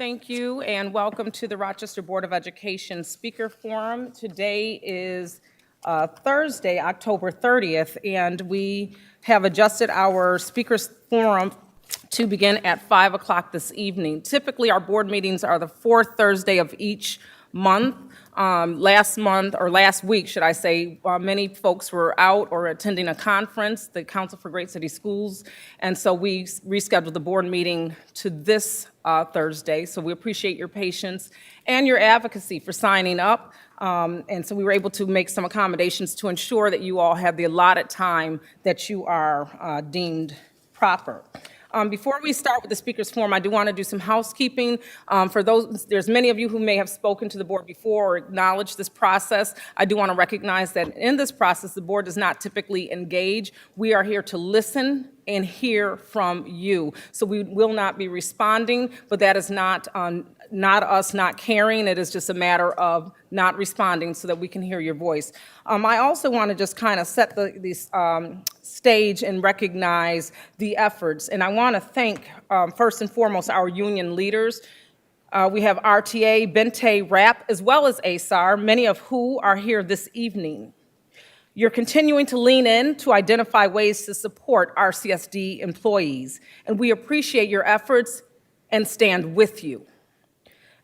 Thank you, and welcome to the Rochester Board of Education Speaker Forum. Today is Thursday, October 30th, and we have adjusted our Speakers Forum to begin at 5 o'clock this evening. Typically, our board meetings are the fourth Thursday of each month. Last week, should I say, many folks were out or attending a conference, the Council for Great City Schools, and so we rescheduled the board meeting to this Thursday. So we appreciate your patience and your advocacy for signing up. And so we were able to make some accommodations to ensure that you all have the allotted time that you are deemed proper. Before we start with the speakers forum, I do want to do some housekeeping. For those, there's many of you who may have spoken to the board before or acknowledged this process. I do want to recognize that in this process, the board does not typically engage. We are here to listen and hear from you. So we will not be responding, but that is not us not caring. It is just a matter of not responding so that we can hear your voice. I also want to just kind of set the stage and recognize the efforts. And I want to thank, first and foremost, our union leaders. We have RTA, Bente, RAP, as well as ASAR, many of who are here this evening. You're continuing to lean in to identify ways to support RCSD employees, and we appreciate your efforts and stand with you.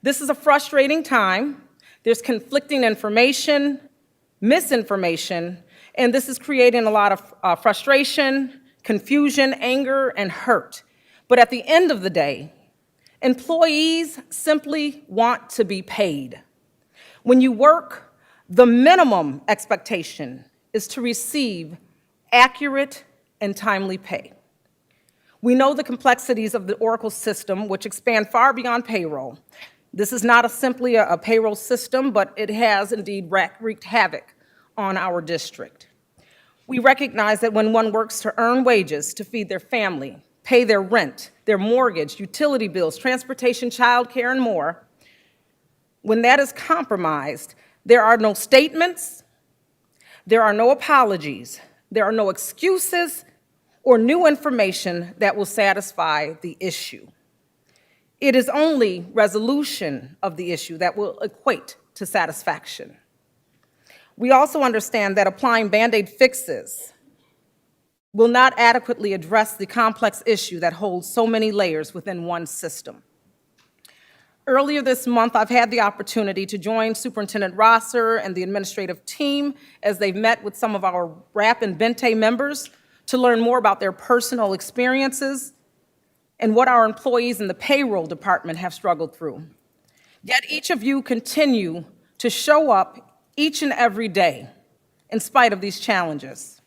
This is a frustrating time. There's conflicting information, misinformation, and this is creating a lot of frustration, confusion, anger, and hurt. But at the end of the day, employees simply want to be paid. When you work, the minimum expectation is to receive accurate and timely pay. We know the complexities of the Oracle system, which expand far beyond payroll. This is not simply a payroll system, but it has indeed wreaked havoc on our district. We recognize that when one works to earn wages to feed their family, pay their rent, their mortgage, utility bills, transportation, childcare, and more, when that is compromised, there are no statements, there are no apologies, there are no excuses or new information that will satisfy the issue. It is only resolution of the issue that will equate to satisfaction. We also understand that applying Band-Aid fixes will not adequately address the complex issue that holds so many layers within one system. Earlier this month, I've had the opportunity to join Superintendent Rosser and the administrative team as they've met with some of our RAP and Bente members to learn more about their personal experiences and what our employees in the payroll department have struggled through. Yet each of you continue to show up each and every day in spite of these challenges.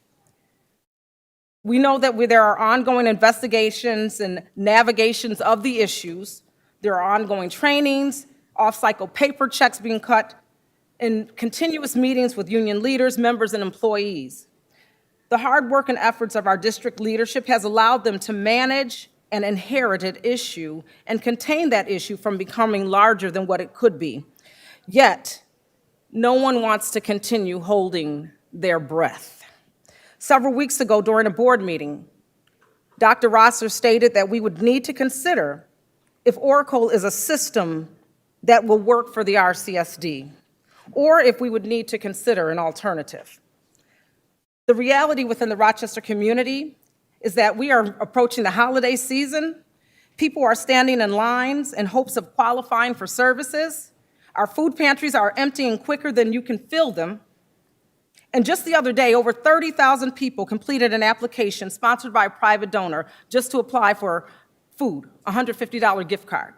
We know that there are ongoing investigations and navigations of the issues. There are ongoing trainings, off-cycle paper checks being cut, and continuous meetings with union leaders, members, and employees. The hard work and efforts of our district leadership has allowed them to manage an inherited issue and contain that issue from becoming larger than what it could be. Yet, no one wants to continue holding their breath. Several weeks ago during a board meeting, Dr. Rosser stated that we would need to consider if Oracle is a system that will work for the RCSD, or if we would need to consider an alternative. The reality within the Rochester community is that we are approaching the holiday season. People are standing in lines in hopes of qualifying for services. Our food pantries are emptying quicker than you can fill them. And just the other day, over 30,000 people completed an application sponsored by a private donor just to apply for food, a $150 gift card.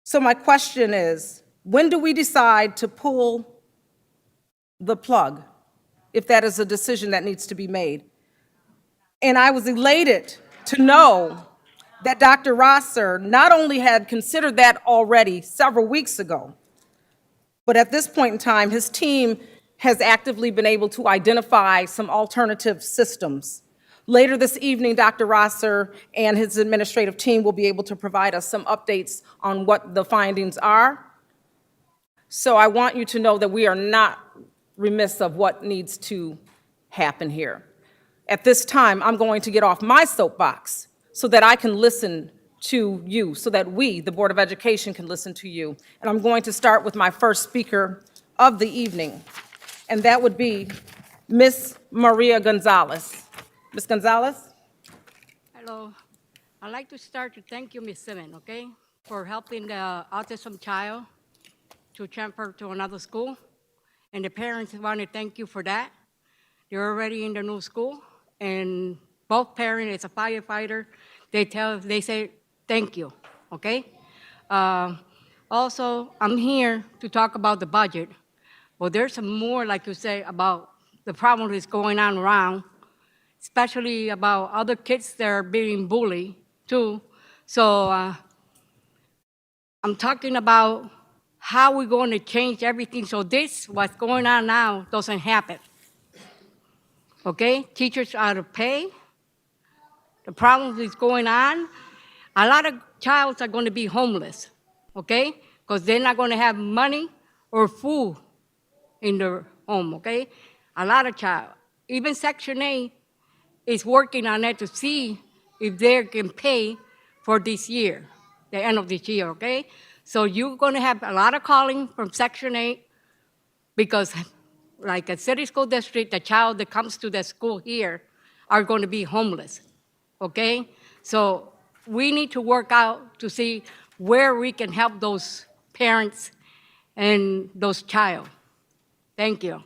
So my question is, when do we decide to pull the plug, if that is a decision that needs to be made? And I was elated to know that Dr. Rosser not only had considered that already several weeks ago, but at this point in time, his team has actively been able to identify some alternative systems. Later this evening, Dr. Rosser and his administrative team will be able to provide us some updates on what the findings are. So I want you to know that we are not remiss of what needs to happen here. At this time, I'm going to get off my soapbox so that I can listen to you so that we, the Board of Education, can listen to you. And I'm going to start with my first speaker of the evening, and that would be Ms. Maria Gonzalez. Ms. Gonzalez? Hello. I'd like to start to thank you, Ms. Simmons, okay, for helping the autism child to transfer to another school. And the parents want to thank you for that. They're already in the new school, and both parents, as a firefighter, they say thank you, okay? Also, I'm here to talk about the budget. Well, there's some more, like you say, about the problem that's going on around, especially about other kids that are being bullied too. So I'm talking about how we're going to change everything so this, what's going on now, doesn't happen. Okay? Teachers are out of pay. The problem is going on. A lot of childs are going to be homeless, okay? Because they're not going to have money or food in their home, okay? A lot of child. Even Section 8 is working on it to see if they can pay for this year, the end of this year, okay? So you're going to have a lot of calling from Section 8 because, like a city school district, the child that comes to the school here are going to be homeless, okay? So we need to work out to see where we can help those parents and those child. Thank you.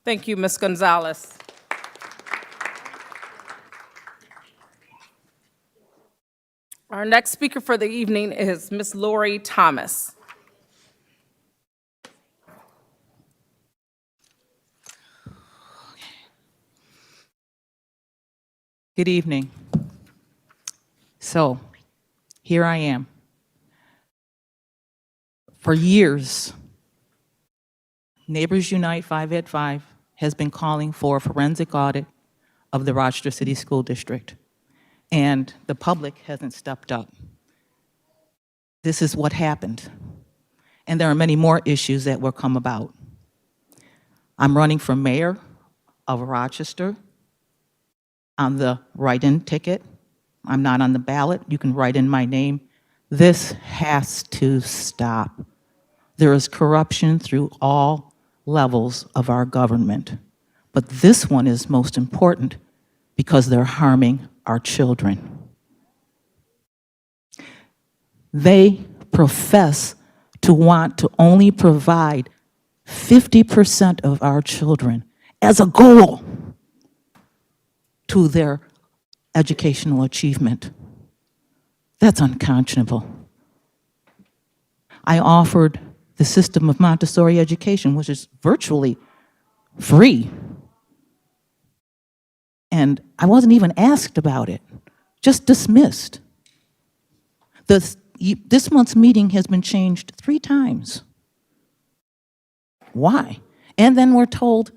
Thank you, Ms. Gonzalez. Our next speaker for the evening is Ms. Lori Thomas. Good evening. So, here I am. For years, Neighbors Unite 5 at 5 has been calling for a forensic audit of the Rochester City School District, and the public hasn't stepped up. This is what happened, and there are many more issues that will come about. I'm running for mayor of Rochester on the write-in ticket. I'm not on the ballot. You can write in my name. This has to stop. There is corruption through all levels of our government. But this one is most important because they're harming our children. They profess to want to only provide 50% of our children as a goal to their educational achievement. That's unconscionable. I offered the system of Montessori education, which is virtually free. And I wasn't even asked about it, just dismissed. This month's meeting has been changed 3 times. Why? And then we're told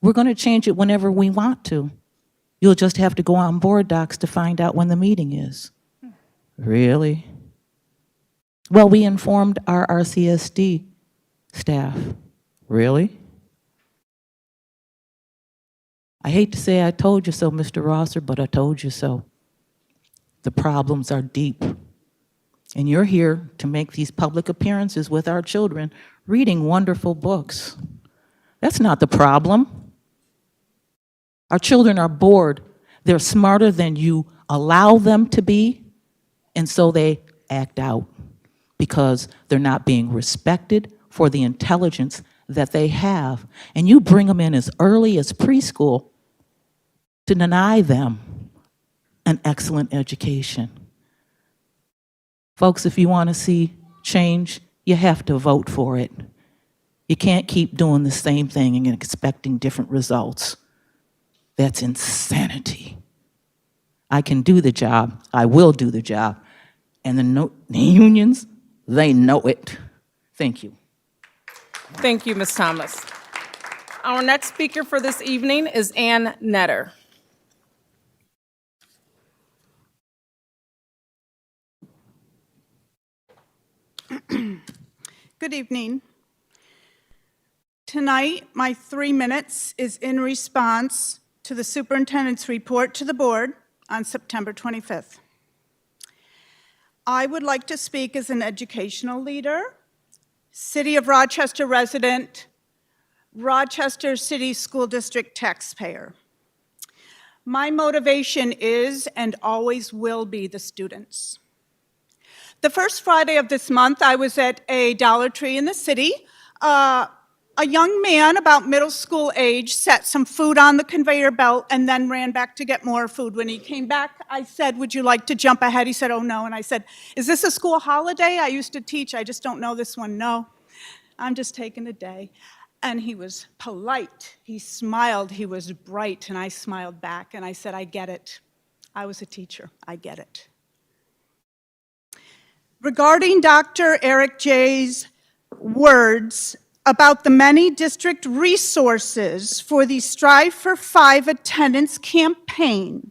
we're going to change it whenever we want to. You'll just have to go on board docs to find out when the meeting is. Really? Well, we informed our RCSD staff. Really? I hate to say I told you so, Mr. Rosser, but I told you so. The problems are deep. And you're here to make these public appearances with our children, reading wonderful books. That's not the problem. Our children are bored. They're smarter than you allow them to be, and so they act out because they're not being respected for the intelligence that they have. And you bring them in as early as preschool to deny them an excellent education. Folks, if you want to see change, you have to vote for it. You can't keep doing the same thing and expecting different results. That's insanity. I can do the job. I will do the job. And the unions, they know it. Thank you. Thank you, Ms. Thomas. Our next speaker for this evening is Ann Netter. Good evening. Tonight, my 3 minutes is in response to the superintendent's report to the board on September 25th. I would like to speak as an educational leader, City of Rochester resident, Rochester City School District taxpayer. My motivation is and always will be the students. The first Friday of this month, I was at a Dollar Tree in the city. A young man, about middle school age, set some food on the conveyor belt and then ran back to get more food. When he came back, I said, "Would you like to jump ahead?" He said, "Oh, no." And I said, "Is this a school holiday? I used to teach. I just don't know this one." "No, I'm just taking a day." And he was polite. He smiled. He was bright. And I smiled back. And I said, "I get it. I was a teacher. I get it." Regarding Dr. Eric J's words about the many district resources for the Strive for 5 attendance campaign,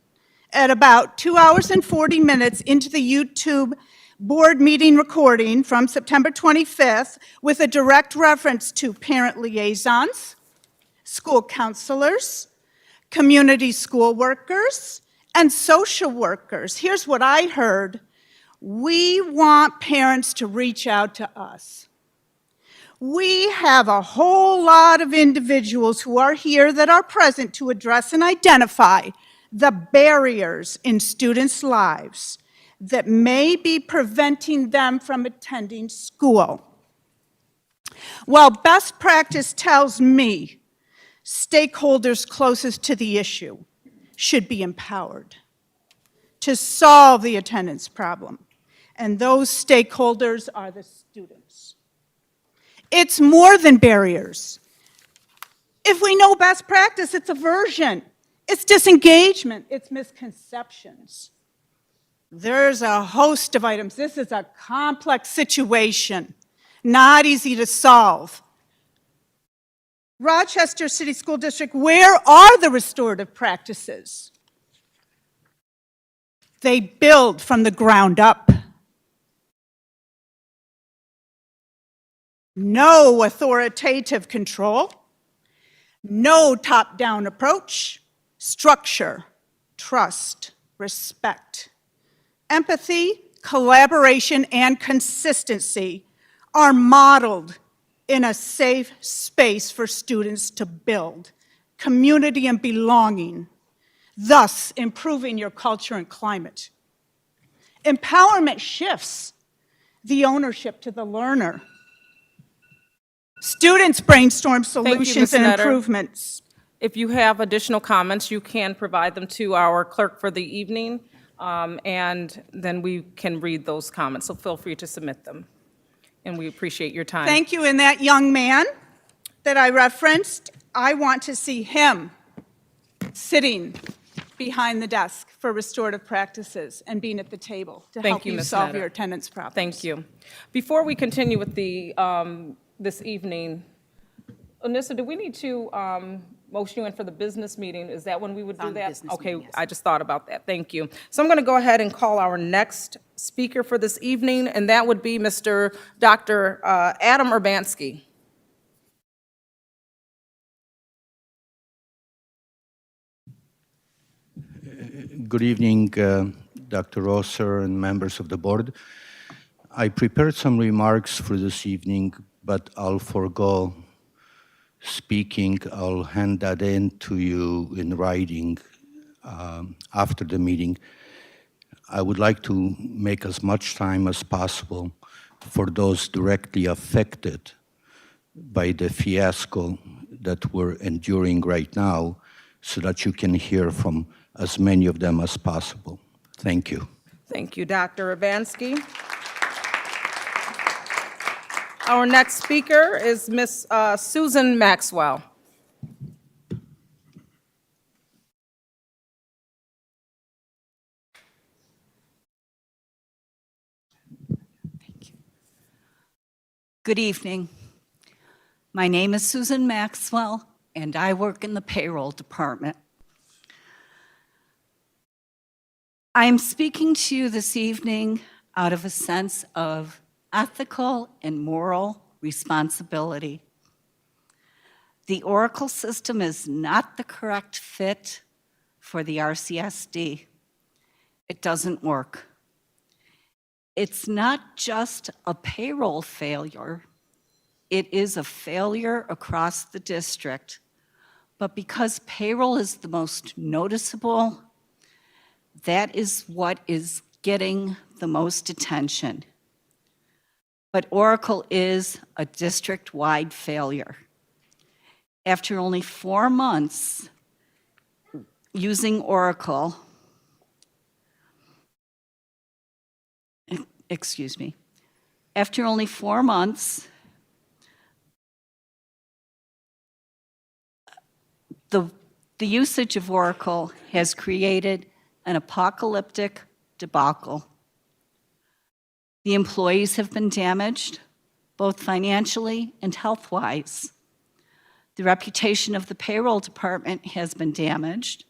at about 2 hours and 40 minutes into the YouTube board meeting recording from September 25th, with a direct reference to parent liaisons, school counselors, community school workers, and social workers, here's what I heard: "We want parents to reach out to us." We have a whole lot of individuals who are here that are present to address and identify the barriers in students' lives that may be preventing them from attending school. While best practice tells me stakeholders closest to the issue should be empowered to solve the attendance problem, and those stakeholders are the students. It's more than barriers. If we know best practice, it's aversion, it's disengagement, it's misconceptions. There's a host of items. This is a complex situation, not easy to solve. Rochester City School District, where are the restorative practices? They build from the ground up. No authoritative control, no top-down approach, structure, trust, respect, empathy, collaboration, and consistency are modeled in a safe space for students to build community and belonging, thus improving your culture and climate. Empowerment shifts the ownership to the learner. Students brainstorm solutions Ms. and Nutter. improvements. If you have additional comments, you can provide them to our clerk for the evening, and then we can read those comments. So feel free to submit them, and we appreciate your time. Thank you. And that young man that I referenced, I want to see him sitting behind the desk for restorative practices and being at the table to help you Ms. solve Nutter. your attendance problems. Thank you. Before we continue with the, this evening, Anissa, do we need to motion you in for the business meeting? Is that when we would do On the that? business Okay, meeting, yes. I just thought about that. Thank you. So I'm going to go ahead and call our next speaker for this evening, and that would be Dr. Adam Urbanski. Good evening, Dr. Rosser and members of the board. I prepared some remarks for this evening, but I'll forego speaking. I'll hand that in to you in writing after the meeting. I would like to make as much time as possible for those directly affected by the fiasco that we're enduring right now, so that you can hear from as many of them as possible. Thank you. Thank you, Dr. Urbanski. Our next speaker is Ms. Susan Maxwell. Good evening. My name is Susan Maxwell, and I work in the payroll department. I am speaking to you this evening out of a sense of ethical and moral responsibility. The Oracle system is not the correct fit for the RCSD. It doesn't work. It's not just a payroll failure, it is a failure across the district. But because payroll is the most noticeable, that is what is getting the most attention. But Oracle is a district-wide failure. After only 4 months using Oracle, after only 4 months, the usage of Oracle has created an apocalyptic debacle. The employees have been damaged, both financially and health-wise. The reputation of the payroll department has been damaged,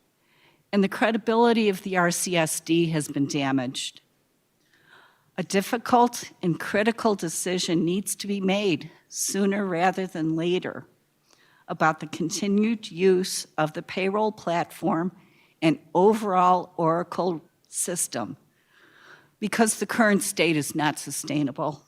and the credibility of the RCSD has been damaged. A difficult and critical decision needs to be made sooner rather than later about the continued use of the payroll platform and overall Oracle system, because the current state is not sustainable.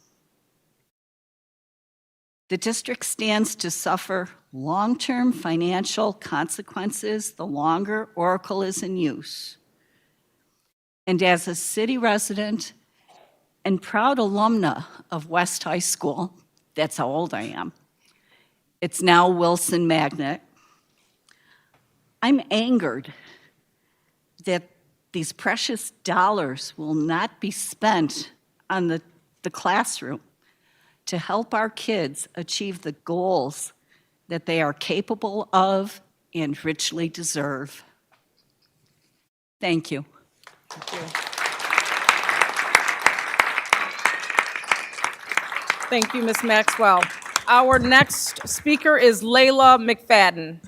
The district stands to suffer long-term financial consequences the longer Oracle is in use. And as a city resident and proud alumna of West High School, that's how old I am, it's now Wilson Magnet, I'm angered that these precious dollars will not be spent on the classroom to help our kids achieve the goals that they are capable of and richly deserve. Thank you. Thank you, Ms. Maxwell. Our next speaker is Layla McFadden.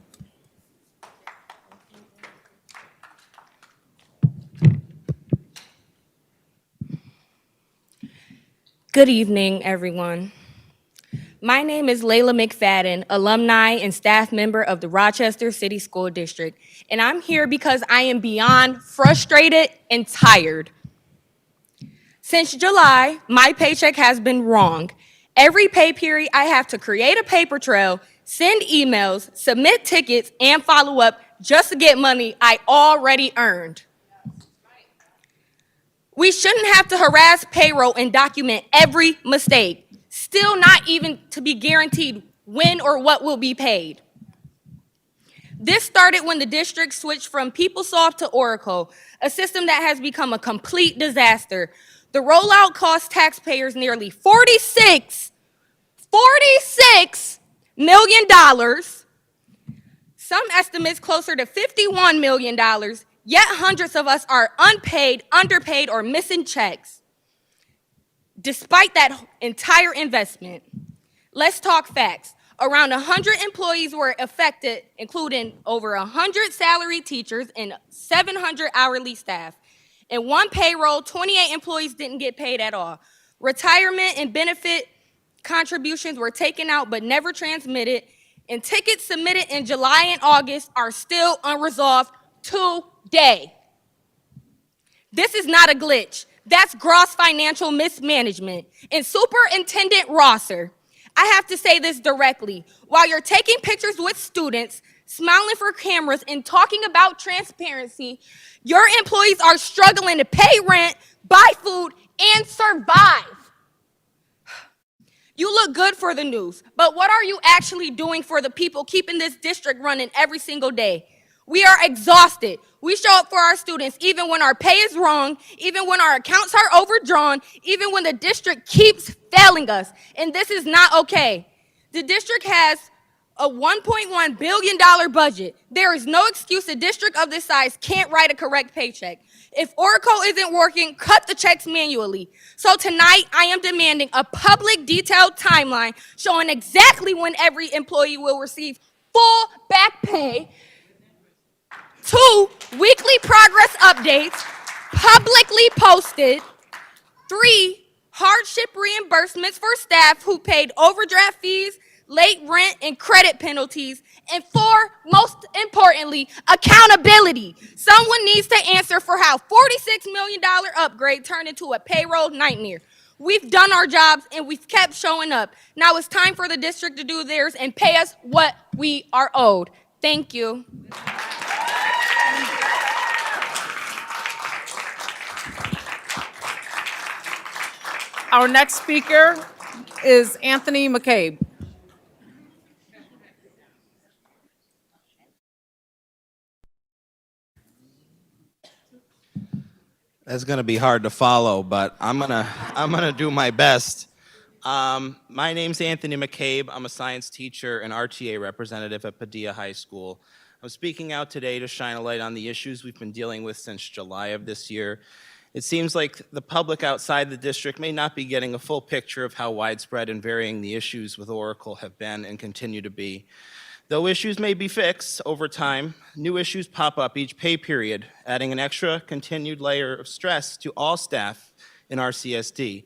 Good evening, everyone. My name is Layla McFadden, alumni and staff member of the Rochester City School District, and I'm here because I am beyond frustrated and tired. Since July, my paycheck has been wrong. Every pay period, I have to create a paper trail, send emails, submit tickets, and follow up just to get money I already earned. We shouldn't have to harass payroll and document every mistake, still not even to be guaranteed when or what will be paid. This started when the district switched from PeopleSoft to Oracle, a system that has become a complete disaster. The rollout cost taxpayers nearly $46 million, some estimates closer to $51 million, yet hundreds of us are unpaid, underpaid, or missing checks. Despite that entire investment, let's talk facts. Around 100 employees were affected, including over 100 salaried teachers and 700 hourly staff. In one payroll, 28 employees didn't get paid at all. Retirement and benefit contributions were taken out but never transmitted, and tickets submitted in July and August are still unresolved today. This is not a glitch. That's gross financial mismanagement. And Superintendent Rosser, I have to say this directly. While you're taking pictures with students, smiling for cameras, and talking about transparency, your employees are struggling to pay rent, buy food, and survive. You look good for the news, but what are you actually doing for the people keeping this district running every single day? We are exhausted. We show up for our students even when our pay is wrong, even when our accounts are overdrawn, even when the district keeps failing us, and this is not okay. The district has a $1.1 billion budget. There is no excuse a district of this size can't write a correct paycheck. If Oracle isn't working, cut the checks manually. So tonight, I am demanding a public detailed timeline showing exactly when every employee will receive full back pay, 2 weekly progress updates, publicly posted, 3 hardship reimbursements for staff who paid overdraft fees, late rent and credit penalties, and 4, most importantly, accountability. Someone needs to answer for how $46 million upgrade turned into a payroll nightmare. We've done our jobs and we've kept showing up. Now it's time for the district to do theirs and pay us what we are owed. Thank you. Our next speaker is Anthony McCabe. That's gonna be hard to follow, but I'm gonna do my best. My name's Anthony McCabe. I'm a science teacher and RTA representative at Padilla High School. I'm speaking out today to shine a light on the issues we've been dealing with since July of this year. It seems like the public outside the district may not be getting a full picture of how widespread and varying the issues with Oracle have been and continue to be. Though issues may be fixed over time, new issues pop up each pay period, adding an extra continued layer of stress to all staff in RCSD.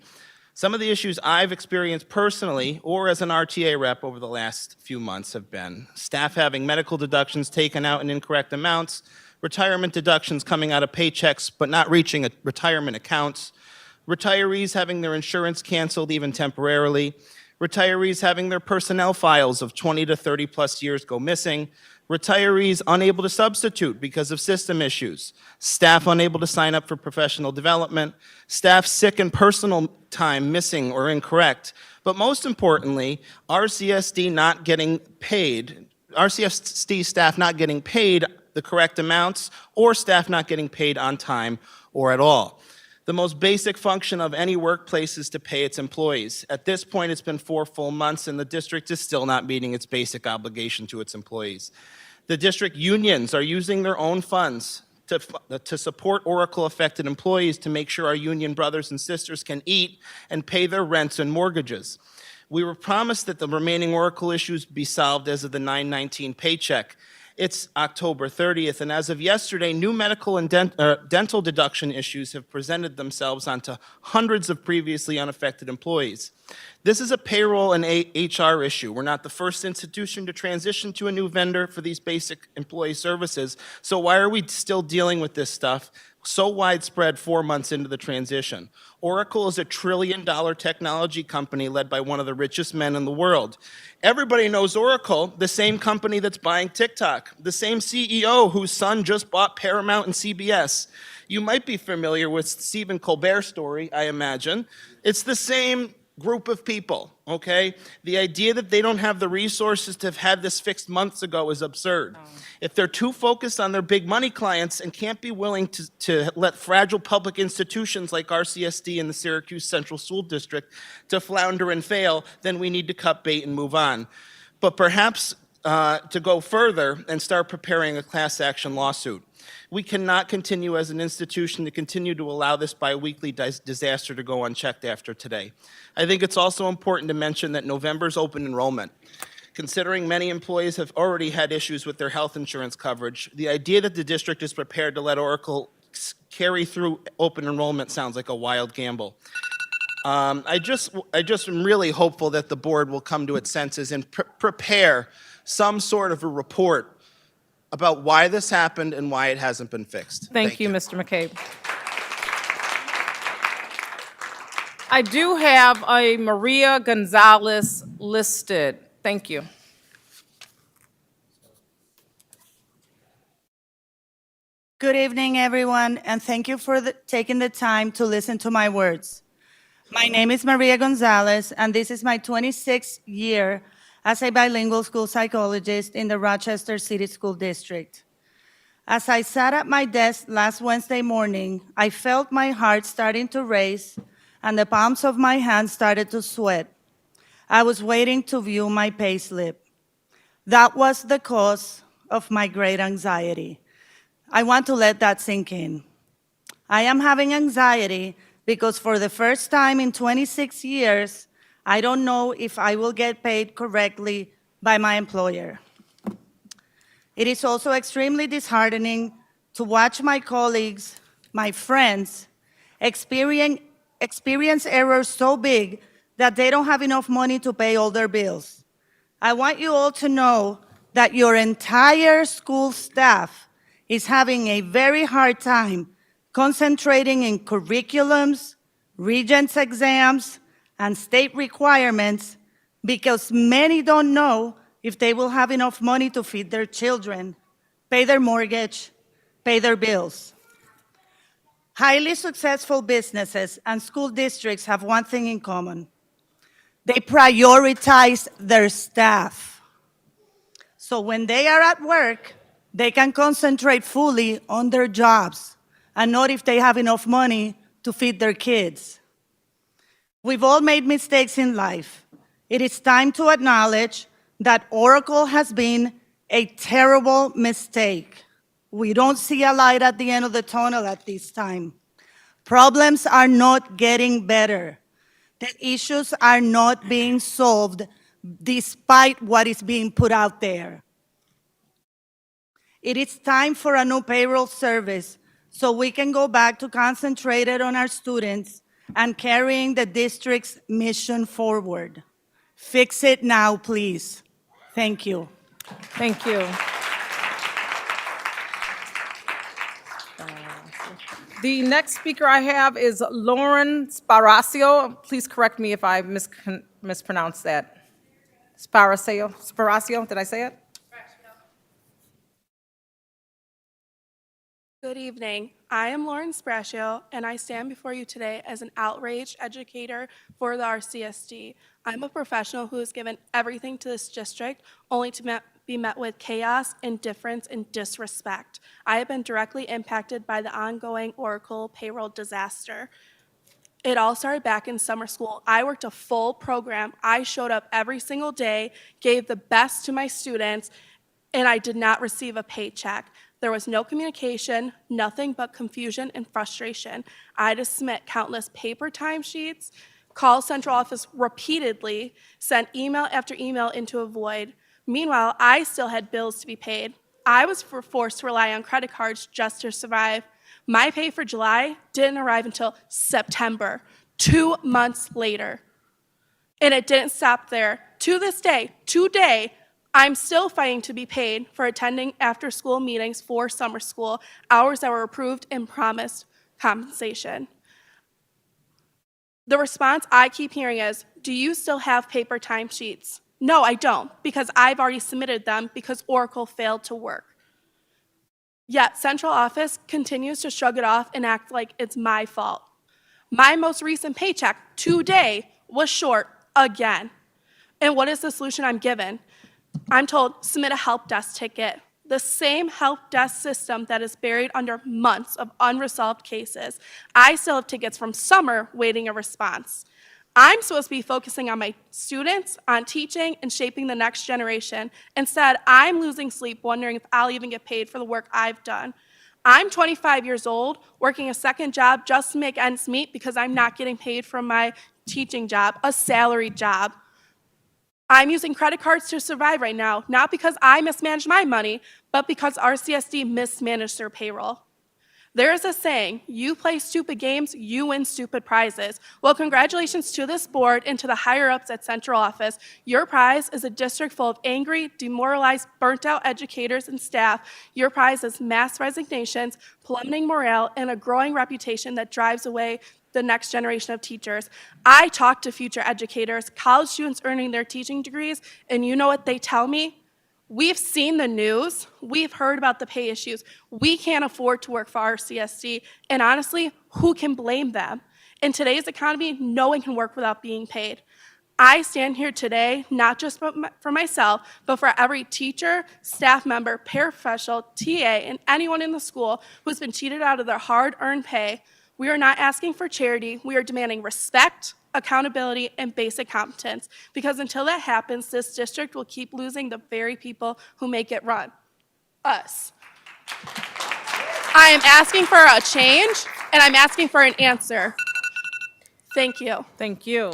Some of the issues I've experienced personally or as an RTA rep over the last few months have been staff having medical deductions taken out in incorrect amounts, retirement deductions coming out of paychecks but not reaching retirement accounts, retirees having their insurance canceled even temporarily, retirees having their personnel files of 20 to 30 plus years go missing, retirees unable to substitute because of system issues, staff unable to sign up for professional development, staff sick and personal time missing or incorrect, but most importantly, RCSD staff not getting paid the correct amounts or staff not getting paid on time or at all. The most basic function of any workplace is to pay its employees. At this point, it's been 4 full months, and the district is still not meeting its basic obligation to its employees. The district unions are using their own funds to support Oracle-affected employees to make sure our union brothers and sisters can eat and pay their rents and mortgages. We were promised that the remaining Oracle issues be solved as of the 9/19 paycheck. It's October 30th, and as of yesterday, new medical and dental deduction issues have presented themselves onto hundreds of previously unaffected employees. This is a payroll and HR issue. We're not the first institution to transition to a new vendor for these basic employee services, so why are we still dealing with this stuff so widespread 4 months into the transition? Oracle is a $1 trillion technology company led by one of the richest men in the world. Everybody knows Oracle, the same company that's buying TikTok, the same CEO whose son just bought Paramount and CBS. You might be familiar with Stephen Colbert's story, I imagine. It's the same group of people, okay? The idea that they don't have the resources to have had this fixed months ago is absurd. If they're too focused on their big money clients and can't be willing to let fragile public institutions like RCSD and the Syracuse Central School District to flounder and fail, then we need to cut bait and move on. But perhaps to go further and start preparing a class action lawsuit. We cannot continue as an institution to continue to allow this biweekly disaster to go unchecked after today. I think it's also important to mention that November's open enrollment. Considering many employees have already had issues with their health insurance coverage, the idea that the district is prepared to let Oracle carry through open enrollment sounds like a wild gamble. I just am really hopeful that the board will come to its senses and prepare some sort of a report about why this happened and why it hasn't been fixed. Thank you, Mr. McCabe. I do have a Maria Gonzalez listed. Thank you. Good evening, everyone, and thank you for taking the time to listen to my words. My name is Maria Gonzalez, and this is my 26th year as a bilingual school psychologist in the Rochester City School District. As I sat at my desk last Wednesday morning, I felt my heart starting to race and the palms of my hands started to sweat. I was waiting to view my pay slip. That was the cause of my great anxiety. I want to let that sink in. I am having anxiety because for the first time in 26 years, I don't know if I will get paid correctly by my employer. It is also extremely disheartening to watch my colleagues, my friends, experience errors so big that they don't have enough money to pay all their bills. I want you all to know that your entire school staff is having a very hard time concentrating in curriculums, regents exams, and state requirements because many don't know if they will have enough money to feed their children, pay their mortgage, pay their bills. Highly successful businesses and school districts have one thing in common. They prioritize their staff. So when they are at work, they can concentrate fully on their jobs and not if they have enough money to feed their kids. We've all made mistakes in life. It is time to acknowledge that Oracle has been a terrible mistake. We don't see a light at the end of the tunnel at this time. Problems are not getting better. The issues are not being solved despite what is being put out there. It is time for a new payroll service so we can go back to concentrating on our students and carrying the district's mission forward. Fix it now, please. Thank you. Thank you. The next speaker I have is Lauren Sparacio. Please correct me if I mispronounced that. Sparacio, did I say it? Good evening. I am Lauren Sprascio, and I stand before you today as an outraged educator for the RCSD. I'm a professional who has given everything to this district, only to be met with chaos, indifference, and disrespect. I have been directly impacted by the ongoing Oracle payroll disaster. It all started back in summer school. I worked a full program. I showed up every single day, gave the best to my students, and I did not receive a paycheck. There was no communication, nothing but confusion and frustration. I had to submit countless paper timesheets, call central office repeatedly, sent email after email into a void. Meanwhile, I still had bills to be paid. I was forced to rely on credit cards just to survive. My pay for July didn't arrive until September, 2 months later. And it didn't stop there. To this day, today, I'm still fighting to be paid for attending after-school meetings for summer school, hours that were approved and promised compensation. The response I keep hearing is, do you still have paper timesheets? No, I don't, because I've already submitted them because Oracle failed to work. Yet central office continues to shrug it off and act like it's my fault. My most recent paycheck today was short again. And what is the solution I'm given? I'm told, submit a help desk ticket. The same help desk system that is buried under months of unresolved cases. I still have tickets from summer waiting a response. I'm supposed to be focusing on my students, on teaching, and shaping the next generation. Instead, I'm losing sleep wondering if I'll even get paid for the work I've done. I'm 25 years old, working a second job just to make ends meet because I'm not getting paid for my teaching job, a salaried job. I'm using credit cards to survive right now, not because I mismanaged my money, but because RCSD mismanaged their payroll. There is a saying, you play stupid games, you win stupid prizes. Well, congratulations to this board and to the higher-ups at central office. Your prize is a district full of angry, demoralized, burnt-out educators and staff. Your prize is mass resignations, plummeting morale, and a growing reputation that drives away the next generation of teachers. I talk to future educators, college students earning their teaching degrees, and you know what they tell me? We've seen the news, we've heard about the pay issues. We can't afford to work for RCSD, and honestly, who can blame them? In today's economy, no one can work without being paid. I stand here today, not just for myself, but for every teacher, staff member, paraprofessional, TA, and anyone in the school who's been cheated out of their hard-earned pay. We are not asking for charity. We are demanding respect, accountability, and basic competence. Because until that happens, this district will keep losing the very people who make it run, us. I am asking for a change, and I'm asking for an answer. Thank you. Thank you.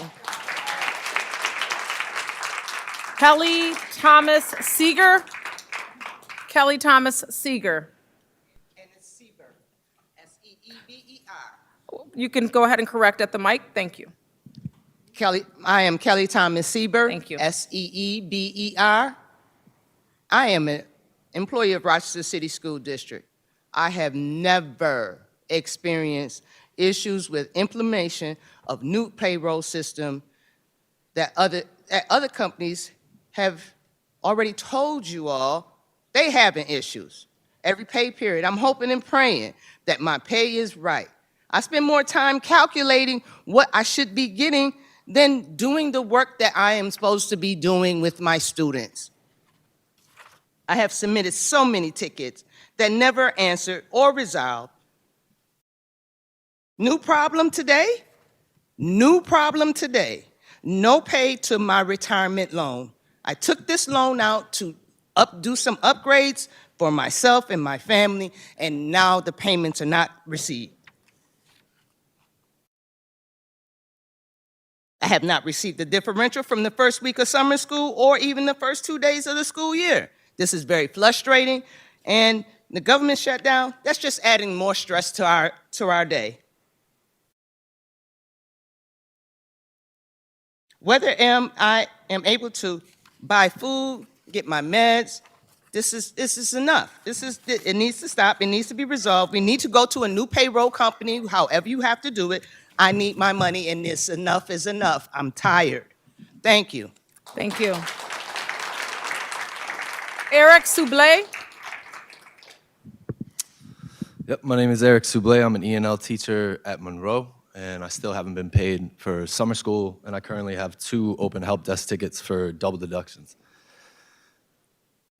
Kelly Thomas Seeger. Kelly Thomas Seeger. And it's Seeber, S-E-E-B-E-R. You can go ahead and correct at the mic. Thank you. I am Kelly Thomas Sieber. Thank you. Seeber. I am an employee of Rochester City School District. I have never experienced issues with implementation of new payroll system that other companies have already told you all they having issues. Every pay period, I'm hoping and praying that my pay is right. I spend more time calculating what I should be getting than doing the work that I am supposed to be doing with my students. I have submitted so many tickets that never answered or resolved. New problem today? New problem today. No pay to my retirement loan. I took this loan out to do some upgrades for myself and my family, and now the payments are not received. I have not received the differential from the first week of summer school or even the first 2 days of the school year. This is very frustrating, and the government shutdown, that's just adding more stress to our day. Whether I am able to buy food, get my meds, this is enough. It needs to stop. It needs to be resolved. We need to go to a new payroll company, however you have to do it. I need my money, and this enough is enough. I'm tired. Thank you. Thank you. Eric Souble? Yep, my name is Eric Souble. I'm an ENL teacher at Monroe, and I still haven't been paid for summer school, and I currently have 2 open help desk tickets for double deductions.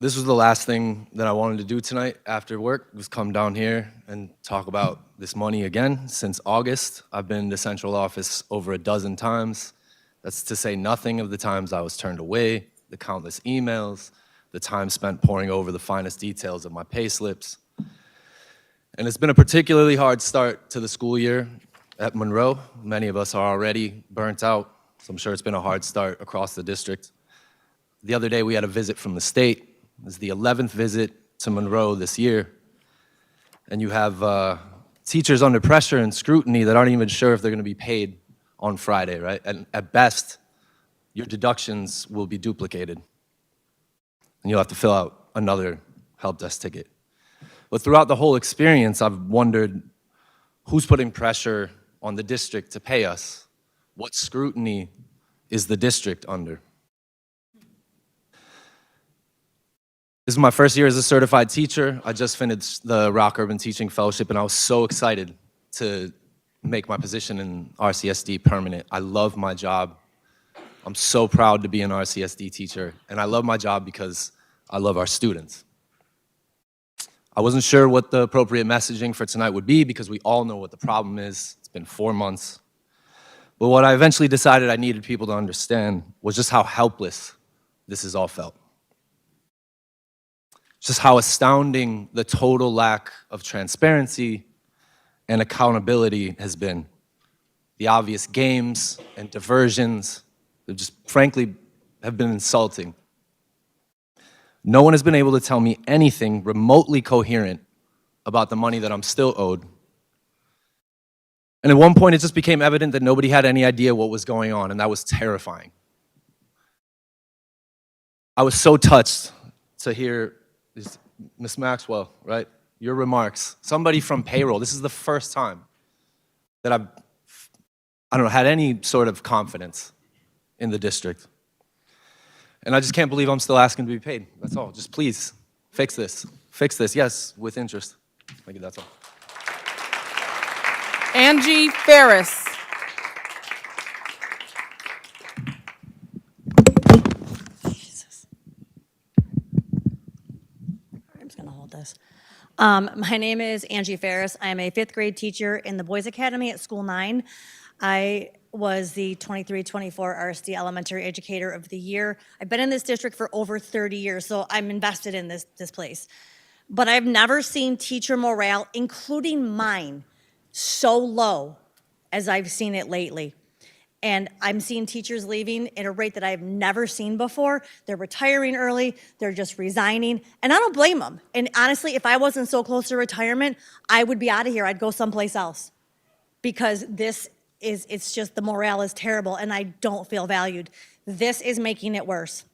This was the last thing that I wanted to do tonight after work, was come down here and talk about this money again. Since August, I've been to central office over a dozen times. That's to say nothing of the times I was turned away, the countless emails, the time spent poring over the finest details of my pay slips. And it's been a particularly hard start to the school year at Monroe. Many of us are already burnt out, so I'm sure it's been a hard start across the district. The other day we had a visit from the state. It was the 11th visit to Monroe this year. And you have teachers under pressure and scrutiny that aren't even sure if they're going to be paid on Friday, right? And at best, your deductions will be duplicated. And you'll have to fill out another help desk ticket. But throughout the whole experience, I've wondered who's putting pressure on the district to pay us? What scrutiny is the district under? This is my first year as a certified teacher. I just finished the Rock Urban Teaching Fellowship, and I was so excited to make my position in RCSD permanent. I love my job. I'm so proud to be an RCSD teacher, and I love my job because I love our students. I wasn't sure what the appropriate messaging for tonight would be because we all know what the problem is. It's been 4 months. But what I eventually decided I needed people to understand was just how helpless this has all felt. Just how astounding the total lack of transparency and accountability has been. The obvious games and diversions that just frankly have been insulting. No one has been able to tell me anything remotely coherent about the money that I'm still owed. And at one point, it just became evident that nobody had any idea what was going on, and that was terrifying. I was so touched to hear Ms. Maxwell, right? Your remarks. Somebody from payroll. This is the first time that I've, had any sort of confidence in the district. And I just can't believe I'm still asking to be paid. That's all. Just please, fix this. Fix this, yes, with interest. Thank you, that's all. Angie Ferris. I'm just going to hold this. My name is Angie Ferris. I am a 5th grade teacher in the Boys Academy at School 9. I was the 23-24 RSD Elementary Educator of the Year. I've been in this district for over 30 years, so I'm invested in this place. But I've never seen teacher morale, including mine, so low as I've seen it lately. And I'm seeing teachers leaving at a rate that I've never seen before. They're retiring early, they're just resigning, and I don't blame them. And honestly, if I wasn't so close to retirement, I would be out of here. I'd go someplace else. Because this it's just the morale is terrible and I don't feel valued. This is making it worse.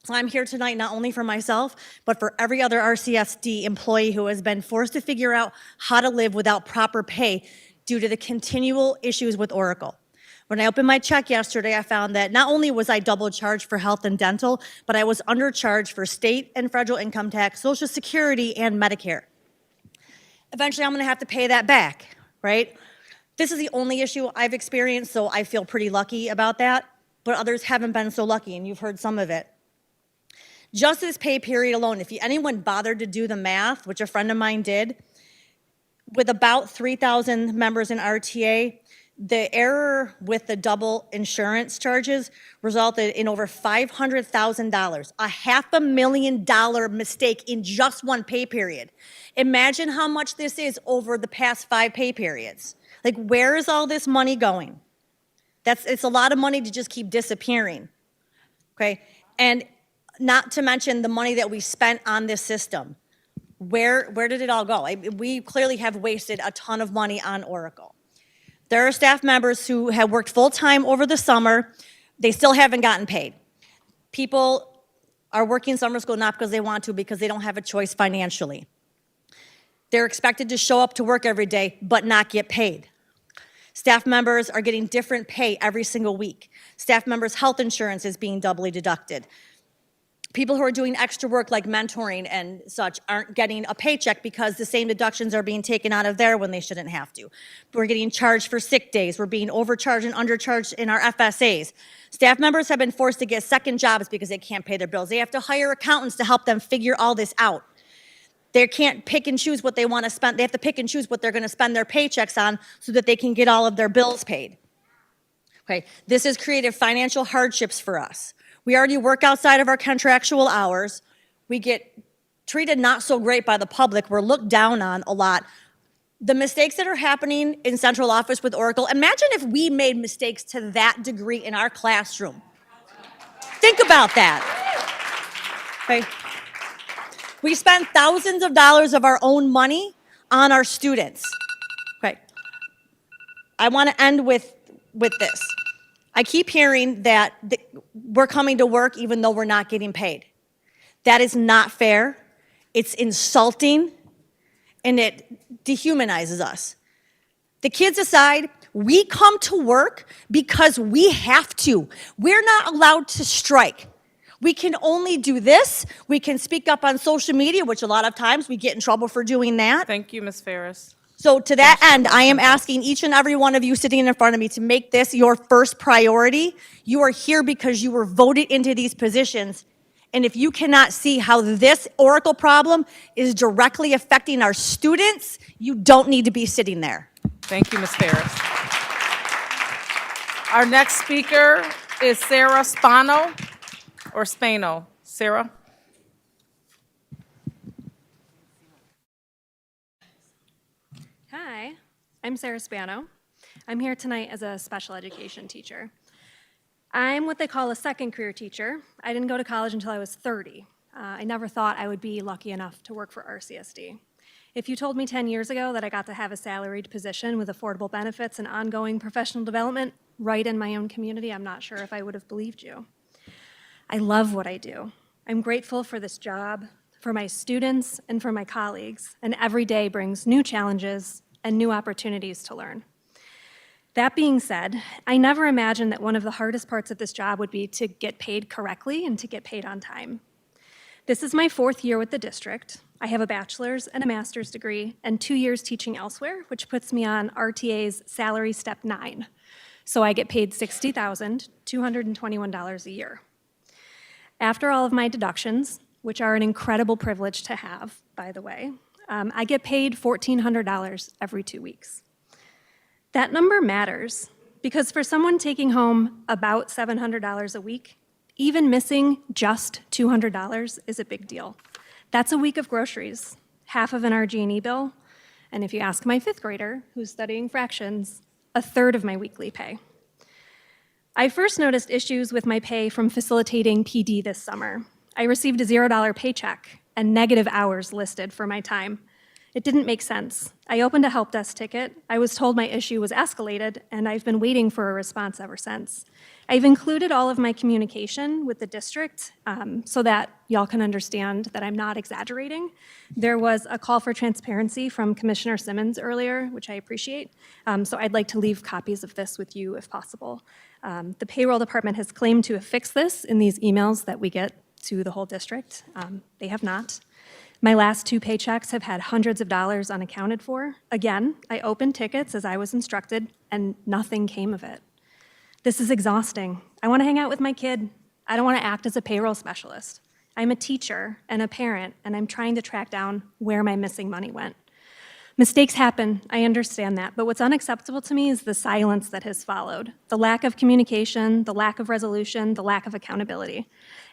So I'm here tonight not only for myself, but for every other RCSD employee who has been forced to figure out how to live without proper pay due to the continual issues with Oracle. When I opened my check yesterday, I found that not only was I double charged for health and dental, but I was undercharged for state and federal income tax, Social Security, and Medicare. Eventually, I'm gonna have to pay that back, right? This is the only issue I've experienced, so I feel pretty lucky about that, but others haven't been so lucky, and you've heard some of it. Just this pay period alone, if anyone bothered to do the math, which a friend of mine did, with about 3,000 members in RTA, the error with the double insurance charges resulted in over $500,000, a $500,000 mistake in just one pay period. Imagine how much this is over the past 5 pay periods. Like, where is all this money going? It's a lot of money to just keep disappearing, okay? And not to mention the money that we spent on this system. Where did it all go? We clearly have wasted a ton of money on Oracle. There are staff members who have worked full-time over the summer. They still haven't gotten paid. People are working summer school not because they want to, because they don't have a choice financially. They're expected to show up to work every day, but not get paid. Staff members are getting different pay every single week. Staff members' health insurance is being doubly deducted. People who are doing extra work like mentoring and such aren't getting a paycheck because the same deductions are being taken out of there when they shouldn't have to. We're getting charged for sick days. We're being overcharged and undercharged in our FSAs. Staff members have been forced to get second jobs because they can't pay their bills. They have to hire accountants to help them figure all this out. They can't pick and choose what they want to spend. They have to pick and choose what they're going to spend their paychecks on so that they can get all of their bills paid. Okay, this has created financial hardships for us. We already work outside of our contractual hours. We get treated not so great by the public. We're looked down on a lot. The mistakes that are happening in central office with Oracle, imagine if we made mistakes to that degree in our classroom. Think about that. Okay. We spend thousands of dollars of our own money on our students. Okay. I want to end with this. I keep hearing that we're coming to work even though we're not getting paid. That is not fair. It's insulting, and it dehumanizes us. The kids aside, we come to work because we have to. We're not allowed to strike. We can only do this. We can speak up on social media, which a lot of times we get in trouble for doing that. Thank you, Ms. Ferris. So to that end, I am asking each and every one of you sitting in front of me to make this your first priority. You are here because you were voted into these positions. And if you cannot see how this Oracle problem is directly affecting our students, you don't need to be sitting there. Thank you, Ms. Ferris. Our next speaker is Sarah Spano, or Spano. Sarah? Hi, I'm Sarah Spano. I'm here tonight as a special education teacher. I'm what they call a second career teacher. I didn't go to college until I was 30. I never thought I would be lucky enough to work for RCSD. If you told me 10 years ago that I got to have a salaried position with affordable benefits and ongoing professional development right in my own community, I'm not sure if I would have believed you. I love what I do. I'm grateful for this job, for my students, and for my colleagues, and every day brings new challenges and new opportunities to learn. That being said, I never imagined that one of the hardest parts of this job would be to get paid correctly and to get paid on time. This is my 4th year with the district. I have a bachelor's and a master's degree and 2 years teaching elsewhere, which puts me on RTA's salary step 9. So I get paid $60,221 a year. After all of my deductions, which are an incredible privilege to have, by the way, I get paid $1,400 every 2 weeks. That number matters because for someone taking home about $700 a week, even missing just $200 is a big deal. That's a week of groceries, half of an RG&E bill, and if you ask my 5th grader, who's studying fractions, a third of my weekly pay. I first noticed issues with my pay from facilitating PD this summer. I received a $0 paycheck and negative hours listed for my time. It didn't make sense. I opened a help desk ticket. I was told my issue was escalated, and I've been waiting for a response ever since. I've included all of my communication with the district so that y'all can understand that I'm not exaggerating. There was a call for transparency from Commissioner Simmons earlier, which I appreciate. So I'd like to leave copies of this with you if possible. The payroll department has claimed to have fixed this in these emails that we get to the whole district. They have not. My last 2 paychecks have had hundreds of dollars unaccounted for. Again, I opened tickets as I was instructed, and nothing came of it. This is exhausting. I want to hang out with my kid. I don't want to act as a payroll specialist. I'm a teacher and a parent, and I'm trying to track down where my missing money went. Mistakes happen, I understand that, but what's unacceptable to me is the silence that has followed, the lack of communication, the lack of resolution, the lack of accountability.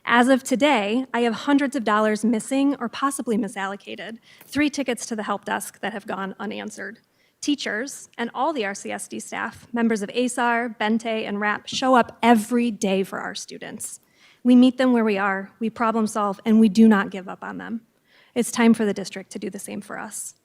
As of today, I have hundreds of dollars missing or possibly misallocated, 3 tickets to the help desk that have gone unanswered. Teachers and all the RCSD staff, members of ASAR, Bente, and RAP show up every day for our students. We meet them where we are, we problem solve, and we do not give up on them. It's time for the district to do the same for us.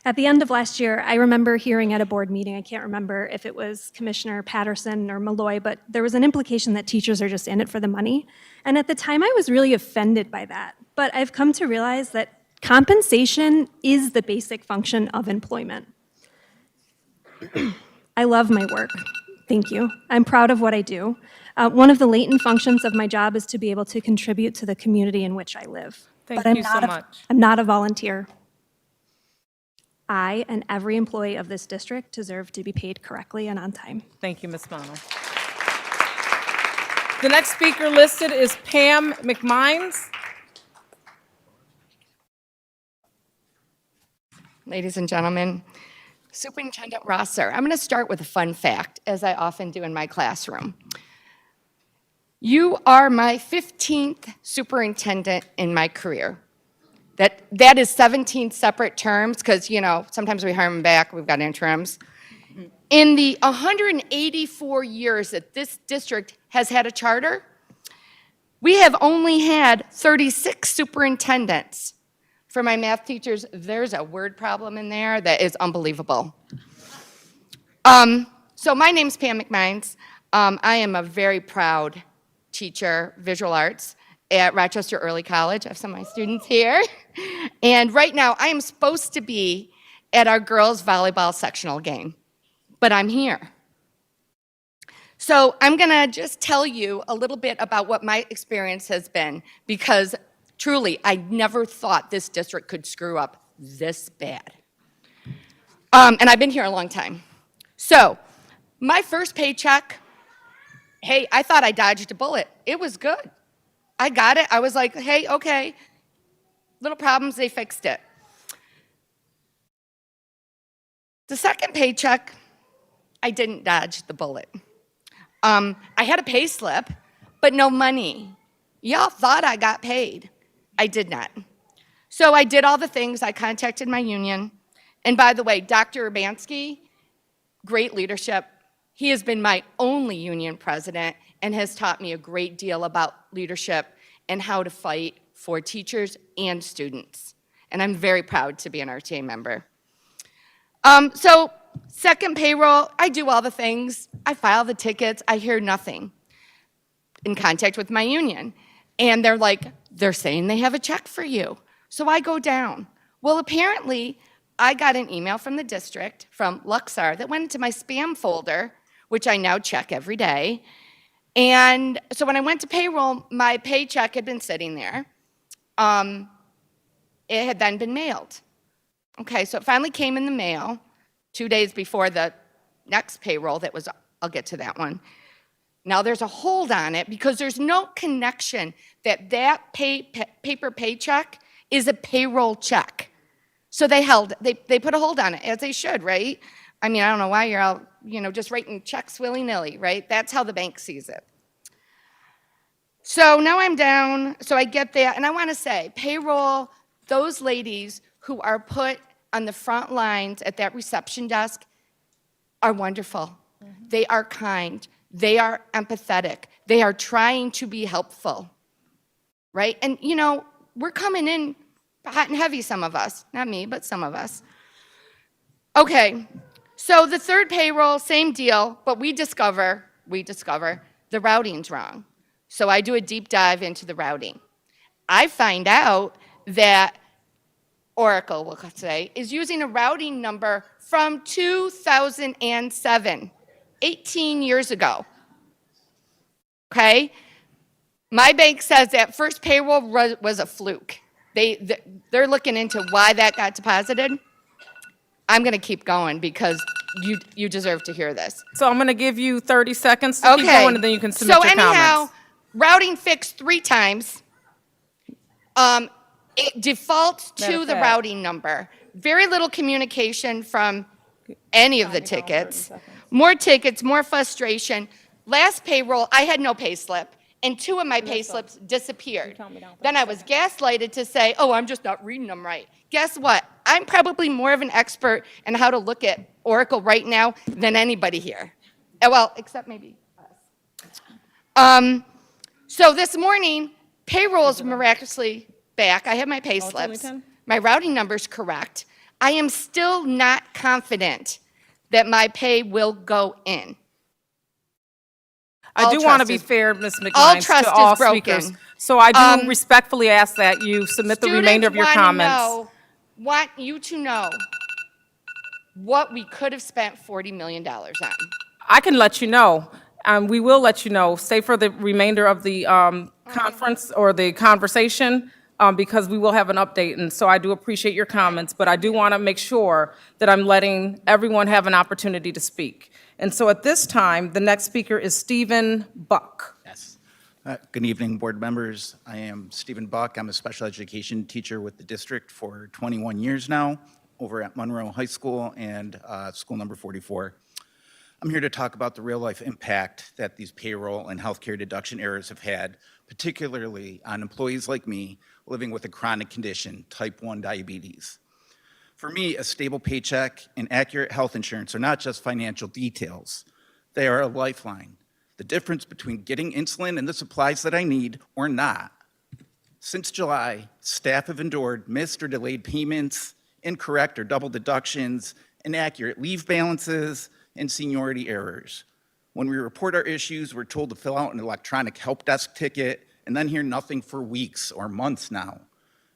At the end of last year, I remember hearing at a board meeting, I can't remember if it was Commissioner Patterson or Malloy, but there was an implication that teachers are just in it for the money. And at the time, I was really offended by that. But I've come to realize that compensation is the basic function of employment. I love my work. Thank you. I'm proud of what I do. One of the latent functions of my job is to be able to contribute to the community in which I live. Thank But you so much. I'm not a volunteer. I and every employee of this district deserve to be paid correctly and on time. Thank you, Ms. Mono. The next speaker listed is Pam McMines. Ladies and gentlemen, Superintendent Rosser, I'm going to start with a fun fact, as I often do in my classroom. You are my 15th superintendent in my career. That is 17 separate terms, because, you know, sometimes we hire them back, we've got interims. In the 184 years that this district has had a charter, we have only had 36 superintendents. For my math teachers, there's a word problem in there that is unbelievable. So my name's Pam McMines. I am a very proud teacher, visual arts, at Rochester Early College. I have some of my students here. And right now, I am supposed to be at our girls' volleyball sectional game, but I'm here. So I'm going to just tell you a little bit about what my experience has been, because truly, I never thought this district could screw up this bad. And I've been here a long time. So my first paycheck, hey, I thought I dodged a bullet. It was good. I got it. I was like, hey, okay. Little problems, they fixed it. The second paycheck, I didn't dodge the bullet. I had a pay slip, but no money. Y'all thought I got paid. I did not. So I did all the things. I contacted my union. And by the way, Dr. Urbanski, great leadership. He has been my only union president and has taught me a great deal about leadership and how to fight for teachers and students. And I'm very proud to be an RTA member. So second payroll, I do all the things. I file the tickets. I hear nothing. In contact with my union. And they're like, they're saying they have a check for you. So I go down. Well, apparently, I got an email from the district, from Luxar, that went into my spam folder, which I now check every day. And so when I went to payroll, my paycheck had been sitting there. It had then been mailed. Okay, so it finally came in the mail 2 days before the next payroll that was, I'll get to that one. Now there's a hold on it because there's no connection that paper paycheck is a payroll check. So they put a hold on it, as they should, right? I mean, I don't know why you're all, just writing checks willy-nilly, right? That's how the bank sees it. So now I'm down, so I get that, and I want to say, payroll, those ladies who are put on the front lines at that reception desk are wonderful. Mm-hmm. They are kind. They are empathetic. They are trying to be helpful, right? And, we're coming in hot and heavy, some of us. Not me, but some of us. Okay, so the third payroll, same deal, but we discover the routing's wrong. So I do a deep dive into the routing. I find out that Oracle, we'll say, is using a routing number from 2007, 18 years ago. Okay? My bank says that first payroll was a fluke. They're looking into why that got deposited. I'm going to keep going because you deserve to hear this. So I'm going to give you 30 seconds to keep going, and then you can submit So your anyhow, comments. routing fixed 3 times. It defaults Matter to of the fact- routing number. Very little communication from any of the tickets. More tickets, more frustration. Last payroll, I had no pay slip, and 2 of my pay slips disappeared. Then I was gaslighted to say, oh, I'm just not reading them right. Guess what? I'm probably more of an expert in how to look at Oracle right now than anybody here. Well, except maybe us. So this morning, payroll is miraculously back. I have my pay Oh, it's only slips. 10? My routing number's correct. I am still not confident that my pay will go in. I All do want to trust be is- fair, Ms. all McMines, trust to is all broken. speakers. So I do respectfully ask that you submit the remainder of your comments. Want you to know what we could have spent $40 million on. I can let you know. We will let you know. Stay for the remainder of the conference or the conversation, because we will have an update. And so I do appreciate your comments, but I do want to make sure that I'm letting everyone have an opportunity to speak. And so at this time, the next speaker is Stephen Buck. Yes. Good evening, board members. I am Stephen Buck. I'm a special education teacher with the district for 21 years now over at Monroe High School and school number 44. I'm here to talk about the real-life impact that these payroll and healthcare deduction errors have had, particularly on employees like me living with a chronic condition, type 1 diabetes. For me, a stable paycheck and accurate health insurance are not just financial details. They are a lifeline, the difference between getting insulin and the supplies that I need or not. Since July, staff have endured missed or delayed payments, incorrect or double deductions, inaccurate leave balances, and seniority errors. When we report our issues, we're told to fill out an electronic help desk ticket and then hear nothing for weeks or months now.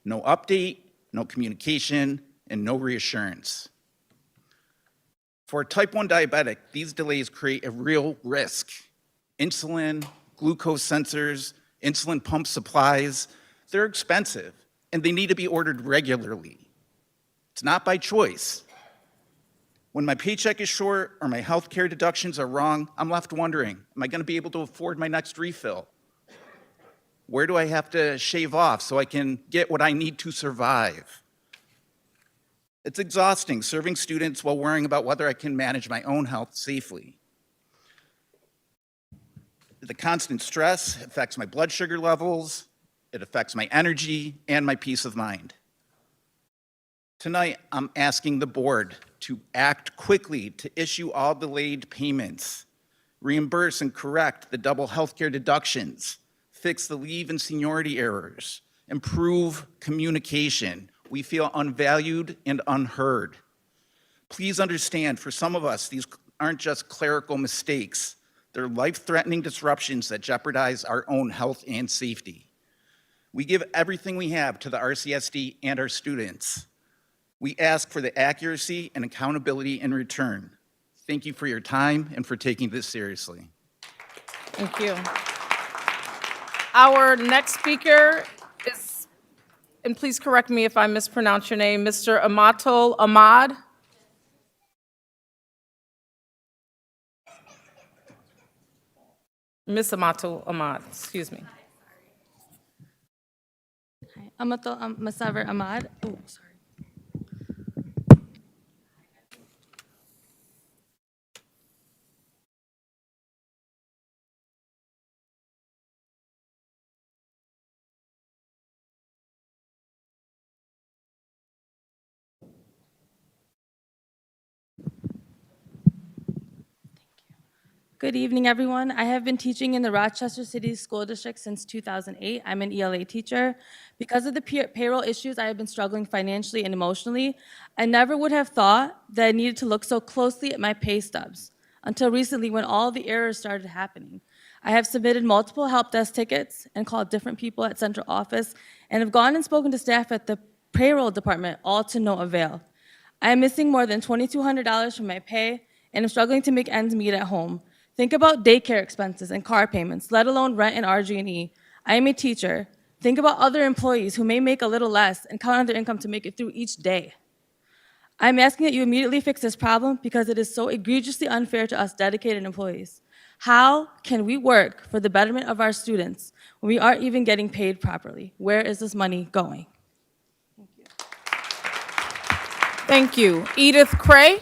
No update, no communication, and no reassurance. For a type 1 diabetic, these delays create a real risk. Insulin, glucose sensors, insulin pump supplies, they're expensive, and they need to be ordered regularly. It's not by choice. When my paycheck is short or my health care deductions are wrong, I'm left wondering, am I going to be able to afford my next refill? Where do I have to shave off so I can get what I need to survive? It's exhausting serving students while worrying about whether I can manage my own health safely. The constant stress affects my blood sugar levels, it affects my energy and my peace of mind. Tonight, I'm asking the board to act quickly to issue all delayed payments, reimburse and correct the double healthcare deductions, fix the leave and seniority errors, improve communication. We feel unvalued and unheard. Please understand, for some of us, these aren't just clerical mistakes. They're life-threatening disruptions that jeopardize our own health and safety. We give everything we have to the RCSD and our students. We ask for the accuracy and accountability in return. Thank you for your time and for taking this seriously. Thank you. Our next speaker is, and please correct me if I mispronounce your name, Mr. Amatul Ahmad. Miss Amatul Ahmad, excuse me. Amato Masaver Ahmad. Oh, sorry. Good evening, everyone. I have been teaching in the Rochester City School District since 2008. I'm an ELA teacher. Because of the payroll issues, I have been struggling financially and emotionally. I never would have thought that I needed to look so closely at my pay stubs until recently when all the errors started happening. I have submitted multiple help desk tickets and called different people at central office and have gone and spoken to staff at the payroll department, all to no avail. I am missing more than $2,200 from my pay and am struggling to make ends meet at home. Think about daycare expenses and car payments, let alone rent and RG&E. I am a teacher. Think about other employees who may make a little less and count on their income to make it through each day. I'm asking that you immediately fix this problem because it is so egregiously unfair to us dedicated employees. How can we work for the betterment of our students when we aren't even getting paid properly? Where is this money going? Thank you. Edith Cray?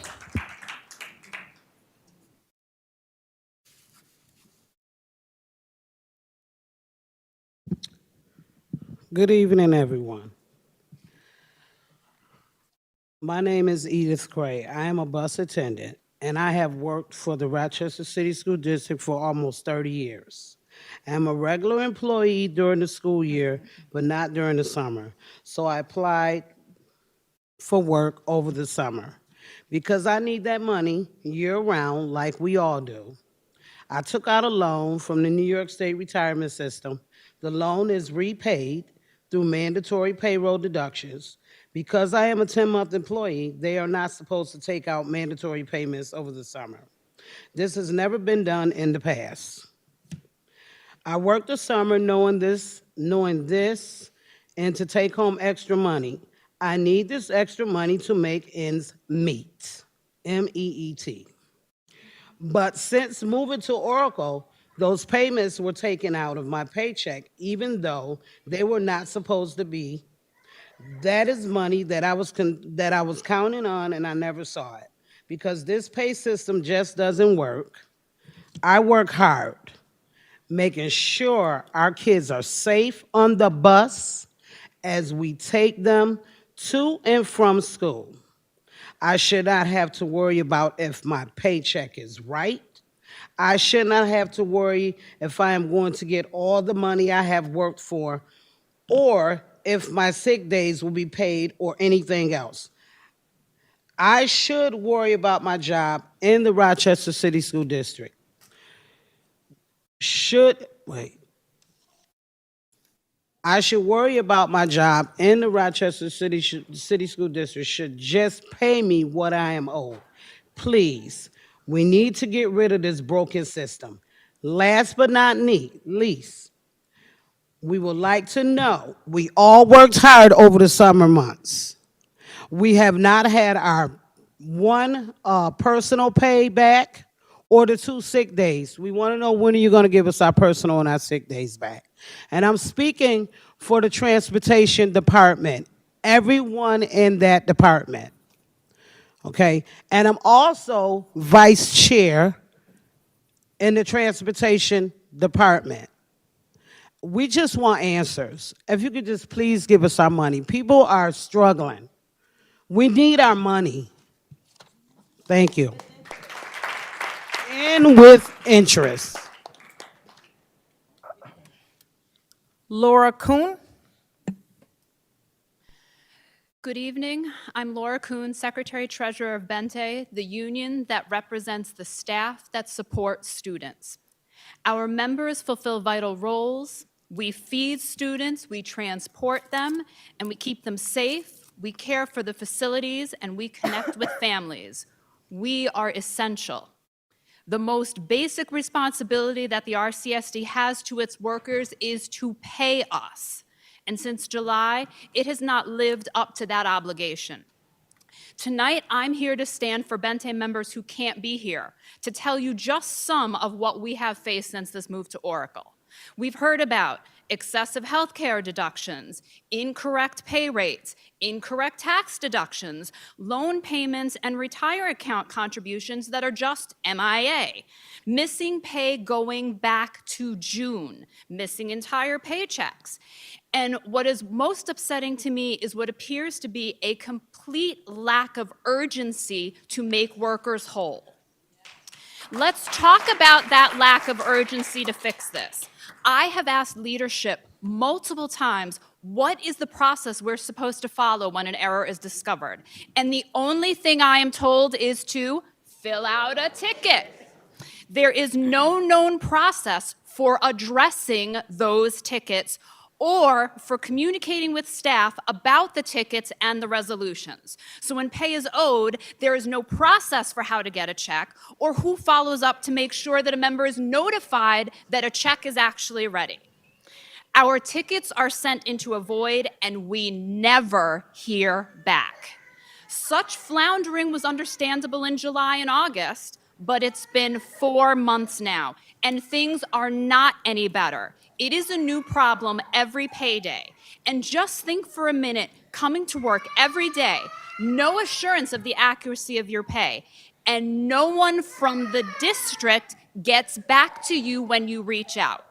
Good evening, everyone. My name is Edith Cray. I am a bus attendant, and I have worked for the Rochester City School District for almost 30 years. I'm a regular employee during the school year, but not during the summer. So I applied for work over the summer. Because I need that money year-round like we all do, I took out a loan from the New York State Retirement System. The loan is repaid through mandatory payroll deductions. Because I am a 10-month employee, they are not supposed to take out mandatory payments over the summer. This has never been done in the past. I worked the summer knowing this, and to take home extra money. I need this extra money to make ends meet, M-E-E-T. But since moving to Oracle, those payments were taken out of my paycheck, even though they were not supposed to be. That is money that I was counting on, and I never saw it. Because this pay system just doesn't work. I work hard, making sure our kids are safe on the bus as we take them to and from school. I should not have to worry about if my paycheck is right. I should not have to worry if I am going to get all the money I have worked for, or if my sick days will be paid or anything else. I should worry about my job in the Rochester City School District. I should worry about my job in the Rochester City School District should just pay me what I am owed. Please, we need to get rid of this broken system. Last but not least, we would like to know, we all worked hard over the summer months. We have not had our one personal pay back or the 2 sick days. We want to know, when are you going to give us our personal and our sick days back? And I'm speaking for the transportation department, everyone in that department. Okay? And I'm also vice chair in the transportation department. We just want answers. If you could just please give us our money. People are struggling. We need our money. Thank you. And with interest. Laura Kuhn? Good evening. I'm Laura Kuhn, Secretary Treasurer of Bente, the union that represents the staff that support students. Our members fulfill vital roles. We feed students, we transport them, and we keep them safe. We care for the facilities, and we connect with families. We are essential. The most basic responsibility that the RCSD has to its workers is to pay us. And since July, it has not lived up to that obligation. Tonight, I'm here to stand for Bente members who can't be here, to tell you just some of what we have faced since this move to Oracle. We've heard about excessive health care deductions, incorrect pay rates, incorrect tax deductions, loan payments, and retire account contributions that are just MIA, missing pay going back to June, missing entire paychecks. And what is most upsetting to me is what appears to be a complete lack of urgency to make workers whole. Let's talk about that lack of urgency to fix this. I have asked leadership multiple times, what is the process we're supposed to follow when an error is discovered? And the only thing I am told is to fill out a ticket. There is no known process for addressing those tickets or for communicating with staff about the tickets and the resolutions. So when pay is owed, there is no process for how to get a check or who follows up to make sure that a member is notified that a check is actually ready. Our tickets are sent into a void and we never hear back. Such floundering was understandable in July and August, but it's been 4 months now, and things are not any better. It is a new problem every payday. And just think for a minute, coming to work every day, no assurance of the accuracy of your pay, and no one from the district gets back to you when you reach out.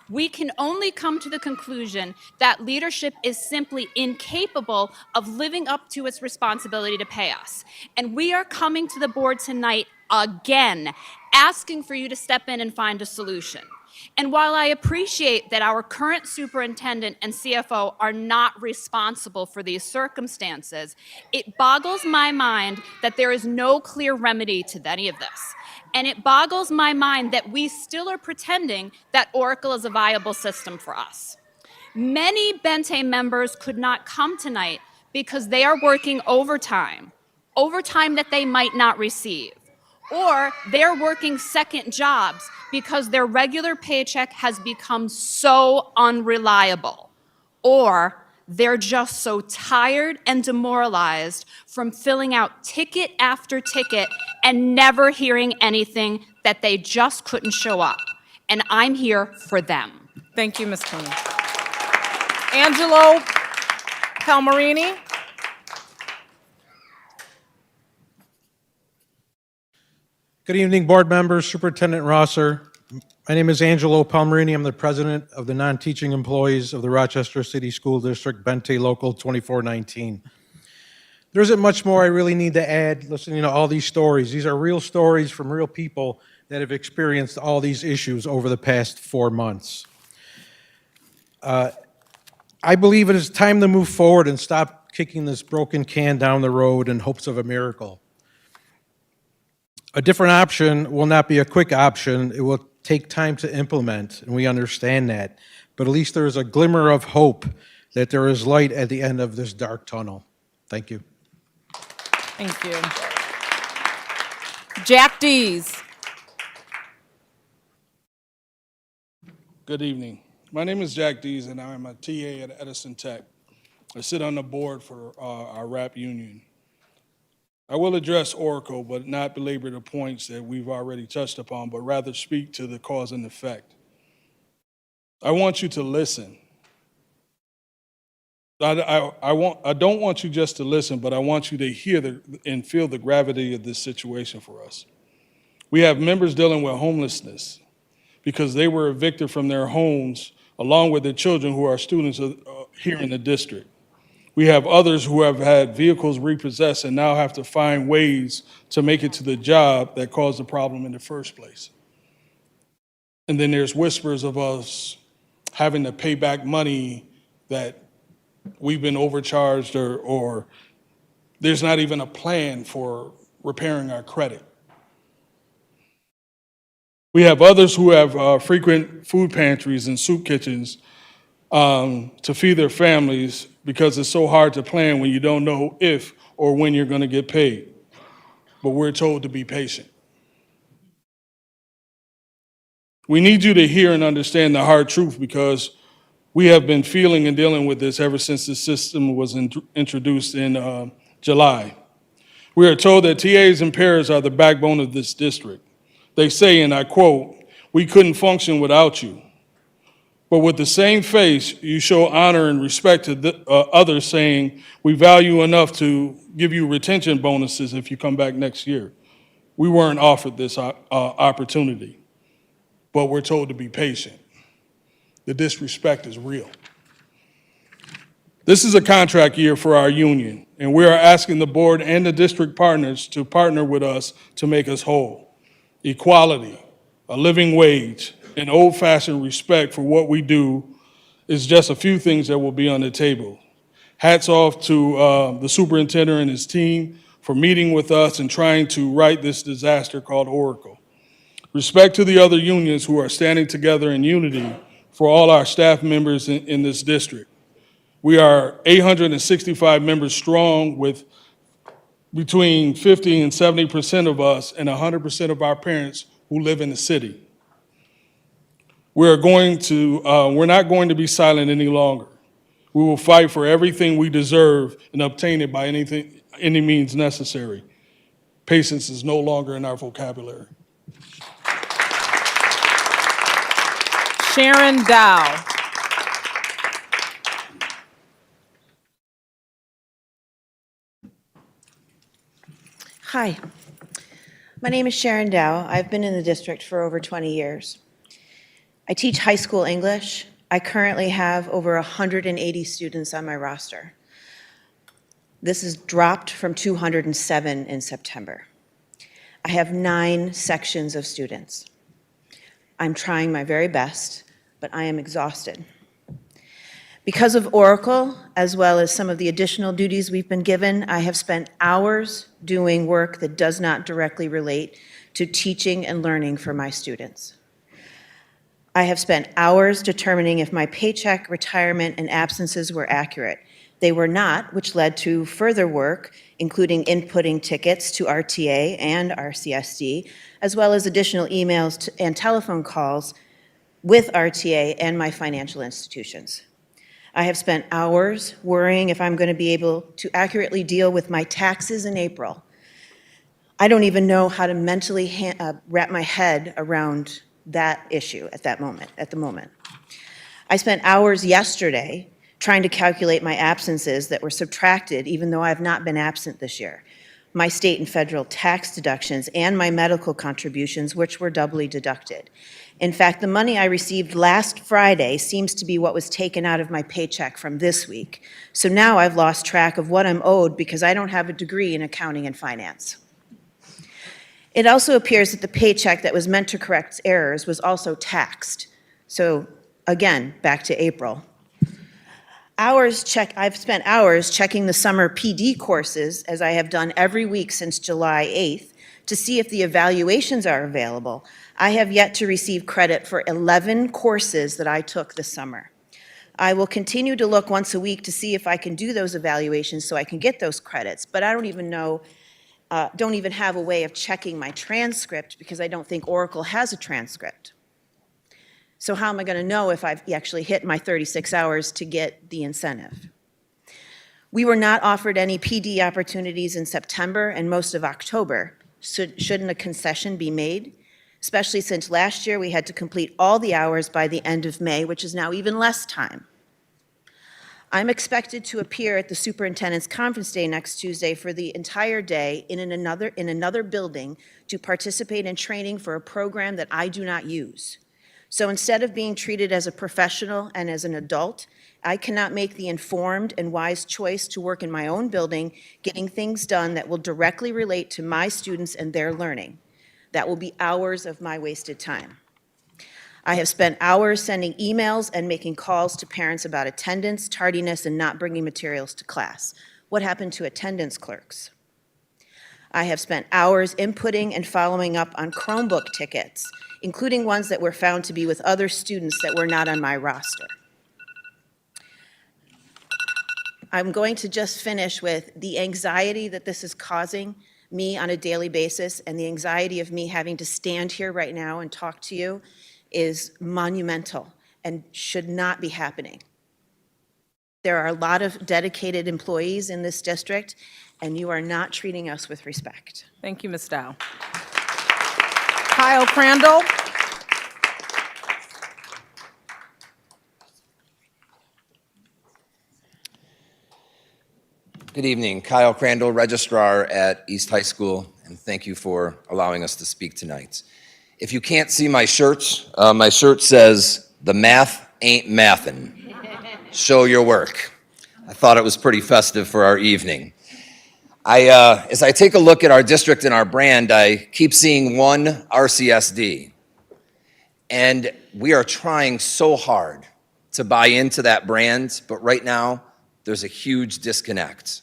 We can only come to the conclusion that leadership is simply incapable of living up to its responsibility to pay us. And we are coming to the board tonight again, asking for you to step in and find a solution. And while I appreciate that our current superintendent and CFO are not responsible for these circumstances, it boggles my mind that there is no clear remedy to any of this. And it boggles my mind that we still are pretending that Oracle is a viable system for us. Many Bente members could not come tonight because they are working overtime that they might not receive. Or they're working second jobs because their regular paycheck has become so unreliable. Or they're just so tired and demoralized from filling out ticket after ticket and never hearing anything that they just couldn't show up. And I'm here for them. Thank you, Ms. Kuhn. Angelo Palmerini. Good evening, board members, Superintendent Rosser. My name is Angelo Palmerini. I'm the president of the non-teaching employees of the Rochester City School District, Bente Local 2419. There isn't much more I really need to add listening to all these stories. These are real stories from real people that have experienced all these issues over the past 4 months. I believe it is time to move forward and stop kicking this broken can down the road in hopes of a miracle. A different option will not be a quick option. It will take time to implement, and we understand that. But at least there is a glimmer of hope that there is light at the end of this dark tunnel. Thank you. Thank you. Jack Dees. Good evening. My name is Jack Dees, and I'm a TA at Edison Tech. I sit on the board for our RAP union. I will address Oracle, but not belabor the points that we've already touched upon, but rather speak to the cause and effect. I want you to listen. I don't want you just to listen, but I want you to hear and feel the gravity of this situation for us. We have members dealing with homelessness because they were evicted from their homes along with their children who are students here in the district. We have others who have had vehicles repossessed and now have to find ways to make it to the job that caused the problem in the first place. And then there's whispers of us having to pay back money that we've been overcharged or there's not even a plan for repairing our credit. We have others who have frequent food pantries and soup kitchens to feed their families because it's so hard to plan when you don't know if or when you're going to get paid. But we're told to be patient. We need you to hear and understand the hard truth because we have been feeling and dealing with this ever since the system was introduced in July. We are told that TAs and paras are the backbone of this district. They say, and I quote, "We couldn't function without you." But with the same face, you show honor and respect to others, saying, "We value enough to give you retention bonuses if you come back next year." We weren't offered this opportunity, but we're told to be patient. The disrespect is real. This is a contract year for our union, and we are asking the board and the district partners to partner with us to make us whole. equality, a living wage, and old-fashioned respect for what we do is just a few things that will be on the table. Hats off to the superintendent and his team for meeting with us and trying to right this disaster called Oracle. Respect to the other unions who are standing together in unity for all our staff members in this district. We are 865 members strong with between 50 and 70% of us and 100% of our parents who live in the city. We're not going to be silent any longer. We will fight for everything we deserve and obtain it by any means necessary. Patience is no longer in our vocabulary. Sharon Dow. Hi, my name is Sharon Dow. I've been in the district for over 20 years. I teach high school English. I currently have over 180 students on my roster. This has dropped from 207 in September. I have 9 sections of students. I'm trying my very best, but I am exhausted. Because of Oracle, as well as some of the additional duties we've been given, I have spent hours doing work that does not directly relate to teaching and learning for my students. I have spent hours determining if my paycheck, retirement, and absences were accurate. They were not, which led to further work, including inputting tickets to RTA and RCSD, as well as additional emails and telephone calls with RTA and my financial institutions. I have spent hours worrying if I'm going to be able to accurately deal with my taxes in April. I don't even know how to mentally wrap my head around that issue at the moment. I spent hours yesterday trying to calculate my absences that were subtracted even though I have not been absent this year, my state and federal tax deductions, and my medical contributions, which were doubly deducted. In fact, the money I received last Friday seems to be what was taken out of my paycheck from this week. So now I've lost track of what I'm owed because I don't have a degree in accounting and finance. It also appears that the paycheck that was meant to correct errors was also taxed. So again, back to April. I've spent hours checking the summer PD courses, as I have done every week since July 8th, to see if the evaluations are available. I have yet to receive credit for 11 courses that I took this summer. I will continue to look once a week to see if I can do those evaluations so I can get those credits, but I don't even have a way of checking my transcript because I don't think Oracle has a transcript. So how am I going to know if I've actually hit my 36 hours to get the incentive? We were not offered any PD opportunities in September and most of October. Shouldn't a concession be made? Especially since last year we had to complete all the hours by the end of May, which is now even less time. I'm expected to appear at the superintendent's conference day next Tuesday for the entire day in another building to participate in training for a program that I do not use. So instead of being treated as a professional and as an adult, I cannot make the informed and wise choice to work in my own building, getting things done that will directly relate to my students and their learning. That will be hours of my wasted time. I have spent hours sending emails and making calls to parents about attendance, tardiness, and not bringing materials to class. What happened to attendance clerks? I have spent hours inputting and following up on Chromebook tickets, including ones that were found to be with other students that were not on my roster. I'm going to just finish with the anxiety that this is causing me on a daily basis, and the anxiety of me having to stand here right now and talk to you is monumental and should not be happening. There are a lot of dedicated employees in this district, and you are not treating us with respect. Thank you, Ms. Dow. Kyle Crandall. Good evening. Kyle Crandall, Registrar at East High School, and thank you for allowing us to speak tonight. If you can't see my shirt says, "The math ain't mathin'. Show your work." I thought it was pretty festive for our evening. As I take a look at our district and our brand, I keep seeing one RCSD. And we are trying so hard to buy into that brand, but right now, there's a huge disconnect.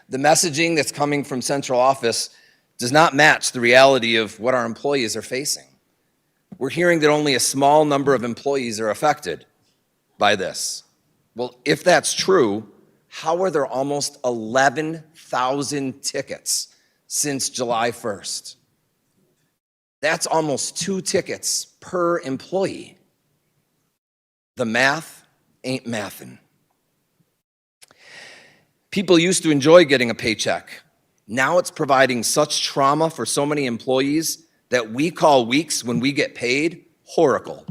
The messaging that's coming from central office does not match the reality of what our employees are facing. We're hearing that only a small number of employees are affected by this. Well, if that's true, how are there almost 11,000 tickets since July 1st? That's almost 2 tickets per employee. The math ain't mathin'. People used to enjoy getting a paycheck. Now it's providing such trauma for so many employees that we call weeks when we get paid horrible.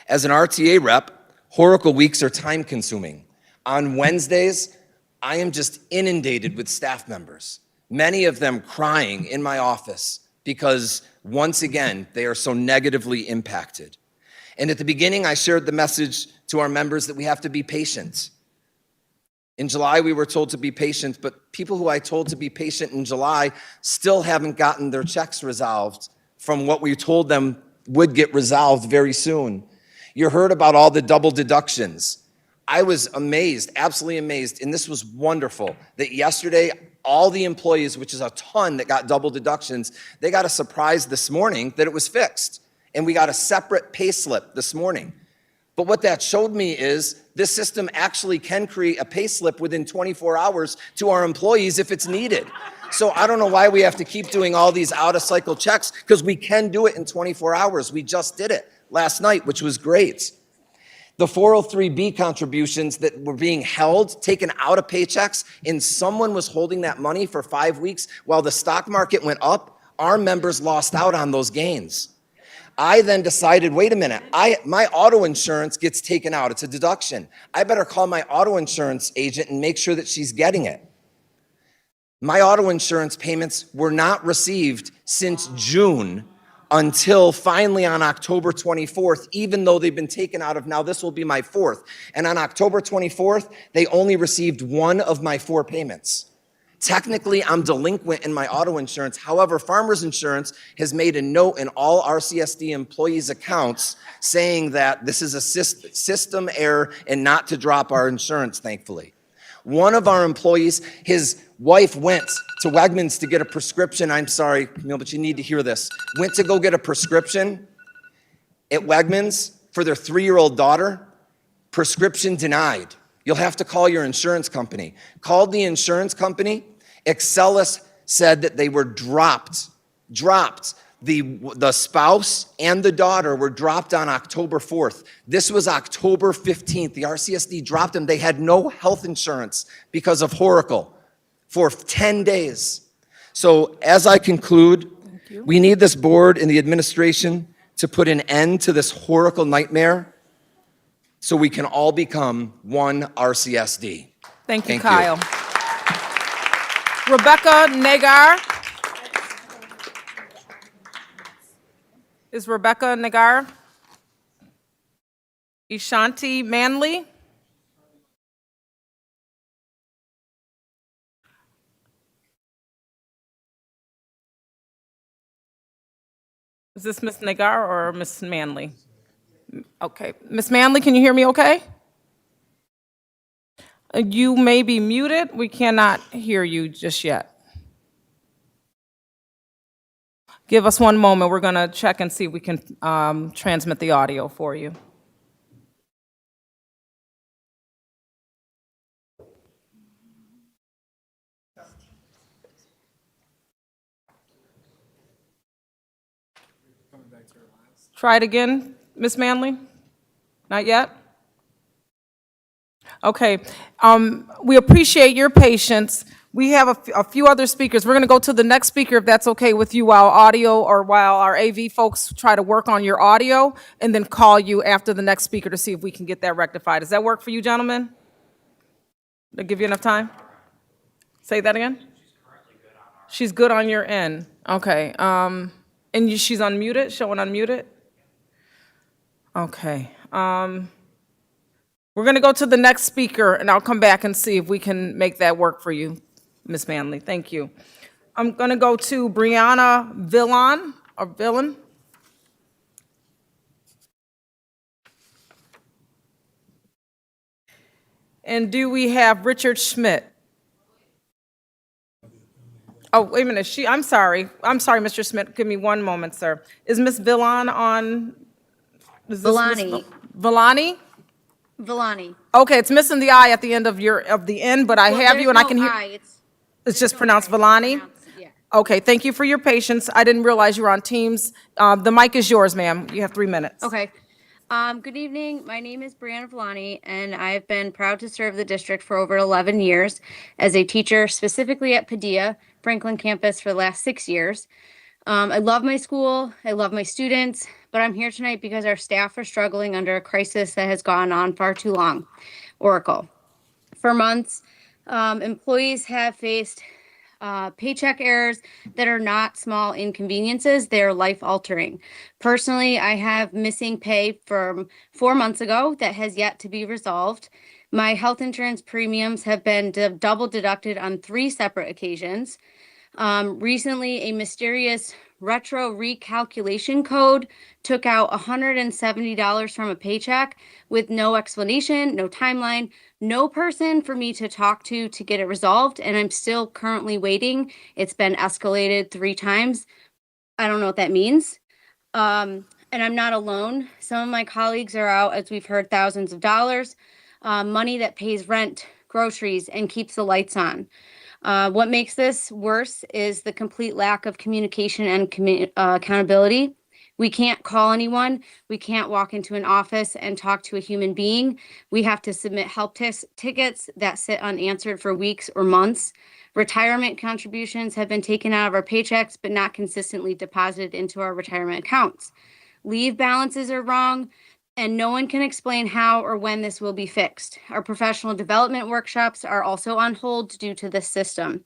As an RTA rep, horrible weeks are time consuming. On Wednesdays, I am just inundated with staff members, many of them crying in my office because once again, they are so negatively impacted. And at the beginning, I shared the message to our members that we have to be patient. In July, we were told to be patient, but people who I told to be patient in July still haven't gotten their checks resolved from what we told them would get resolved very soon. You heard about all the double deductions. I was amazed, absolutely amazed, and this was wonderful, that yesterday, all the employees, which is a ton that got double deductions, they got a surprise this morning that it was fixed, and we got a separate pay slip this morning. But what that showed me is this system actually can create a pay slip within 24 hours to our employees if it's needed. So I don't know why we have to keep doing all these out-of-cycle checks, because we can do it in 24 hours. We just did it last night, which was great. The 403B contributions that were being held, taken out of paychecks, and someone was holding that money for 5 weeks while the stock market went up, our members lost out on those gains. I then decided, wait a minute, my auto insurance gets taken out. It's a deduction. I better call my auto insurance agent and make sure that she's getting it. My auto insurance payments were not received since June until finally on October 24th, even though they've been taken out of, now this will be my 4th. And on October 24th, they only received 1 of my 4 payments. Technically, I'm delinquent in my auto insurance. However, Farmers Insurance has made a note in all RCSD employees' accounts saying that this is a system error and not to drop our insurance, thankfully. One of our employees, his wife went to Wegmans to get a prescription. I'm sorry, Camille, but you need to hear this. Went to go get a prescription at Wegmans for their 3-year-old daughter. Prescription denied. You'll have to call your insurance company. Called the insurance company. Excellus said that they were dropped. The spouse and the daughter were dropped on October 4th. This was October 15th. The RCSD dropped them. They had no health insurance because of Horacle for 10 days. So as I conclude, we need this board and the administration to put an end to this Horacle nightmare so we can all become one RCSD. Thank you, Kyle. Rebecca Nagar. Is Rebecca Nagar? Ishanti Manley? Is this Ms. Nagar or Ms. Manley? Okay. Ms. Manley, can you hear me okay? You may be muted. We cannot hear you just yet. Give us one moment. We're going to check and see if we can transmit the audio for you. Try it again, Ms. Manley? Not yet? Okay. We appreciate your patience. We have a few other speakers. We're going to go to the next speaker, if that's okay with you, while our AV folks try to work on your audio, and then call you after the next speaker to see if we can get that rectified. Does that work for you, gentlemen? Did I give you enough time? Say that again? She's good on your end. Okay. And she's unmuted, showing unmuted? Okay. We're going to go to the next speaker, and I'll come back and see if we can make that work for you. Ms. Manley. Thank you. I'm going to go to Brianna Villon. And do we have Richard Schmidt? Oh, wait a minute. I'm sorry, Mr. Schmidt. Give me one moment, sir. Is Ms. Villon on? Is this Ms. Villani. Villani? Villani. Okay, it's missing the I at the end of the end, but I Well, have you and I there's can no hear. I, It's just pronounced Villani? yeah. Okay, thank you for your patience. I didn't realize you were on Teams. The mic is yours, ma'am. You have 3 minutes. Okay. Good evening. My name is Brianna Villani, and I've been proud to serve the district for over 11 years as a teacher, specifically at Padilla Franklin campus for the last 6 years. I love my school. I love my students, but I'm here tonight because our staff are struggling under a crisis that has gone on far too long. Oracle. For months, employees have faced paycheck errors that are not small inconveniences, they're life altering. Personally, I have missing pay from 4 months ago that has yet to be resolved. My health insurance premiums have been double deducted on 3 separate occasions. Recently, a mysterious retro recalculation code took out $170 from a paycheck with no explanation, no timeline, no person for me to talk to get it resolved, and I'm still currently waiting. It's been escalated 3 times. I don't know what that means. And I'm not alone. Some of my colleagues are out, as we've heard, thousands of dollars, money that pays rent, groceries, and keeps the lights on. What makes this worse is the complete lack of communication and accountability. We can't call anyone. We can't walk into an office and talk to a human being. We have to submit help tickets that sit unanswered for weeks or months. Retirement contributions have been taken out of our paychecks, but not consistently deposited into our retirement accounts. Leave balances are wrong, and no one can explain how or when this will be fixed. Our professional development workshops are also on hold due to this system.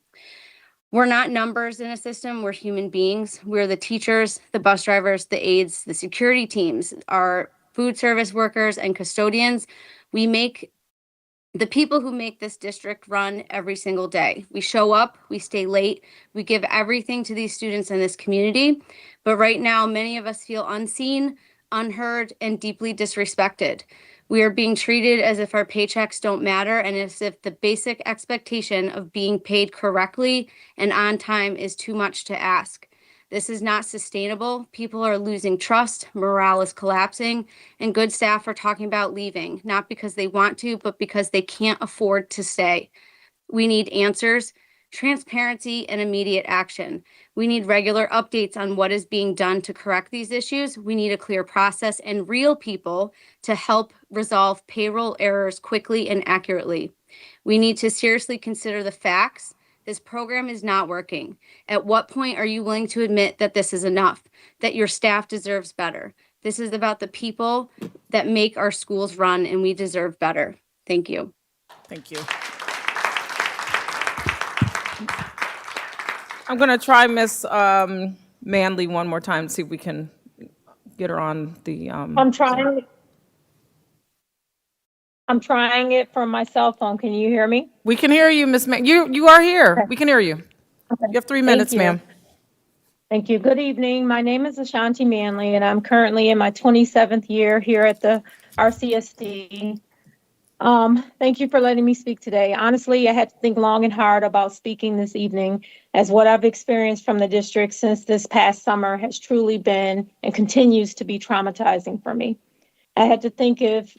We're not numbers in a system, we're human beings. We're the teachers, the bus drivers, the aides, the security teams, our food service workers and custodians. We make the people who make this district run every single day. We show up, we stay late, we give everything to these students in this community. But right now, many of us feel unseen, unheard, and deeply disrespected. We are being treated as if our paychecks don't matter and as if the basic expectation of being paid correctly and on time is too much to ask. This is not sustainable. People are losing trust, morale is collapsing, and good staff are talking about leaving, not because they want to, but because they can't afford to stay. We need answers, transparency, and immediate action. We need regular updates on what is being done to correct these issues. We need a clear process and real people to help resolve payroll errors quickly and accurately. We need to seriously consider the facts. This program is not working. At what point are you willing to admit that this is enough, that your staff deserves better? This is about the people that make our schools run, and we deserve better. Thank you. Thank you. I'm going to try Ms. Manley one more time, see if we can get her on the. I'm trying it from my cell phone. Can you hear me? We can hear you, Ms. You are here. We can hear you. Okay. You have 3 minutes, Thank you. ma'am. Thank you. Good evening. My name is Ashanti Manley, and I'm currently in my 27th year here at the RCSD. Thank you for letting me speak today. Honestly, I had to think long and hard about speaking this evening, as what I've experienced from the district since this past summer has truly been and continues to be traumatizing for me. I had to think if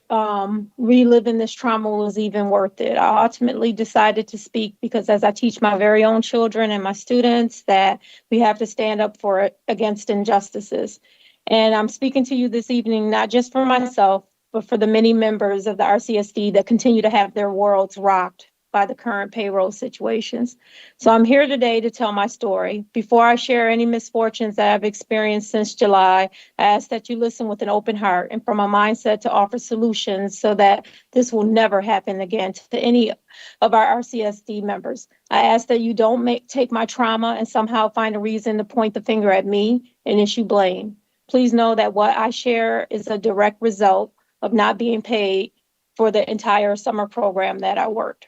reliving this trauma was even worth it. I ultimately decided to speak because as I teach my very own children and my students that we have to stand up for it against injustices. And I'm speaking to you this evening, not just for myself, but for the many members of the RCSD that continue to have their worlds rocked by the current payroll situations. So I'm here today to tell my story. Before I share any misfortunes that I've experienced since July, I ask that you listen with an open heart and from a mindset to offer solutions so that this will never happen again to any of our RCSD members. I ask that you don't take my trauma and somehow find a reason to point the finger at me and issue blame. Please know that what I share is a direct result of not being paid for the entire summer program that I worked.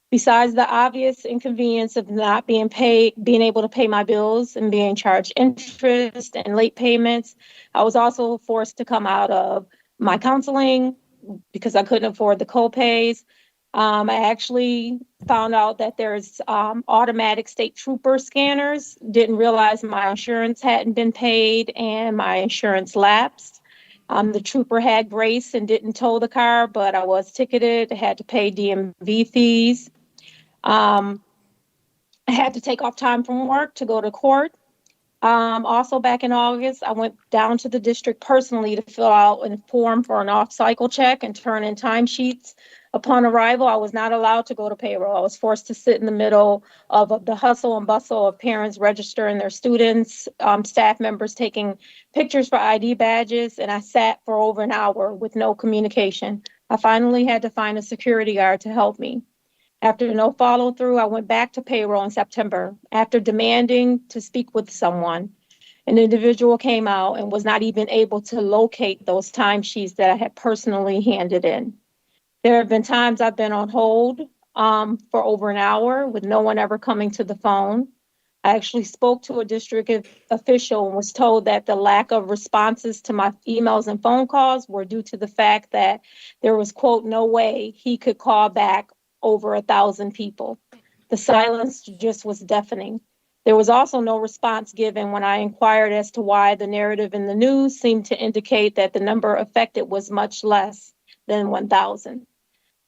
Besides the obvious inconvenience of not being able to pay my bills and being charged interest and late payments, I was also forced to come out of my counseling because I couldn't afford the co-pays. I actually found out that there's automatic state trooper scanners. Didn't realize my insurance hadn't been paid and my insurance lapsed. The trooper had grace and didn't tow the car, but I was ticketed. I had to pay DMV fees. I had to take off time from work to go to court. Also, back in August, I went down to the district personally to fill out a form for an off-cycle check and turn in timesheets. Upon arrival, I was not allowed to go to payroll. I was forced to sit in the middle of the hustle and bustle of parents registering their students, staff members taking pictures for ID badges, and I sat for over an hour with no communication. I finally had to find a security guard to help me. After no follow through, I went back to payroll in September. After demanding to speak with someone, an individual came out and was not even able to locate those timesheets that I had personally handed in. There have been times I've been on hold for over an hour with no one ever coming to the phone. I actually spoke to a district official and was told that the lack of responses to my emails and phone calls were due to the fact that there was, quote, no way he could call back over 1,000 people. The silence just was deafening. There was also no response given when I inquired as to why the narrative in the news seemed to indicate that the number affected was much less than 1,000.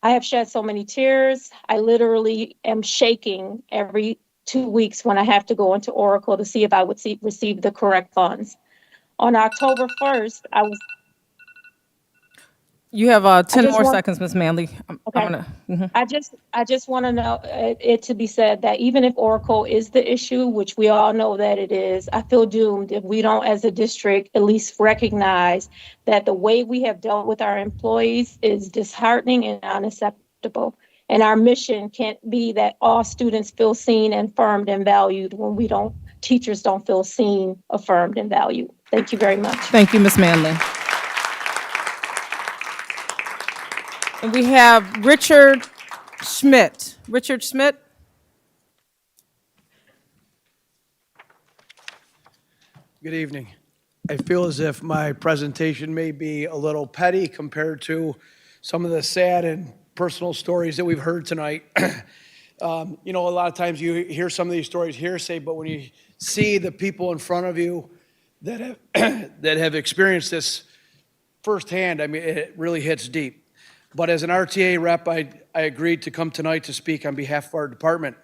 I have shed so many tears. I literally am shaking every 2 weeks when I have to go into Oracle to see if I would receive the correct funds. On October 1st, I was. You have 10 just more want- seconds, Ms. Manley. Okay. I'm gonna, I just want to know it to be said that even if Oracle is the issue, which we all know that it is, I feel doomed if we don't, as a district, at least recognize that the way we have dealt with our employees is disheartening and unacceptable. And our mission can't be that all students feel seen, affirmed, and valued when teachers don't feel seen, affirmed, and valued. Thank you very much. Thank you, Ms. Manley. And we have Richard Schmidt. Richard Schmidt. Good evening. I feel as if my presentation may be a little petty compared to some of the sad and personal stories that we've heard tonight. A lot of times you hear some of these stories hearsay, but when you see the people in front of you that have that have experienced this firsthand, I mean, it really hits deep. But as an RTA rep, I agreed to come tonight to speak on behalf of our department.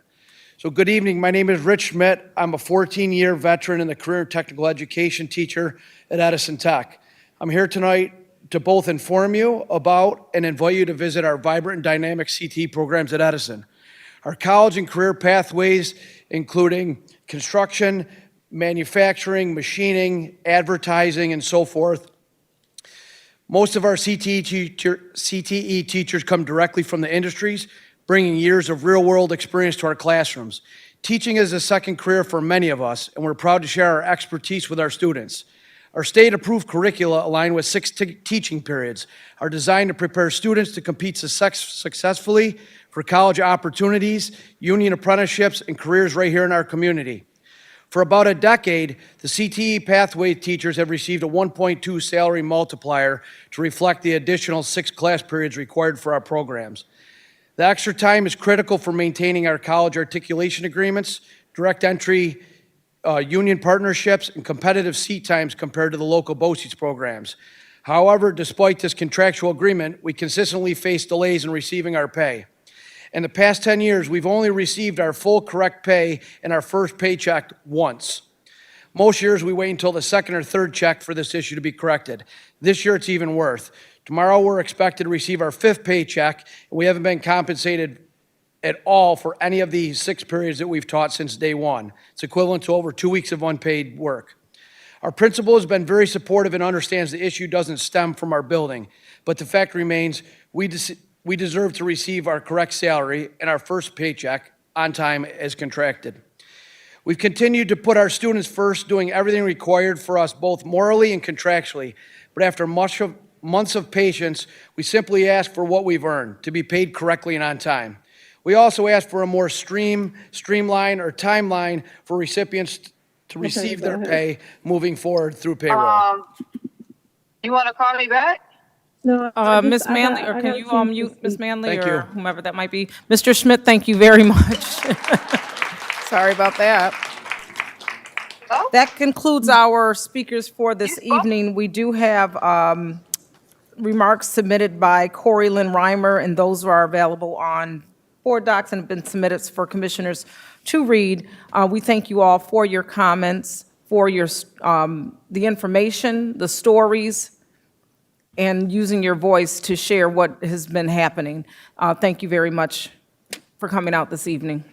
So good evening, my name is Rich Schmidt. I'm a 14-year veteran and a career technical education teacher at Edison Tech. I'm here tonight to both inform you about and invite you to visit our vibrant and dynamic CTE programs at Edison. Our college and career pathways, including construction, manufacturing, machining, advertising, and so forth. Most of our CTE teachers come directly from the industries, bringing years of real-world experience to our classrooms. Teaching is a second career for many of us, and we're proud to share our expertise with our students. Our state-approved curricula, aligned with 6 teaching periods, are designed to prepare students to compete successfully for college opportunities, union apprenticeships, and careers right here in our community. For about a decade, the CTE pathway teachers have received a 1.2 salary multiplier to reflect the additional 6 class periods required for our programs. The extra time is critical for maintaining our college articulation agreements, direct entry union partnerships, and competitive seat times compared to the local BOCES programs. However, despite this contractual agreement, we consistently face delays in receiving our pay. In the past 10 years, we've only received our full correct pay in our first paycheck once. Most years, we wait until the second or third check for this issue to be corrected. This year, it's even worse. Tomorrow, we're expected to receive our 5th paycheck, and we haven't been compensated at all for any of the 6 periods that we've taught since day one. It's equivalent to over 2 weeks of unpaid work. Our principal has been very supportive and understands the issue doesn't stem from our building, but the fact remains we deserve to receive our correct salary and our first paycheck on time as contracted. We've continued to put our students first, doing everything required for us both morally and contractually, but after months of patience, we simply ask for what we've earned, to be paid correctly and on time. We also asked for a more streamline or timeline for recipients to receive their pay moving forward through payroll. You want to call me back? No, Ms. Manley, or I can got a you chance to mute Ms. speak. Manley Thank or you. whomever that might be? Mr. Schmidt, thank you very much. Sorry about that. That concludes our speakers for this evening. We do have remarks submitted by Corey Lynn Reimer, and those are available on board docs and have been submitted for commissioners to read. We thank you all for your comments, for your the information, the stories, and using your voice to share what has been happening. Thank you very much for coming out this evening.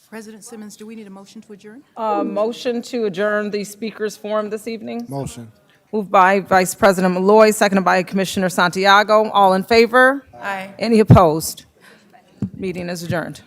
President Simmons, do we need a motion to adjourn? Motion to adjourn the speakers forum this evening? Motion. Moved by Vice President Malloy, seconded by Commissioner Santiago. All in favor? Aye. Any opposed? Meeting is adjourned.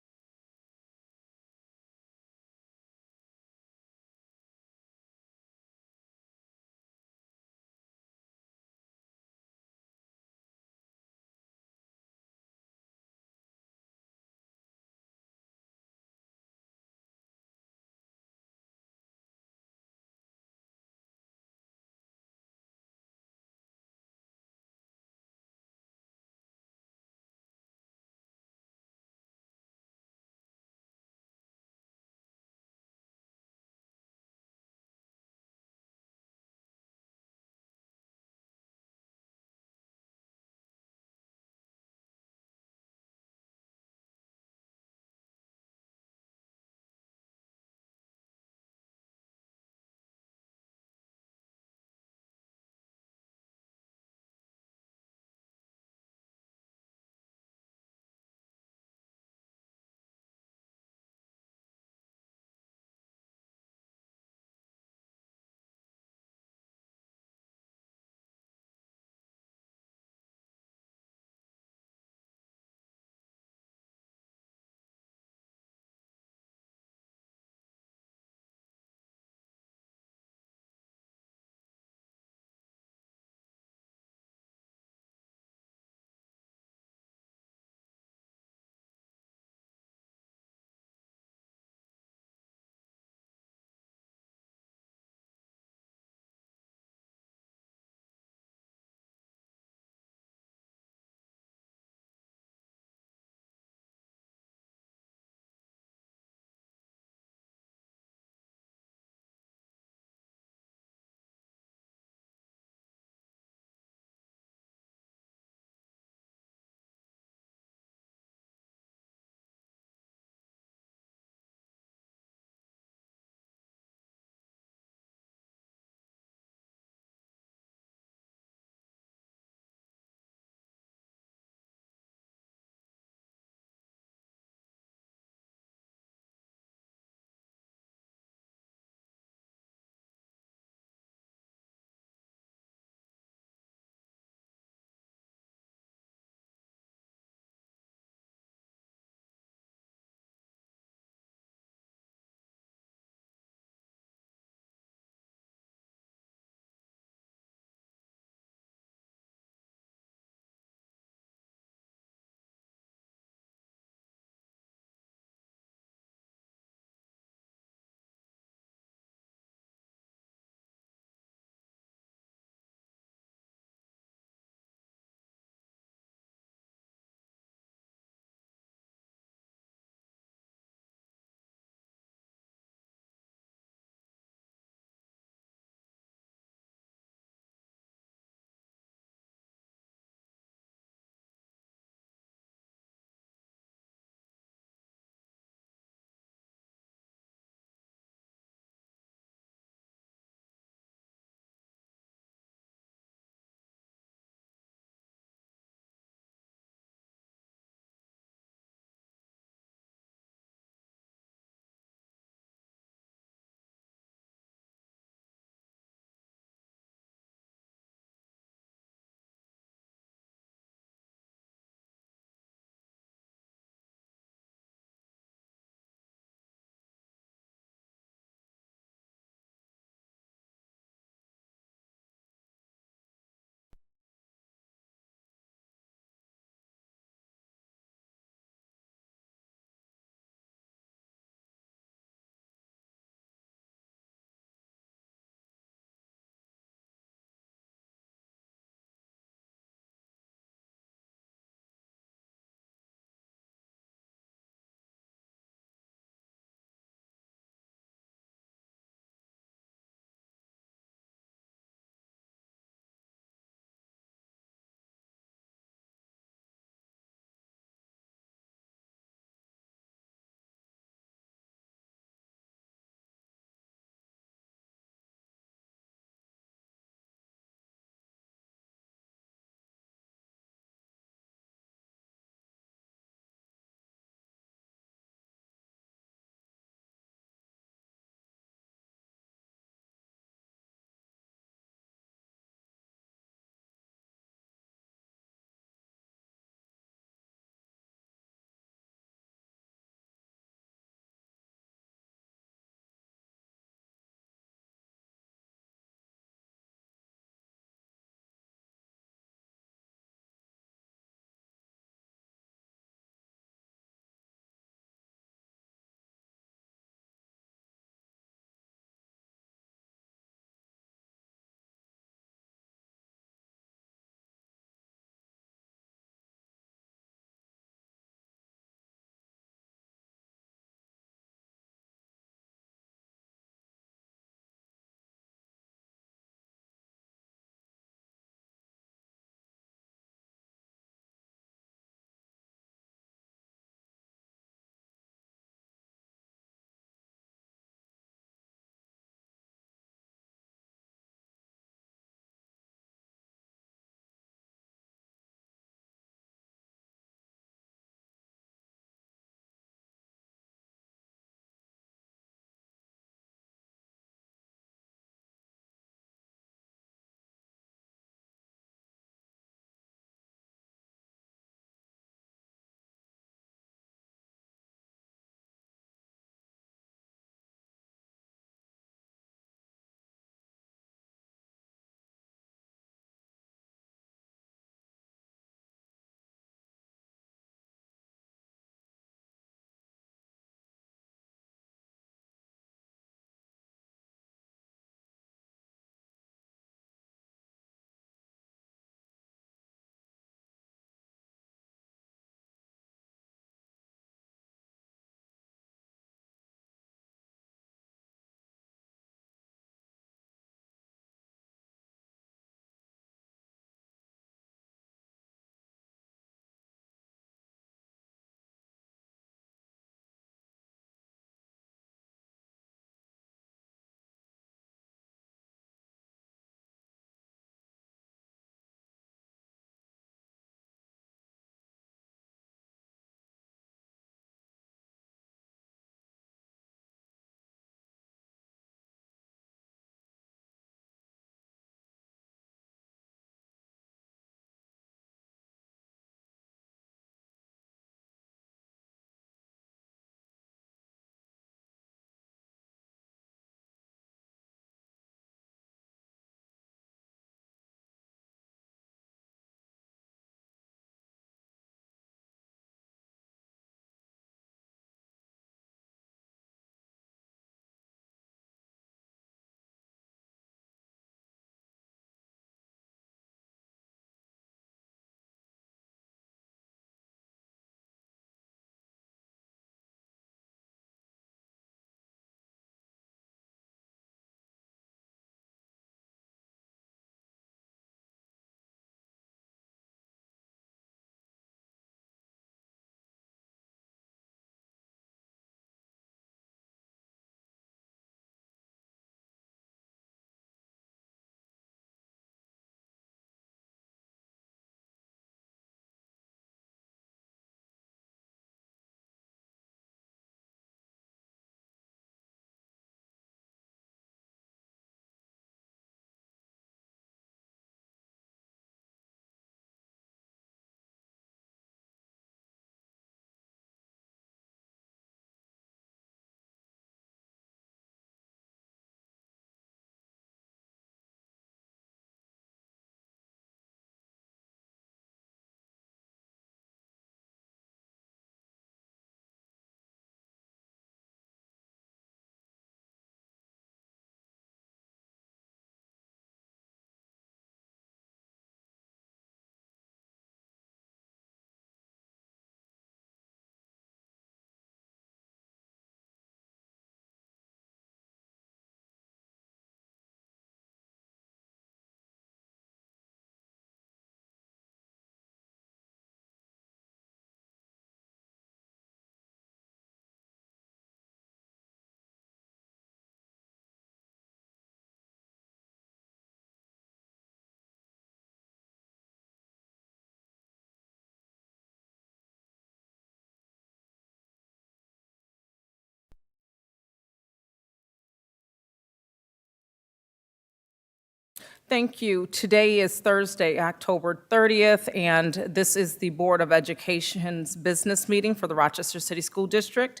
Thank you. Today is Thursday, October 30th, and this is the Board of Education's business meeting for the Rochester City School District.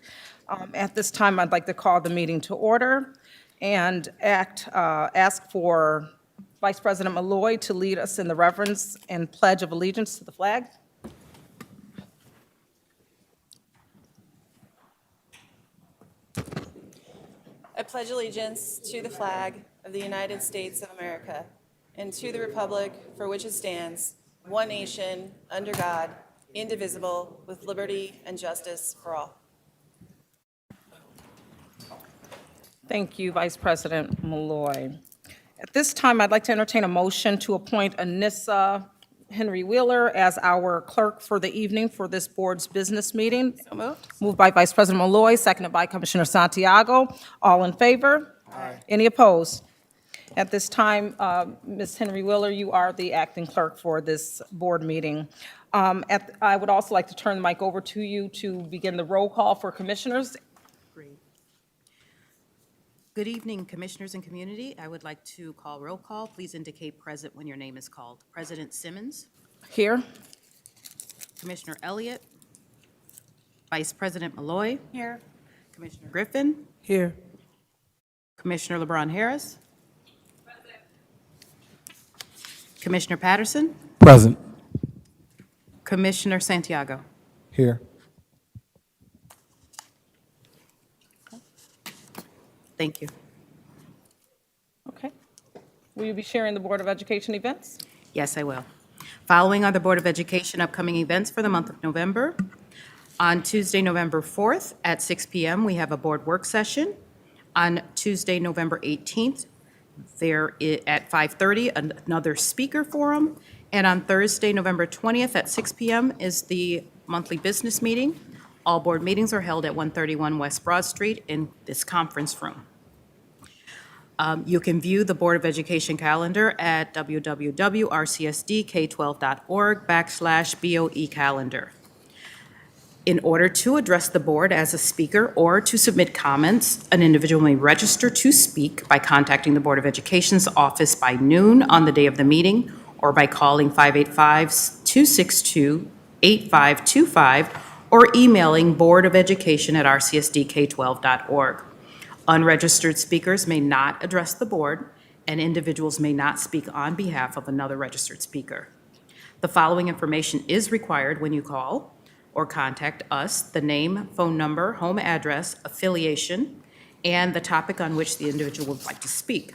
At this time, I'd like to call the meeting to order and ask for Vice President Malloy to lead us in the reverence and pledge of allegiance to the flag. I pledge allegiance to the flag of the United States of America and to the republic for which it stands, one nation, under God, indivisible, with liberty and justice for all. Thank you, Vice President Malloy. At this time, I'd like to entertain a motion to appoint Anissa Henry Wheeler as our clerk for the evening for this board's business meeting. So moved. Moved by Vice President Malloy, seconded by Commissioner Santiago. All in favor? Aye. Any opposed? At this time, Ms. Henry Wheeler, you are the acting clerk for this board meeting. I would also like to turn the mic over to you to begin the roll call for commissioners. Great. Good evening, commissioners and community. I would like to call roll call. Please indicate present when your name is called. President Simmons. Here. Commissioner Elliott. Vice President Malloy. Here. Commissioner Griffin. Here. Commissioner LeBron Harris. Present. Commissioner Patterson. Present. Commissioner Santiago. Here. Thank you. Okay. Will you be sharing the Board of Education events? Yes, I will. Following are the Board of Education upcoming events for the month of November. On Tuesday, November 4th at 6 p.m., we have a board work session. On Tuesday, November 18th, at 5:30, another speaker forum. And on Thursday, November 20th at 6 p.m. is the monthly business meeting. All board meetings are held at 131 West Broad Street in this conference room. You can view the Board of Education calendar at www.rcsdk12.org/BOE calendar. In order to address the board as a speaker or to submit comments, an individual may register to speak by contacting the Board of Education's office by noon on the day of the meeting or by calling 585-262-8525 or emailing boardofelucation@rcsdk12.org. Unregistered speakers may not address the board, and individuals may not speak on behalf of another registered speaker. The following information is required when you call or contact us: the name, phone number, home address, affiliation, and the topic on which the individual would like to speak.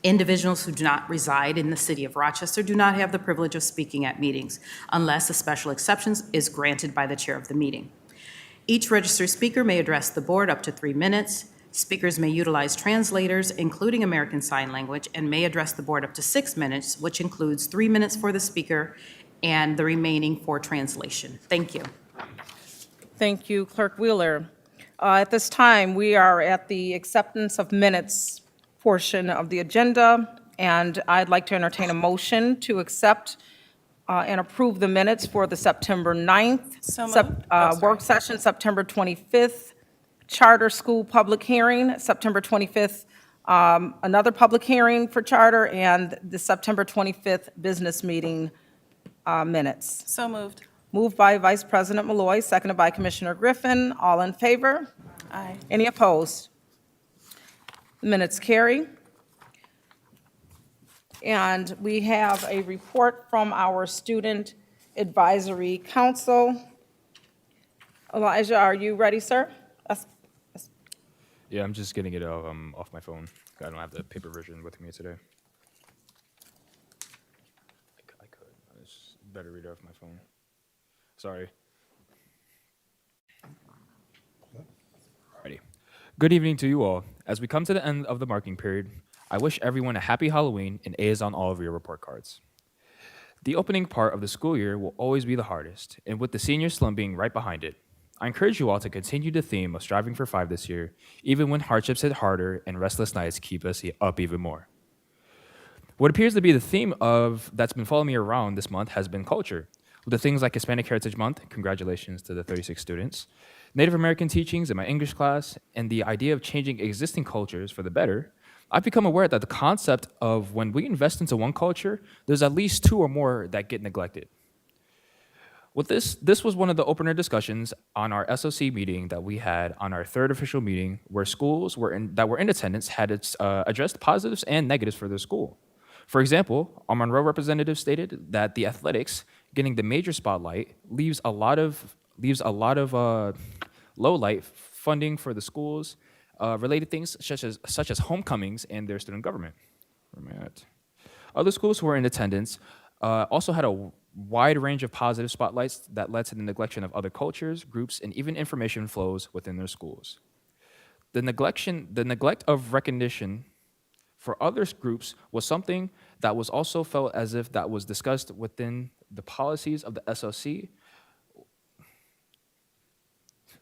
Individuals who do not reside in the city of Rochester do not have the privilege of speaking at meetings unless a special exception is granted by the chair of the meeting. Each registered speaker may address the board up to 3 minutes. Speakers may utilize translators, including American Sign Language, and may address the board up to 6 minutes, which includes 3 minutes for the speaker and the remaining for translation. Thank you. Thank you, Clerk Wheeler. At this time, we are at the acceptance of minutes portion of the agenda, and I'd like to entertain a motion to accept and approve the minutes for the September 9th work session, September 25th, charter school public hearing, September 25th, another public hearing for charter, and the September 25th business meeting minutes. So moved. Moved by Vice President Malloy, seconded by Commissioner Griffin. All in favor? Aye. Any opposed? The minutes carry. And we have a report from our Student Advisory Council. Elijah, are you ready, sir? Yeah, I'm just getting it off my phone. I don't have the paper version with me today. I could. I just better read it off my phone. Sorry. Ready. Good evening to you all. As we come to the end of the marking period, I wish everyone a happy Halloween and A's on all of your report cards. The opening part of the school year will always be the hardest, and with the senior slump being right behind it, I encourage you all to continue the theme of striving for 5 this year, even when hardships hit harder and restless nights keep us up even more. What appears to be the theme that's been following me around this month has been culture. With the things like Hispanic Heritage Month, congratulations to the 36 students, Native American teachings in my English class, and the idea of changing existing cultures for the better, I've become aware that the concept of when we invest into one culture, there's at least two or more that get neglected. With this was one of the opener discussions on our SOC meeting that we had on our third official meeting, where schools that were in attendance had addressed positives and negatives for their school. For example, our Monroe representative stated that the athletics getting the major spotlight leaves a lot of low light funding for the schools related things such as homecomings and their student government. Where am I at? Other schools who were in attendance also had a wide range of positive spotlights that led to the neglection of other cultures, groups, and even information flows within their schools. The neglect of recognition for other groups was something that was also felt as if that was discussed within the policies of the SOC.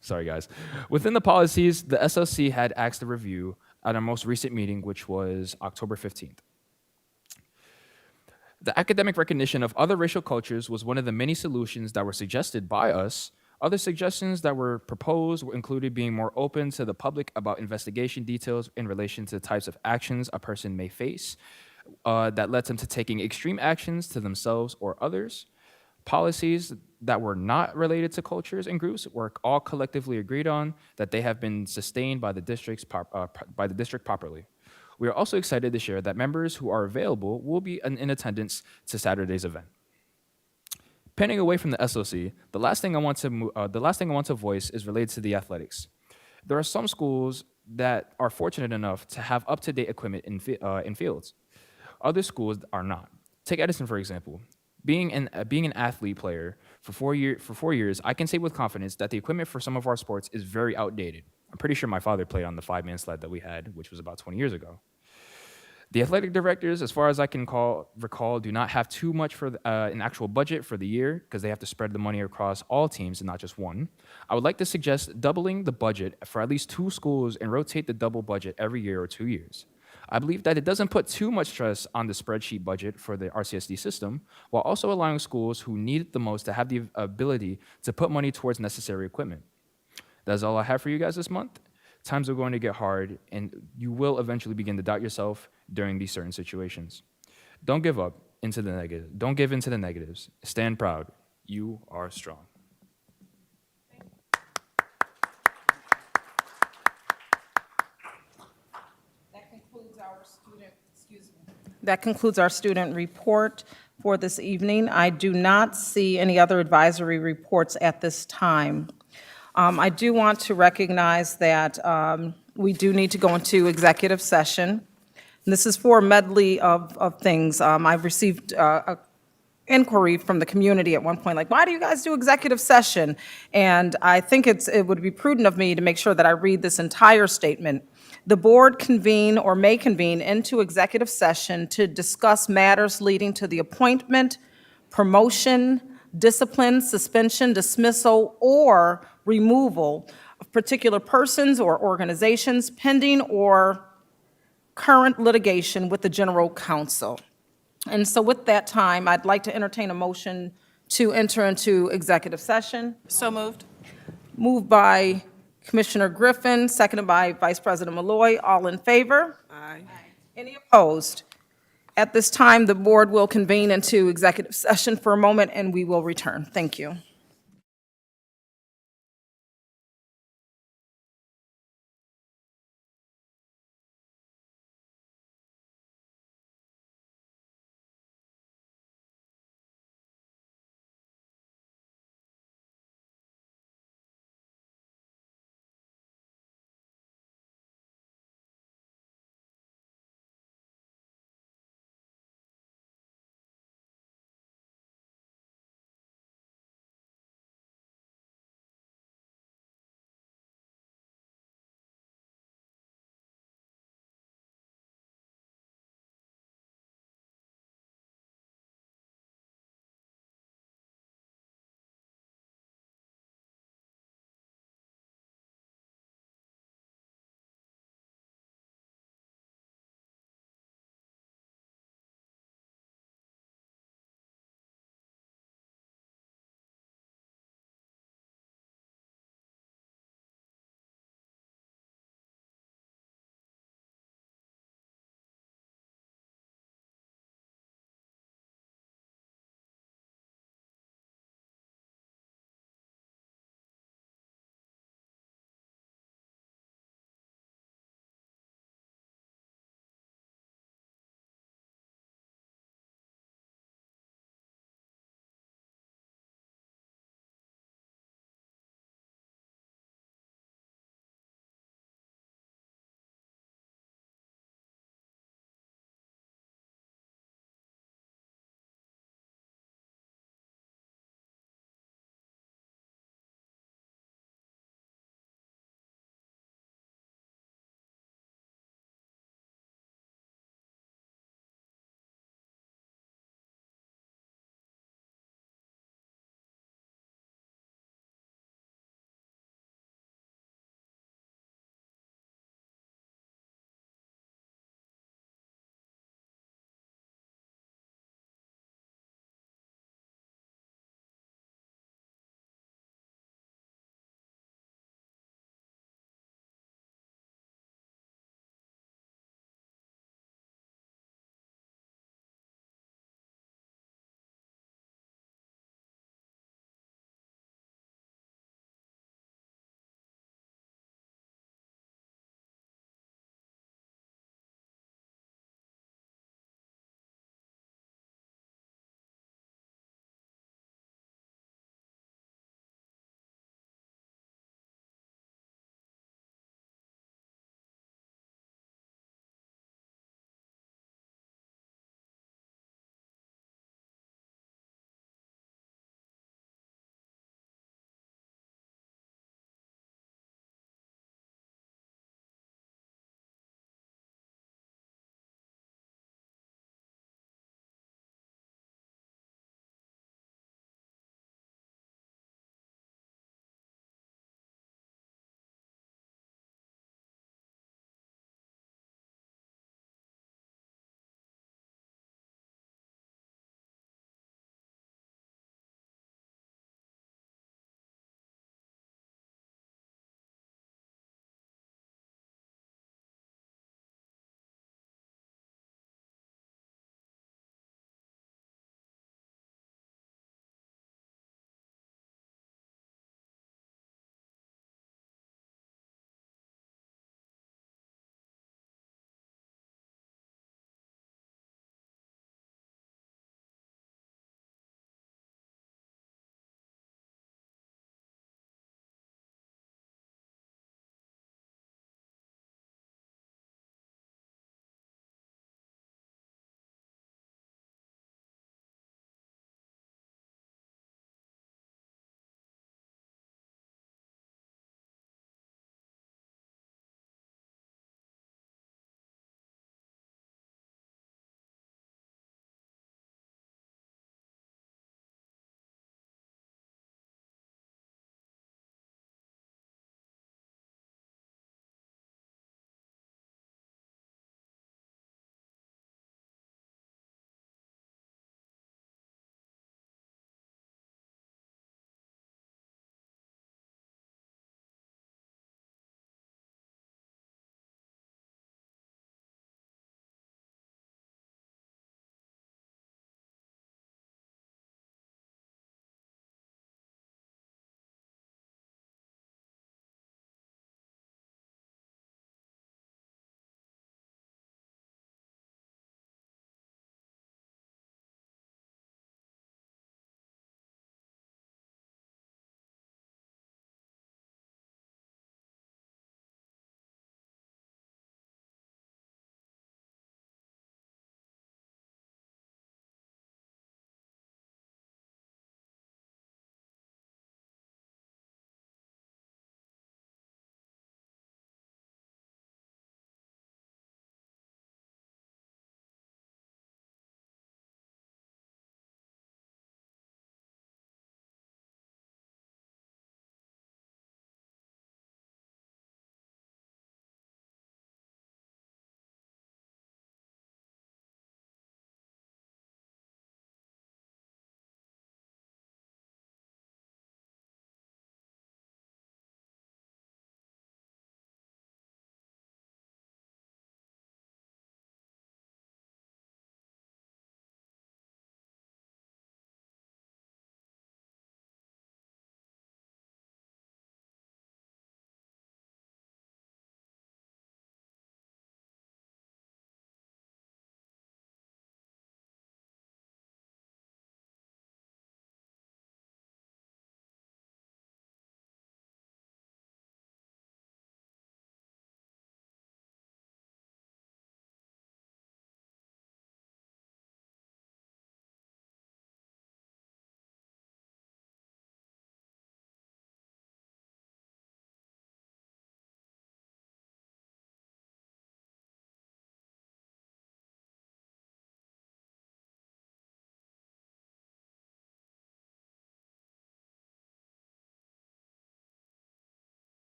Sorry, guys. Within the policies, the SOC had asked a review at our most recent meeting, which was October 15th. The academic recognition of other racial cultures was one of the many solutions that were suggested by us. Other suggestions that were proposed included being more open to the public about investigation details in relation to the types of actions a person may face that led them to taking extreme actions to themselves or others. Policies that were not related to cultures and groups were all collectively agreed on that they have been sustained by the district properly. We are also excited to share that members who are available will be in attendance to Saturday's event. Panning away from the SOC, the last thing I want to voice is related to the athletics. There are some schools that are fortunate enough to have up-to-date equipment in fields. Other schools are not. Take Edison, for example. Being an athlete player for 4 years, I can say with confidence that the equipment for some of our sports is very outdated. I'm pretty sure my father played on the 5-man sled that we had, which was about 20 years ago. The athletic directors, as far as I can recall, do not have too much for an actual budget for the year because they have to spread the money across all teams and not just one. I would like to suggest doubling the budget for at least 2 schools and rotate the double budget every year or 2 years. I believe that it doesn't put too much stress on the spreadsheet budget for the RCSD system, while also allowing schools who need it the most to have the ability to put money towards necessary equipment. That's all I have for you guys this month. Times are going to get hard, and you will eventually begin to doubt yourself during these certain situations. Don't give up into the negative. Don't give into the negatives. Stand proud. You are strong. That concludes our student report for this evening. I do not see any other advisory reports at this time. I do want to recognize that we do need to go into executive session. And this is for a medley of things. I've received a inquiry from the community at one point, like, why do you guys do executive session? And I think it would be prudent of me to make sure that I read this entire statement. The board convene or may convene into executive session to discuss matters leading to the appointment, promotion, discipline, suspension, dismissal, or removal of particular persons or organizations pending or current litigation with the general counsel. And so with that time, I'd like to entertain a motion to enter into executive session. So moved. Moved by Commissioner Griffin, seconded by Vice President Malloy. All in favor? Aye. Any opposed? At this time, the board will convene into executive session for a moment, and we will return. Thank you.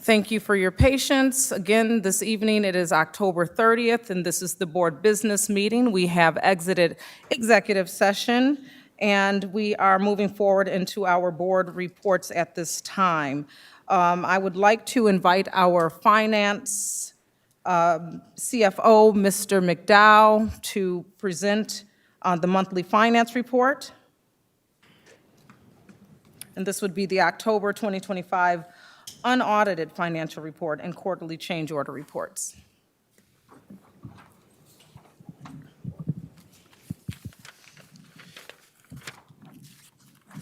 Thank you for your patience. Again, this evening, it is October 30th, and this is the board business meeting. We have exited executive session, and we are moving forward into our board reports at this time. I would like to invite our finance CFO, Mr. McDowell, to present the monthly finance report. And this would be the October 2025 unaudited financial report and quarterly change order reports.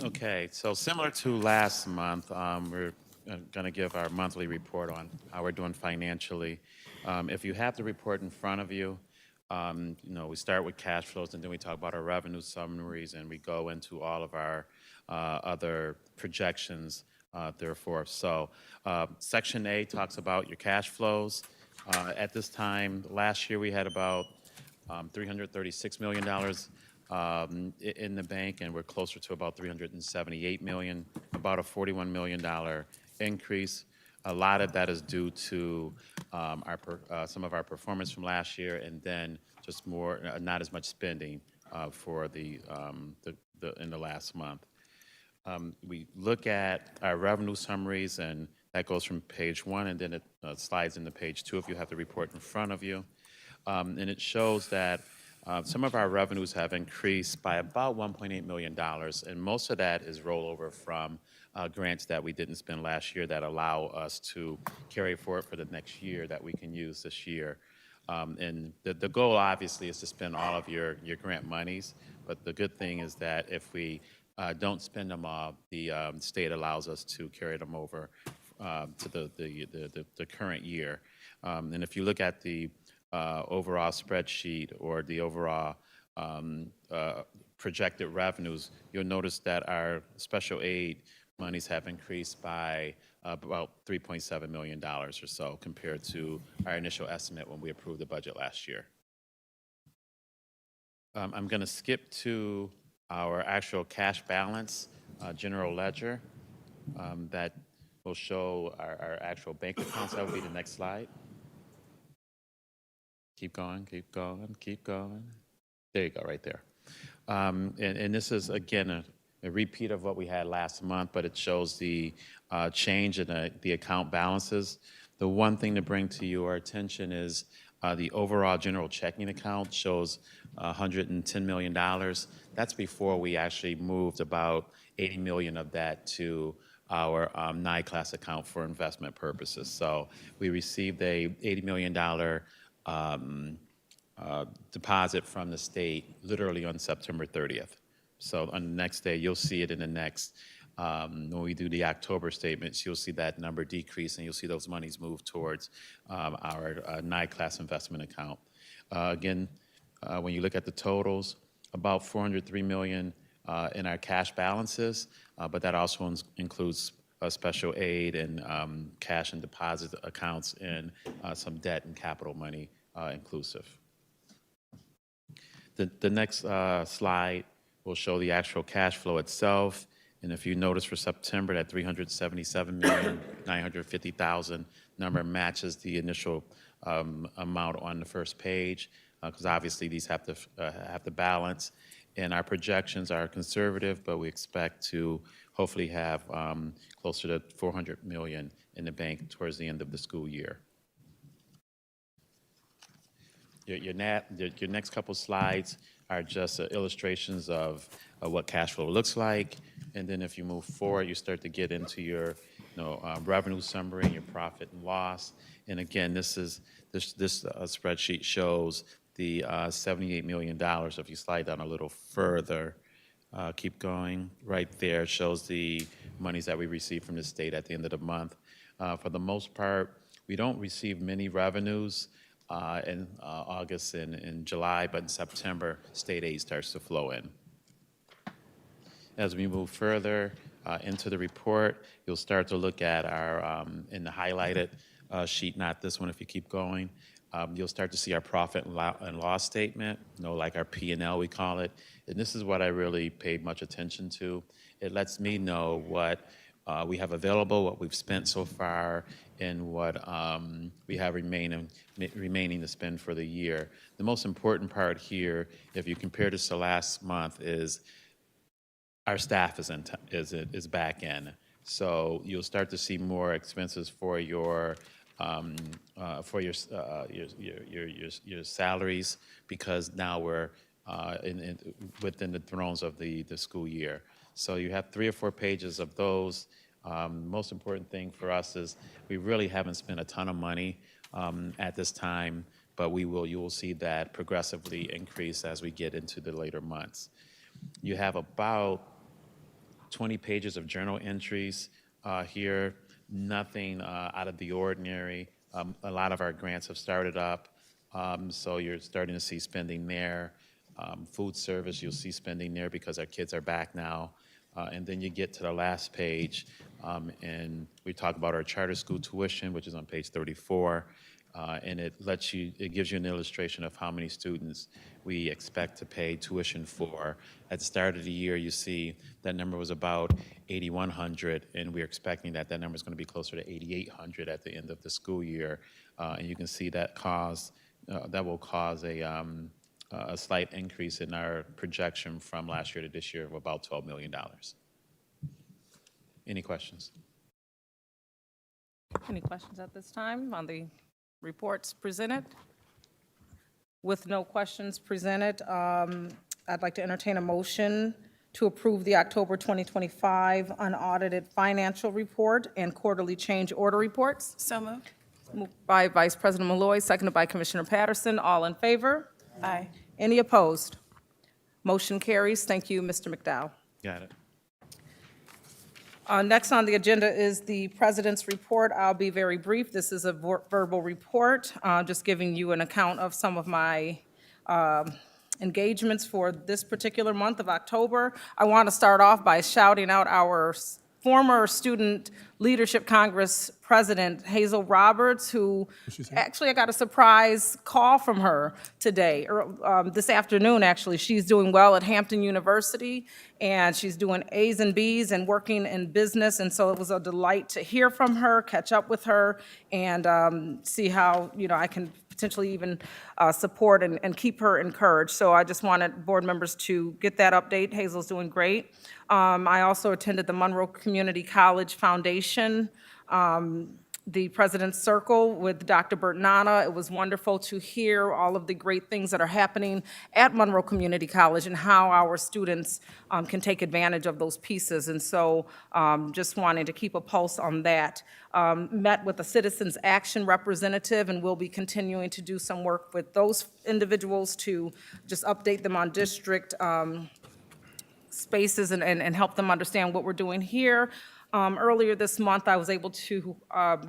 Okay, so similar to last month, we're going to give our monthly report on how we're doing financially. If you have the report in front of you, we start with cash flows, and then we talk about our revenue summaries, and we go into all of our other projections therefore. So Section A talks about your cash flows. At this time, last year we had about $336 million in the bank, and we're closer to about $378 million, about a $41 million increase. A lot of that is due to some of our performance from last year, and then just more, not as much spending for in the last month. We look at our revenue summaries, and that goes from page 1, and then it slides into page 2 if you have the report in front of you. And it shows that some of our revenues have increased by about $1.8 million, and most of that is rollover from grants that we didn't spend last year that allow us to carry forward for the next year that we can use this year. And the goal, obviously, is to spend all of your grant monies, but the good thing is that if we don't spend them all, the state allows us to carry them over to the current year. And if you look at the overall spreadsheet or the overall projected revenues, you'll notice that our special aid monies have increased by about $3.7 million or so compared to our initial estimate when we approved the budget last year. I'm going to skip to our actual cash balance, general ledger, that will show our actual bank accounts. That will be the next slide. Keep going, keep going, keep going. There you go, right there. And this is, again, a repeat of what we had last month, but it shows the change in the account balances. The one thing to bring to your attention is the overall general checking account shows $110 million. That's before we actually moved about $80 million of that to our NICLAS account for investment purposes. So we received a $80 million deposit from the state literally on September 30th. So on the next day, you'll see it in the next, when we do the October statements, you'll see that number decrease, and you'll see those monies move towards our NICLAS investment account. Again, when you look at the totals, about $403 million in our cash balances, but that also includes special aid and cash and deposit accounts and some debt and capital money inclusive. The next slide will show the actual cash flow itself. And if you notice for September, that $377,950,000 number matches the initial amount on the first page, because obviously these have to balance. And our projections are conservative, but we expect to hopefully have closer to $400 million in the bank towards the end of the school year. Your next couple slides are just illustrations of what cash flow looks like. And then if you move forward, you start to get into your revenue summary and your profit and loss. And again, this spreadsheet shows the $78 million. If you slide down a little further, keep going, right there shows the monies that we receive from the state at the end of the month. For the most part, we don't receive many revenues in August and in July, but in September, state aid starts to flow in. As we move further into the report, you'll start to look at our, in the highlighted sheet, not this one if you keep going, you'll start to see our profit and loss statement, like our P&L we call it. And this is what I really paid much attention to. It lets me know what we have available, what we've spent so far, and what we have remaining to spend for the year. The most important part here, if you compare this to last month, is our staff is back in. So you'll start to see more expenses for your salaries, because now we're within the thrones of the school year. So you have 3 or 4 pages of those. Most important thing for us is we really haven't spent a ton of money at this time, but you will see that progressively increase as we get into the later months. You have about 20 pages of journal entries here, nothing out of the ordinary. A lot of our grants have started up, so you're starting to see spending there. Food service, you'll see spending there because our kids are back now. And then you get to the last page, and we talk about our charter school tuition, which is on page 34. And it gives you an illustration of how many students we expect to pay tuition for. At the start of the year, you see that number was about 8,100, and we're expecting that number is going to be closer to 8,800 at the end of the school year. And you can see that will cause a slight increase in our projection from last year to this year of about $12 million. Any questions? Any questions at this time on the reports presented? With no questions presented, I'd like to entertain a motion to approve the October 2025 unaudited financial report and quarterly change order reports. So moved. Moved by Vice President Malloy, seconded by Commissioner Patterson. All in favor? Aye. Any opposed? Motion carries. Thank you, Mr. McDowell. Got it. Next on the agenda is the President's report. I'll be very brief. This is a verbal report, just giving you an account of some of my engagements for this particular month of October. I want to start off by shouting out our former Student Leadership Congress President, Hazel Roberts, who actually I got a surprise call from her today, or this afternoon, actually. She's doing well at Hampton University, and she's doing A's and B's and working in business, and so it was a delight to hear from her, catch up with her, and see how, I can potentially even support and keep her encouraged. So I just wanted board members to get that update. Hazel's doing great. I also attended the Monroe Community College Foundation, the President's Circle with Dr. Bertnana. It was wonderful to hear all of the great things that are happening at Monroe Community College and how our students can take advantage of those pieces. And so just wanting to keep a pulse on that. Met with a Citizens Action representative, and we'll be continuing to do some work with those individuals to just update them on district spaces and help them understand what we're doing here. Earlier this month, I was able to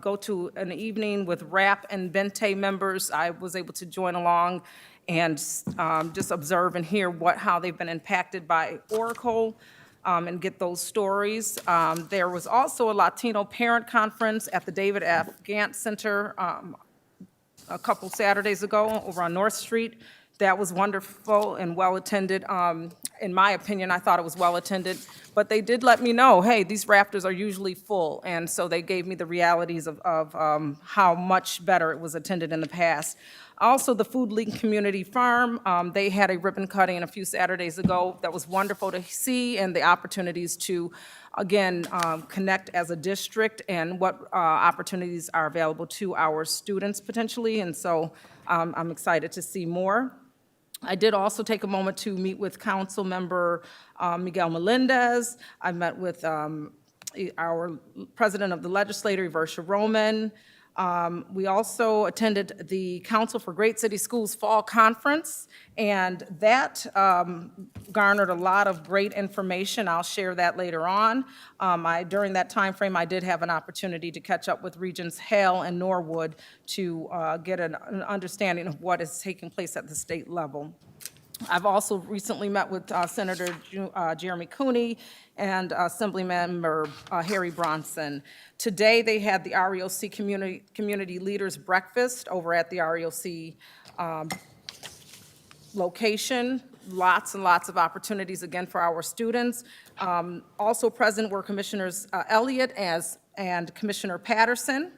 go to an evening with RAP and Bente members. I was able to join along and just observe and hear how they've been impacted by Oracle and get those stories. There was also a Latino parent conference at the David F. Gant Center a couple Saturdays ago over on North Street. That was wonderful and well-attended. In my opinion, I thought it was well-attended, but they did let me know, hey, these rafters are usually full, and so they gave me the realities of how much better it was attended in the past. Also, the Food Link Community Farm, they had a ribbon cutting a few Saturdays ago that was wonderful to see, and the opportunities to, again, connect as a district and what opportunities are available to our students potentially, and so I'm excited to see more. I did also take a moment to meet with Council Member Miguel Melendez. I met with our President of the Legislature, Versha Roman. We also attended the Council for Great City Schools Fall Conference, and that garnered a lot of great information. I'll share that later on. During that time frame, I did have an opportunity to catch up with Regents Hale and Norwood to get an understanding of what is taking place at the state level. I've also recently met with Senator Jeremy Cooney and Assemblymember Harry Bronson. Today, they had the REOC Community Leaders Breakfast over at the REOC location. lots and lots of opportunities again for our students. Also present were Commissioners Elliott and Commissioner Patterson.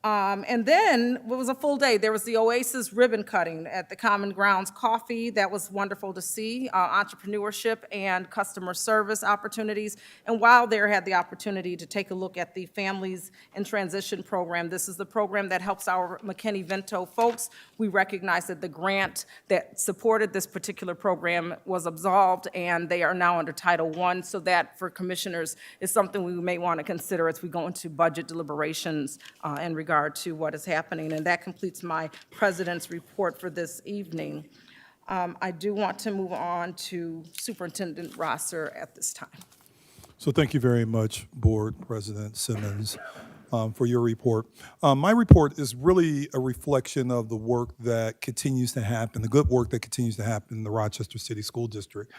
And then it was a full day. There was the Oasis ribbon cutting at the Common Grounds Coffee. That was wonderful to see, entrepreneurship and customer service opportunities. And while there, had the opportunity to take a look at the Families in Transition program. This is the program that helps our McKinney-Vento folks. We recognize that the grant that supported this particular program was absolved, and they are now under Title I. So that, for commissioners, is something we may want to consider as we go into budget deliberations in regard to what is happening. And that completes my president's report for this evening. I do want to move on to Superintendent Rosser at this time. So thank you very much, Board President Simmons, for your report. My report is really a reflection of the work that continues to happen, the good work that continues to happen in the Rochester City School District.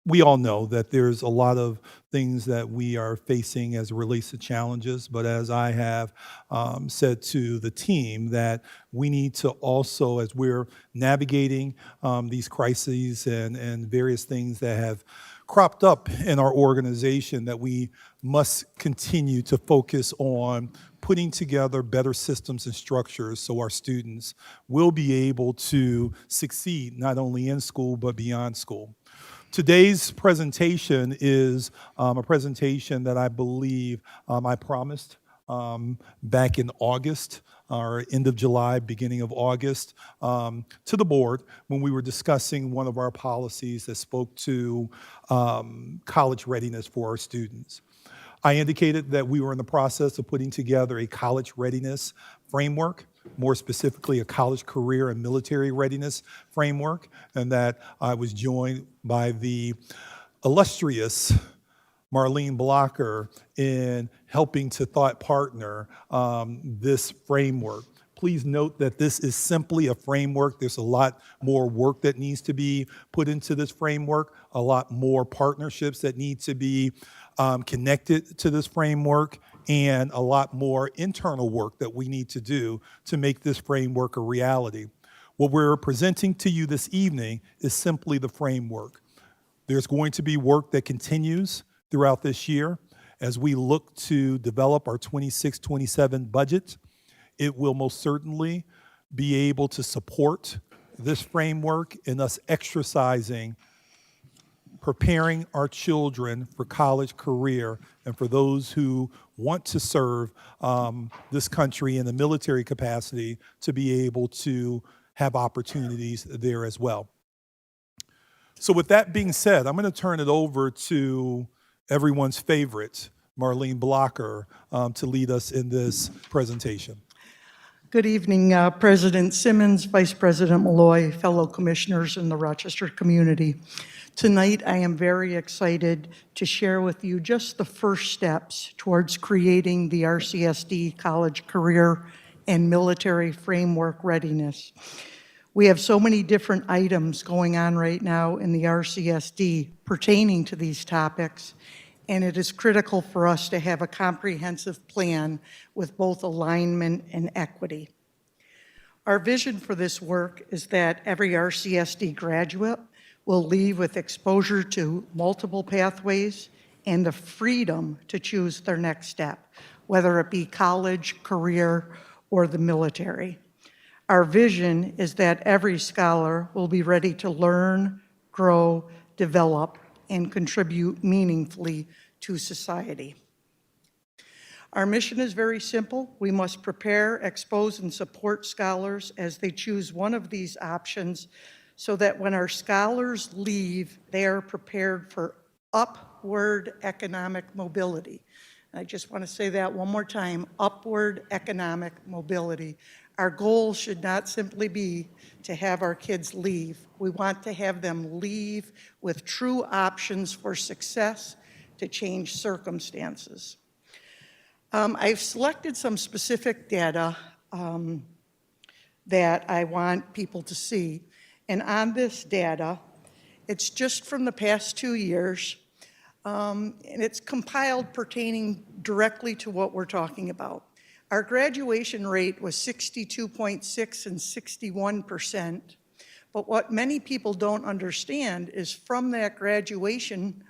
We all know that there's a lot of things that we are facing as it relates to challenges, but as I have said to the team, that we need to also, as we're navigating these crises and various things that have cropped up in our organization, that we must continue to focus on putting together better systems and structures so our students will be able to succeed not only in school but beyond school. Today's presentation is a presentation that I believe I promised back in August, or end of July, beginning of August, to the board when we were discussing one of our policies that spoke to college readiness for our students. I indicated that we were in the process of putting together a college readiness framework, more specifically a college career and military readiness framework, and that I was joined by the illustrious Marlene Blocker in helping to thought partner this framework. Please note that this is simply a framework. There's a lot more work that needs to be put into this framework, a lot more partnerships that need to be connected to this framework, and a lot more internal work that we need to do to make this framework a reality. What we're presenting to you this evening is simply the framework. There's going to be work that continues throughout this year as we look to develop our 26-27 budget. It will most certainly be able to support this framework in us exercising, preparing our children for college career, and for those who want to serve this country in the military capacity to be able to have opportunities there as well. So with that being said, I'm going to turn it over to everyone's favorite, Marlene Blocker, to lead us in this presentation. Good evening, President Simmons, Vice President Malloy, fellow commissioners in the Rochester community. Tonight, I am very excited to share with you just the first steps towards creating the RCSD College Career and Military Framework Readiness. We have so many different items going on right now in the RCSD pertaining to these topics, and it is critical for us to have a comprehensive plan with both alignment and equity. Our vision for this work is that every RCSD graduate will leave with exposure to multiple pathways and the freedom to choose their next step, whether it be college, career, or the military. Our vision is that every scholar will be ready to learn, grow, develop, and contribute meaningfully to society. Our mission is very simple. We must prepare, expose, and support scholars as they choose one of these options so that when our scholars leave, they are prepared for upward economic mobility. I just want to say that one more time, upward economic mobility. Our goal should not simply be to have our kids leave. We want to have them leave with true options for success to change circumstances. I've selected some specific data that I want people to see. And on this data, it's just from the past 2 years, and it's compiled pertaining directly to what we're talking about. Our graduation rate was 62.6% and 61%, But what many people don't understand is from that graduation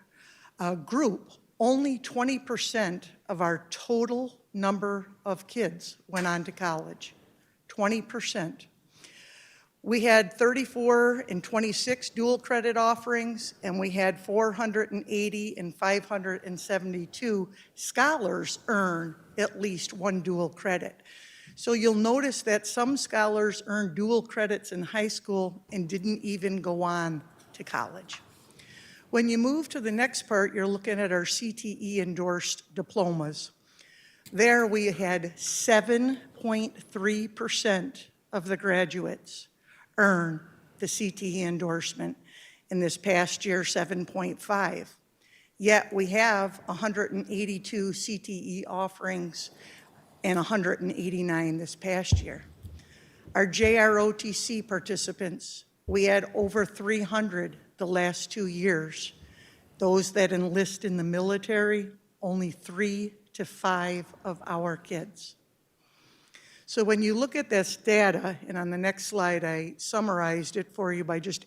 group, only 20% of our total number of kids went on to college. 20%. We had 34 and 26 dual credit offerings, and we had 480 and 572 scholars earn at least one dual credit. So you'll notice that some scholars earned dual credits in high school and didn't even go on to college. When you move to the next part, you're looking at our CTE endorsed diplomas. There we had 7.3% of the graduates earn the CTE endorsement. In this past year, 7.5. Yet we have 182 CTE offerings and 189 this past year. Our JROTC participants, we had over 300 the last 2 years. Those that enlist in the military, only 3 to 5 of our kids. So when you look at this data, and on the next slide I summarized it for you by just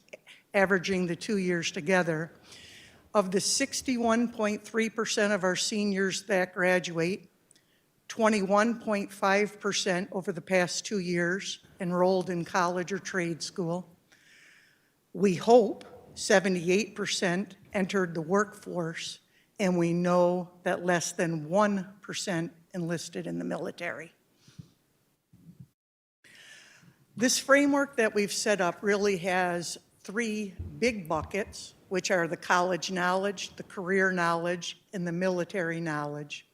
averaging the 2 years together, of the 61.3% of our seniors that graduate, 21.5% over the past 2 years enrolled in college or trade school. We hope 78% entered the workforce, and we know that less than 1% enlisted in the military. This framework that we've set up really has 3 big buckets, which are the college knowledge, the career knowledge, and the military knowledge.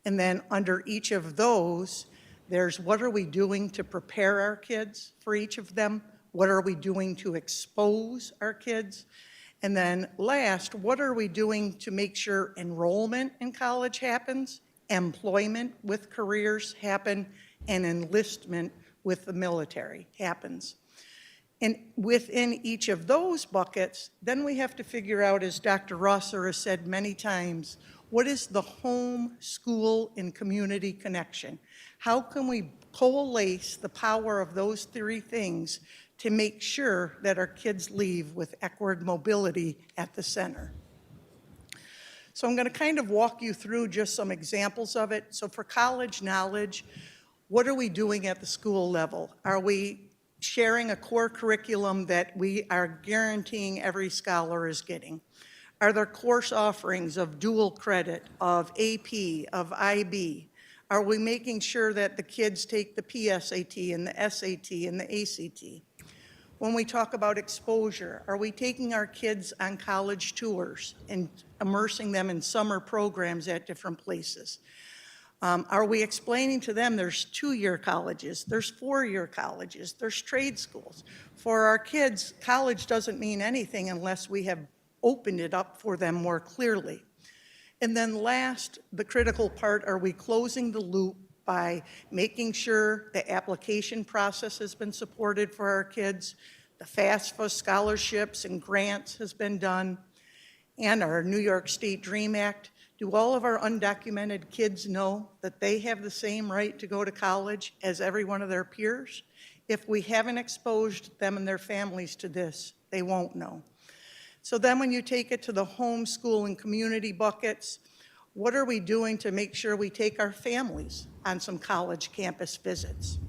And then under each of those, there's what are we doing to prepare our kids for each of them? What are we doing to expose our kids? And then last, what are we doing to make sure enrollment in college happens, employment with careers happen, and enlistment with the military happens? And within each of those buckets, then we have to figure out, as Dr. Rosser has said many times, what is the home, school, and community connection? How can we coalesce the power of those 3 things to make sure that our kids leave with equitable mobility at the center? So I'm going to kind of walk you through just some examples of it. So for college knowledge, what are we doing at the school level? Are we sharing a core curriculum that we are guaranteeing every scholar is getting? Are there course offerings of dual credit, of AP, of IB? Are we making sure that the kids take the PSAT and the SAT and the ACT? When we talk about exposure, are we taking our kids on college tours and immersing them in summer programs at different places? Are we explaining to them there's 2-year colleges, there's 4-year colleges, there's trade schools? For our kids, college doesn't mean anything unless we have opened it up for them more clearly. And then last, the critical part, are we closing the loop by making sure the application process has been supported for our kids, the FAFSA scholarships and grants has been done, and our New York State DREAM Act? Do all of our undocumented kids know that they have the same right to go to college as every one of their peers? If we haven't exposed them and their families to this, they won't know. So then when you take it to the home, school, and community buckets, what are we doing to make sure we take our families on some college campus visits?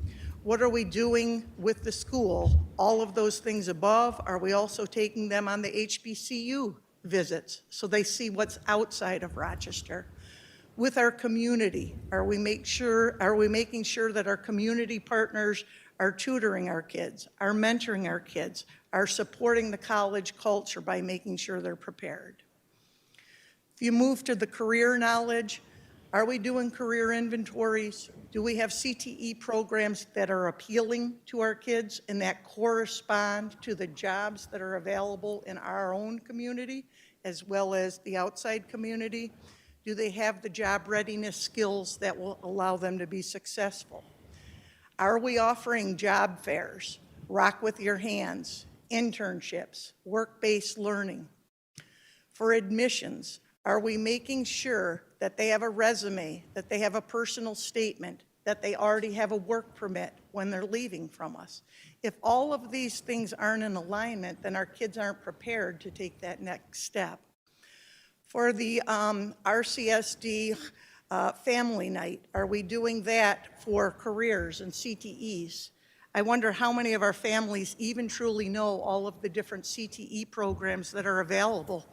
What are we doing with the school? All of those things above, are we also taking them on the HBCU visits so they see what's outside of Rochester? With our community, are we making sure that our community partners are tutoring our kids, are mentoring our kids, are supporting the college culture by making sure they're prepared? If you move to the career knowledge, are we doing career inventories? Do we have CTE programs that are appealing to our kids and that correspond to the jobs that are available in our own community as well as the outside community? Do they have the job readiness skills that will allow them to be successful? Are we offering job fairs, rock with your hands, internships, work-based learning? For admissions, are we making sure that they have a resume, that they have a personal statement, that they already have a work permit when they're leaving from us. If all of these things aren't in alignment, then our kids aren't prepared to take that next step. For the RCSD family night, are we doing that for careers and CTEs? I wonder how many of our families even truly know all of the different CTE programs that are available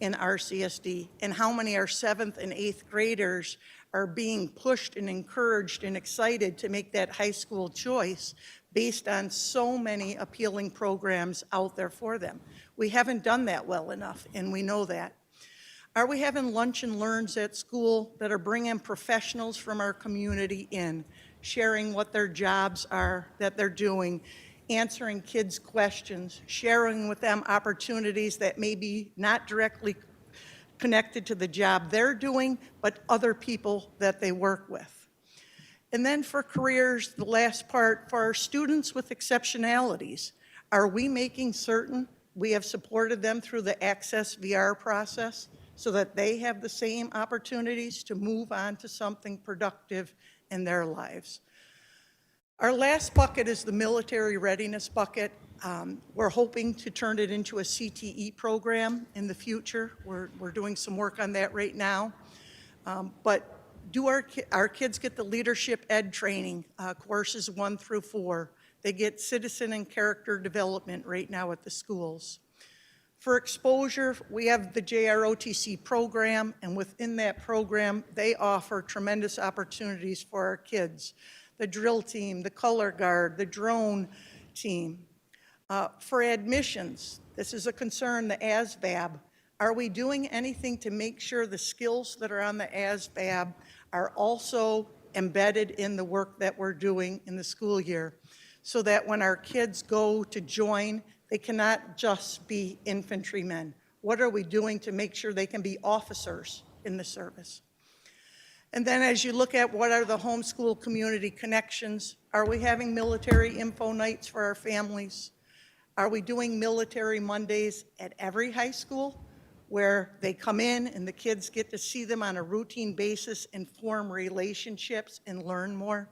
in RCSD, and how many our 7th and 8th graders are being pushed and encouraged and excited to make that high school choice based on so many appealing programs out there for them. We haven't done that well enough, and we know that. Are we having lunch and learns at school that are bringing professionals from our community in, sharing what their jobs are that they're doing, answering kids' questions, sharing with them opportunities that may be not directly connected to the job they're doing, but other people that they work with? And then for careers, the last part, for our students with exceptionalities, are we making certain we have supported them through the Access VR process so that they have the same opportunities to move on to something productive in their lives? Our last bucket is the military readiness bucket. We're hoping to turn it into a CTE program in the future. We're doing some work on that right now. But do our kids get the leadership ed training, courses 1 through 4? They get citizen and character development right now at the schools. For exposure, we have the JROTC program, and within that program, they offer tremendous opportunities for our kids. The drill team, the color guard, the drone team. For admissions, this is a concern, the ASVAB. Are we doing anything to make sure the skills that are on the ASVAB are also embedded in the work that we're doing in the school year, so that when our kids go to join, they cannot just be infantrymen? What are we doing to make sure they can be officers in the service? And then as you look at what are the homeschool community connections, are we having military info nights for our families? Are we doing military Mondays at every high school where they come in and the kids get to see them on a routine basis and form relationships and learn more?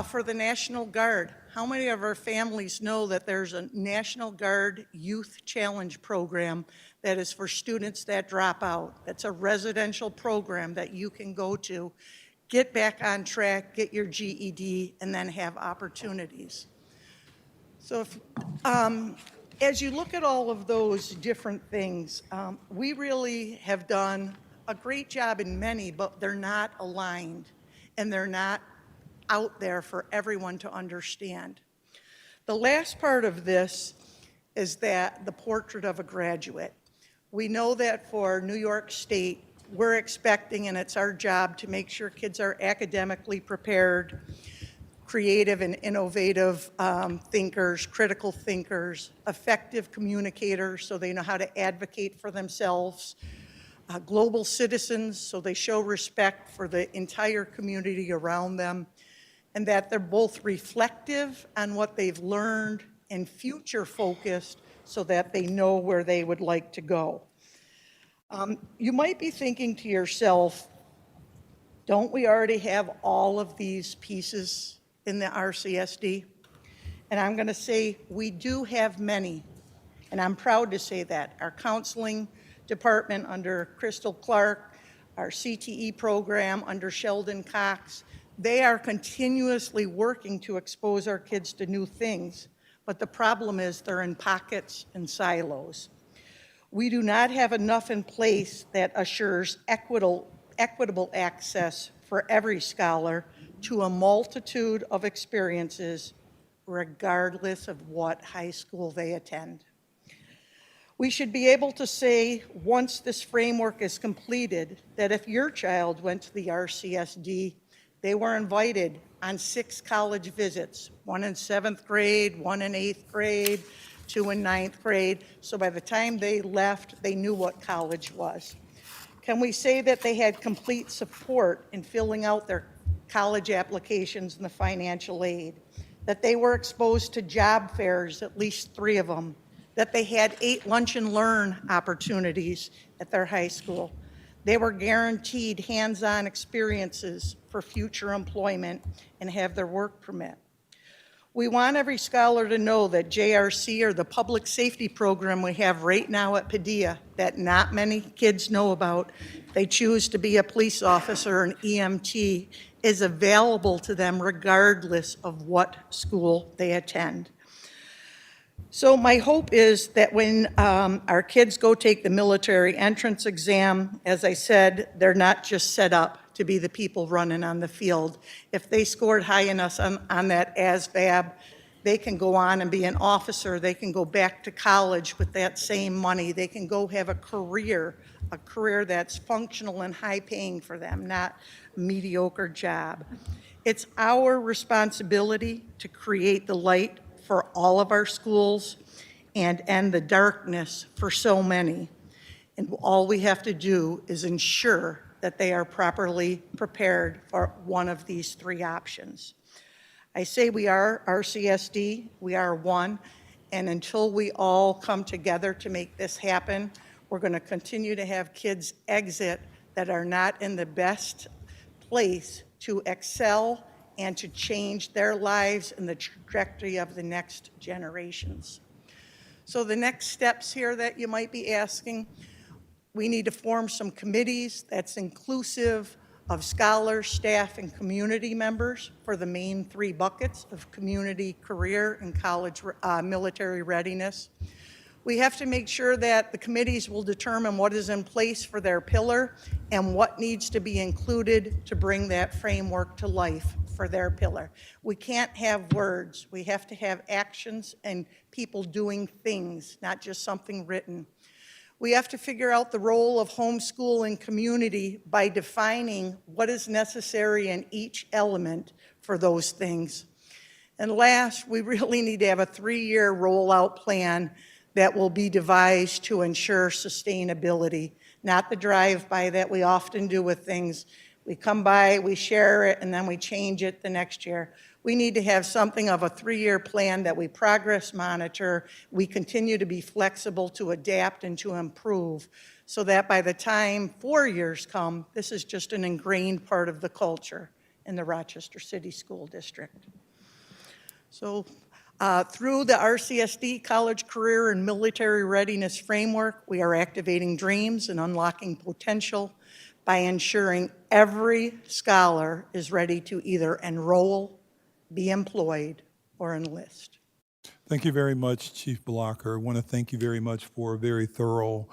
For the National Guard, how many of our families know that there's a National Guard Youth Challenge program that is for students that drop out? That's a residential program that you can go to, get back on track, get your GED, and then have opportunities. So if, as you look at all of those different things, we really have done a great job in many, but they're not aligned, and they're not out there for everyone to understand. The last part of this is that the portrait of a graduate. We know that for New York State, we're expecting, and it's our job to make sure kids are academically prepared, creative and innovative thinkers, critical thinkers, effective communicators so they know how to advocate for themselves, global citizens so they show respect for the entire community around them, and that they're both reflective on what they've learned and future focused so that they know where they would like to go. You might be thinking to yourself, don't we already have all of these pieces in the RCSD? And I'm going to say we do have many, and I'm proud to say that. Our counseling department under Crystal Clark, our CTE program under Sheldon Cox, they are continuously working to expose our kids to new things, but the problem is they're in pockets and silos. We do not have enough in place that assures equitable access for every scholar to a multitude of experiences, regardless of what high school they attend. We should be able to say, once this framework is completed, that if your child went to the RCSD, they were invited on 6 college visits, 1 in 7th grade, 1 in 8th grade, 2 in 9th grade. So by the time they left, they knew what college was. Can we say that they had complete support in filling out their college applications and the financial aid? That they were exposed to job fairs, at least 3 of them? That they had 8 lunch and learn opportunities at their high school? They were guaranteed hands-on experiences for for future employment and have their work permit. We want every scholar to know that JRC, or the public safety program we have right now at Padilla that not many kids know about, they choose to be a police officer or an EMT, is available to them regardless of what school they attend. So my hope is that when our kids go take the military entrance exam, as I said, they're not just set up to be the people running on the field. If they scored high enough on that ASVAB, they can go on and be an officer. They can go back to college with that same money. They can go have a career that's functional and high paying for them, not a mediocre job. It's our responsibility to create the light for all of our schools and end the darkness for so many. And all we have to do is ensure that they are properly prepared for one of these three options. I say we are RCSD, we are one, and until we all come together to make this happen, we're going to continue to have kids exit that are not in the best place to excel and to change their lives and the trajectory of the next generations. So the next steps here that you might be asking, we need to form some committees that's inclusive of scholars, staff, and community members for the main three buckets of community, career, and college military readiness. We have to make sure that the committees will determine what is in place for their pillar and what needs to be included to bring that framework to life for their pillar. We can't have words. We have to have actions and people doing things, not just something written. We have to figure out the role of homeschool and community by defining what is necessary in each element for those things. And last, we really need to have a 3-year rollout plan that will be devised to ensure sustainability, not the drive-by that we often do with things. We come by, we share it, and then we change it the next year. We need to have something of a 3-year plan that we progress monitor, we continue to be flexible to adapt and to improve, so that by the time 4 years come, this is just an ingrained part of the culture in the Rochester City School District. So through the RCSD College Career and Military Readiness Framework, we are activating dreams and unlocking potential by ensuring every scholar is ready to either enroll, be employed, or enlist. Thank you very much, Chief Blocker. I want to thank you very much for a very thorough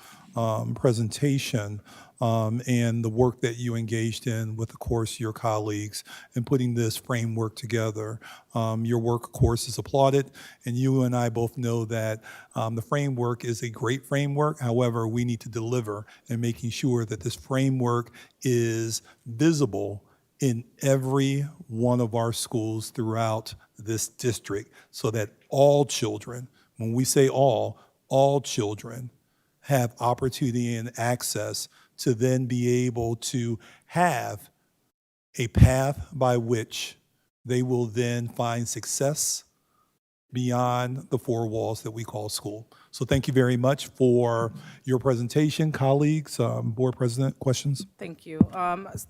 presentation and the work that you engaged in with, of course, your colleagues in putting this framework together. Your work, of course, is applauded, and you and I both know that the framework is a great framework. However, we need to deliver in making sure that this framework is visible in every one of our schools throughout this district so that all children, when we say all children have opportunity and access to then be able to have a path by which they will then find success beyond the four walls that we call school. So thank you very much for your presentation. Colleagues, Board President, questions? Thank you.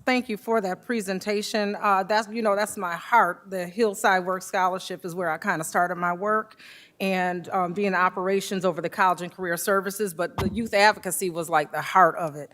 Thank you for that presentation. That's my heart. The Hillside Work Scholarship is where I kind of started my work, and being in operations over the College and Career Services, but the youth advocacy was like the heart of it.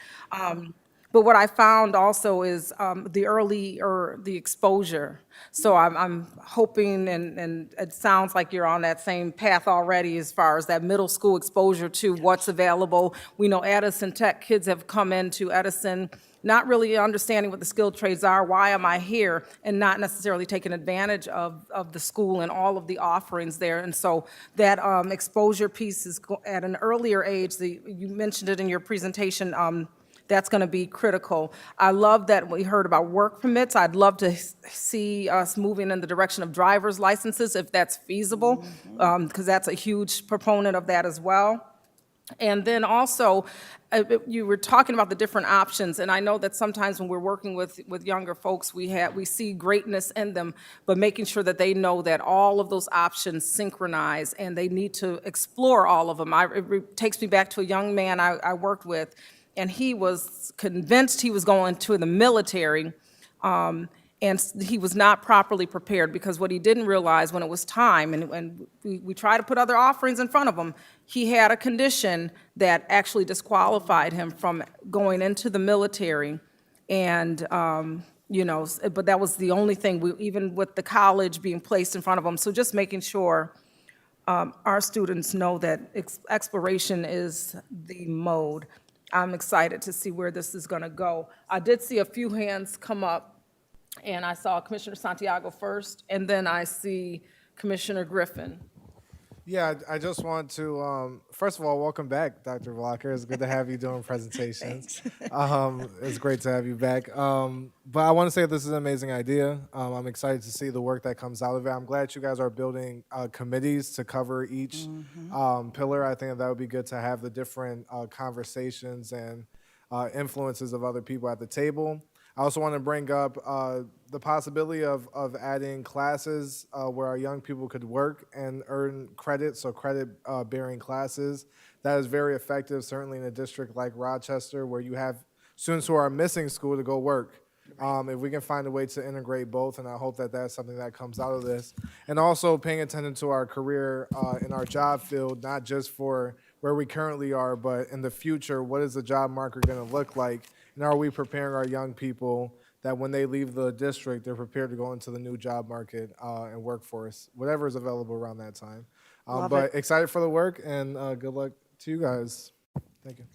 But what I found also is the exposure. So I'm hoping, and it sounds like you're on that same path already as far as that middle school exposure to what's available. We know Edison Tech kids have come into Edison not really understanding what the skilled trades are, why am I here, and not necessarily taking advantage of the school and all of the offerings there. And so that exposure piece is at an earlier age. You mentioned it in your presentation. That's going to be critical. I love that we heard about work permits. I'd love to see us moving in the direction of driver's licenses if that's feasible, because that's a huge proponent of that as well. And then also, you were talking about the different options, and I know that sometimes when we're working with younger folks, we see greatness in them, but making sure that they know that all of those options synchronize and they need to explore all of them. It takes me back to a young man I worked with, and he was convinced he was going to the military, he was not properly prepared, because what he didn't realize when it was time, and we try to put other offerings in front of him, he had a condition that actually disqualified him from going into the military. And, but that was the only thing, even with the college being placed in front of him. So just making sure our students know that exploration is the mode. I'm excited to see where this is going to go. I did see a few hands come up, and I saw Commissioner Santiago first, and then I see Commissioner Griffin. Yeah, I just want to, first of all, welcome back, Dr. Blocker. It's good to have you doing presentations. It's great to have you back. But I want to say this is an amazing idea. I'm excited to see the work that comes out of it. I'm glad you guys are building committees to cover each pillar. I think that would be good to have the different conversations and influences of other people at the table. I also want to bring up the possibility of adding classes where our young people could work and earn credit, so credit-bearing classes. That is very effective, certainly in a district like Rochester, where you have students who are missing school to go work. If we can find a way to integrate both, and I hope that that's something that comes out of this. And also paying attention to our career in our job field, not just for where we currently are, but in the future, what is the job market going to look like? And are we preparing our young people that when they leave the district, they're prepared to go into the new job market and workforce, whatever is available around that time. But excited for the work, and good luck to you guys. Thank you.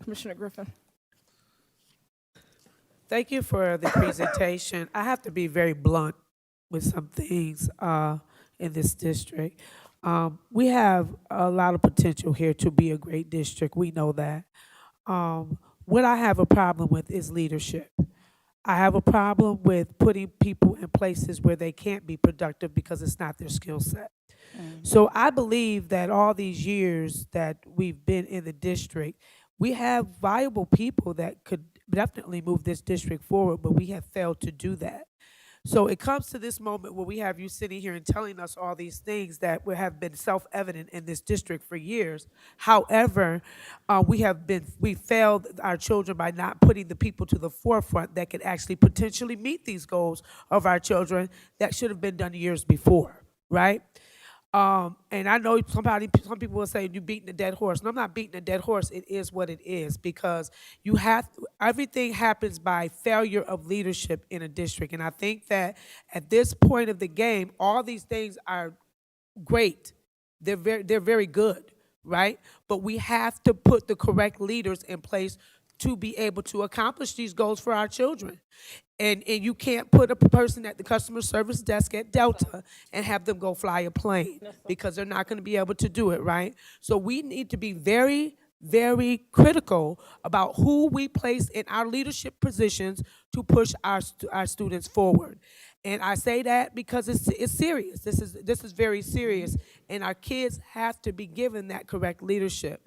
Commissioner Griffin. Thank you for the presentation. I have to be very blunt with some things in this district. We have a lot of potential here to be a great district. We know that. What I have a problem with is leadership. I have a problem with putting people in places where they can't be productive because it's not their skill set. So I believe that all these years that we've been in the district, we have viable people that could definitely move this district forward, but we have failed to do that. So it comes to this moment where we have you sitting here and telling us all these things that have been self-evident in this district for years. However, we failed our children by not putting the people to the forefront that could actually potentially meet these goals of our children that should have been done years before, right? And I know some people will say you're beating a dead horse. No, I'm not beating a dead horse. It is what it is, because everything happens by failure of leadership in a district. And I think that at this point of the game, all these things are great. They're very good, right? But we have to put the correct leaders in place to be able to accomplish these goals for our children. And you can't put a person at the customer service desk at Delta and have them go fly a plane, because they're not going to be able to do it, right? So we need to be very, very critical about who we place in our leadership positions to push our students forward. And I say that because it's serious. This is very serious, and our kids have to be given that correct leadership.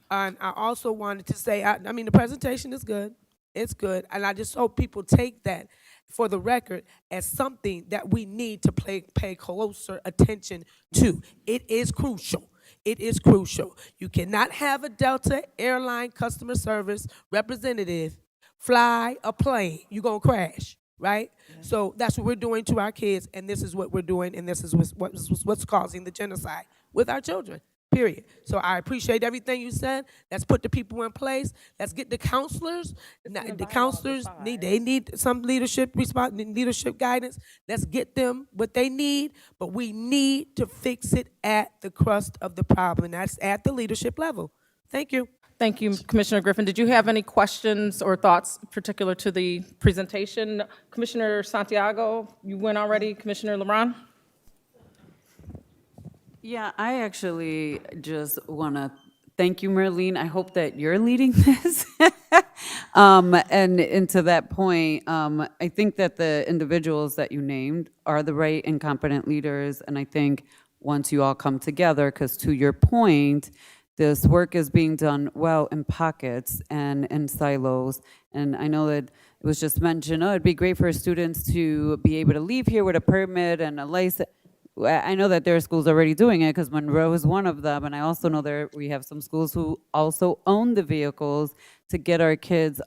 And I also wanted to say, I mean, the presentation is good. It's good, and I just hope people take that, for the record, as something that we need to pay closer attention to. It is crucial. It is crucial. You cannot have a Delta airline customer service representative fly a plane. You're going to crash, right? Yeah. So that's what we're doing to our kids, and this is what we're doing, and this is what's causing the genocide with our children. Period. So I appreciate everything you said. Let's put the people in place. Let's get the counselors. The counselors need some leadership guidance. Let's get them what they need, but we need to fix it at the crust of the problem, and that's at the leadership level. Thank you. Thank you, Commissioner Griffin. Did you have any questions or thoughts particular to the presentation? Commissioner Santiago, you went already. Commissioner LeBron? Yeah, I actually just want to thank you, Marlene. I hope that you're leading this. And to that point, I think that the individuals that you named are the right and competent leaders. And I think once you all come together, because to your point, this work is being done well in pockets and in silos. And I know that it was just mentioned, it'd be great for students to be able to leave here with a permit and a license. I know that there are schools already doing it, because Monroe is one of them, and I also know we have some schools who also own the vehicles to get our kids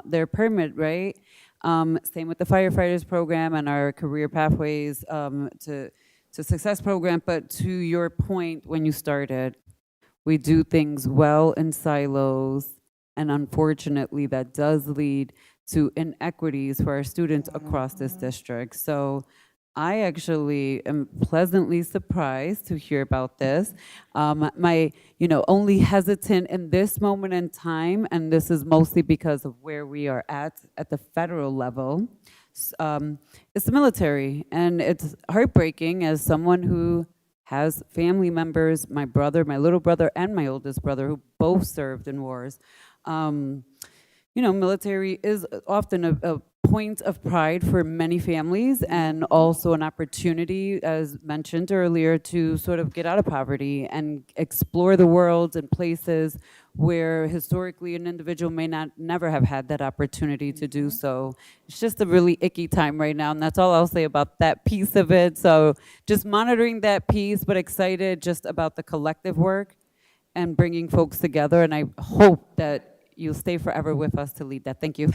their permit, right? Same with the firefighters program and our career pathways to success program. But to your point when you started, we do things well in silos, and unfortunately, that does lead to inequities for our students across this district. So I actually am pleasantly surprised to hear about this. My, only hesitant in this moment in time, and this is mostly because of where we are at the federal level, is the military. And it's heartbreaking as someone who has family members, my brother, my little brother, and my oldest brother, who both served in wars. Military is often a point of pride for many families, and also an opportunity, as mentioned earlier, to sort of get out of poverty and explore the world in places where historically an individual may never have had that opportunity to do so. It's just a really icky time right now, and that's all I'll say about that piece of it. So just monitoring that piece, but excited just about the collective work and bringing folks together, and I hope that you'll stay forever with us to lead that. Thank you.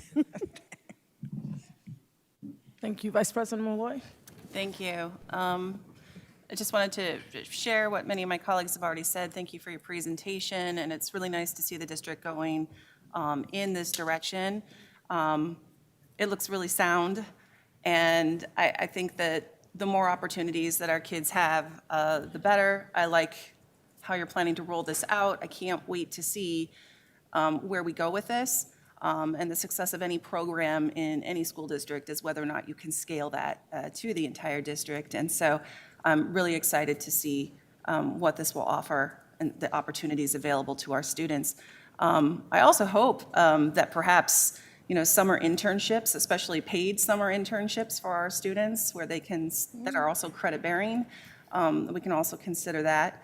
Thank you, Vice President Malloy. Thank you. I just wanted to share what many of my colleagues have already said. Thank you for your presentation, and it's really nice to see the district going in this direction. It looks really sound, and I think that the more opportunities that our kids have, the better. I like how you're planning to roll this out. I can't wait to see where we go with this. And the success of any program in any school district is whether or not you can scale that to the entire district. And so I'm really excited to see what this will offer and the opportunities available to our students. I also hope that perhaps summer internships, especially paid summer internships for our students, where they can that are also credit bearing, we can also consider that.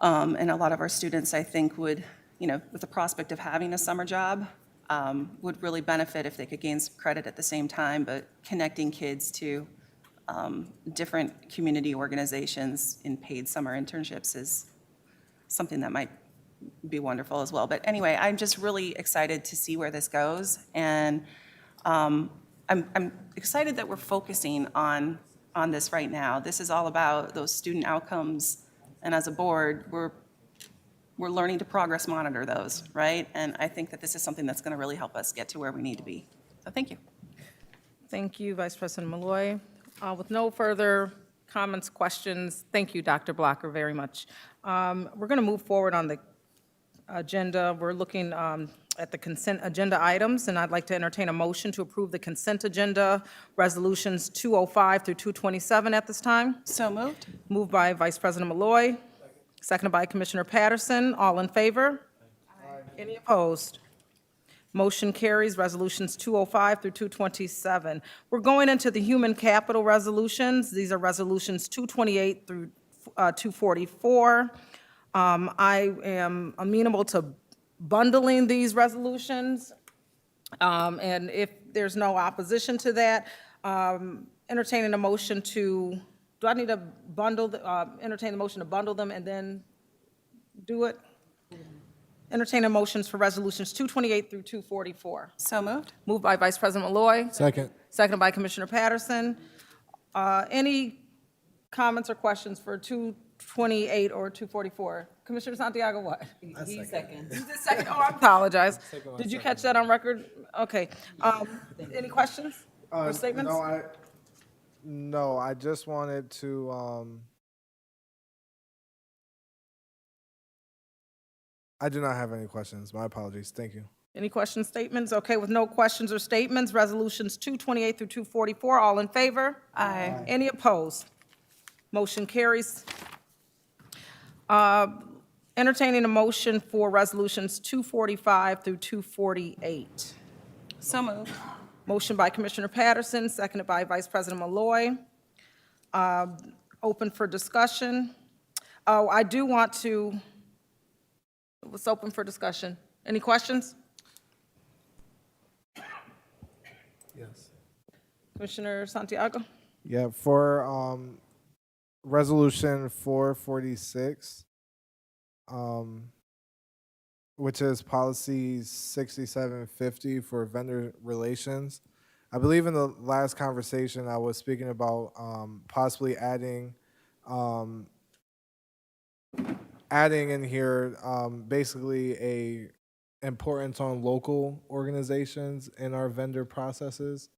And a lot of our students, I think, would, with the prospect of having a summer job, would really benefit if they could gain some credit at the same time, but connecting kids to different community organizations in paid summer internships is something that might be wonderful as well. But anyway, I'm just really excited to see where this goes, and I'm excited that we're focusing on this right now. This is all about those student outcomes, and as a board, we're learning to progress monitor those, right? And I think that this is something that's going to really help us get to where we need to be. So thank you. Thank you, Vice President Malloy. With no further comments, questions, thank you, Dr. Blocker, very much. We're going to move forward on the agenda. We're looking at the consent agenda items, and I'd like to entertain a motion to approve the consent agenda, resolutions 205 through 227 at this time. So moved. Moved by Vice President Malloy, seconded by Commissioner Patterson. All in favor? Aye. Any opposed? Motion carries. Resolutions 205 through 227. We're going into the human capital resolutions. These are resolutions 228 through 244. I am amenable to bundling these resolutions, and if there's no opposition to that, entertaining a motion to, do I need to bundle, entertain the motion to bundle them and then do it? Entertain a motions for resolutions 228 through 244. So moved. Moved by Vice President Malloy. Second. Seconded by Commissioner Patterson. Any comments or questions for 228 or 244? Commissioner Santiago, what? He's second. You did second? Oh, I apologize. Did you catch that on record? Okay. Any questions or statements? No, I just wanted to, I do not have any questions. My apologies. Thank you. Any questions, statements? Okay, with no questions or statements, resolutions 228 through 244, all in favor? Aye. Any opposed? Motion carries. Entertaining a motion for resolutions 245 through 248. So moved. Motion by Commissioner Patterson, seconded by Vice President Malloy. Open for discussion. Oh, I do want to, let's open for discussion. Any questions? Yes. Commissioner Santiago? Yeah, for resolution 446, which is policy 6750 for vendor relations, I believe in the last conversation I was speaking about possibly adding in here basically a importance on local organizations in our vendor processes.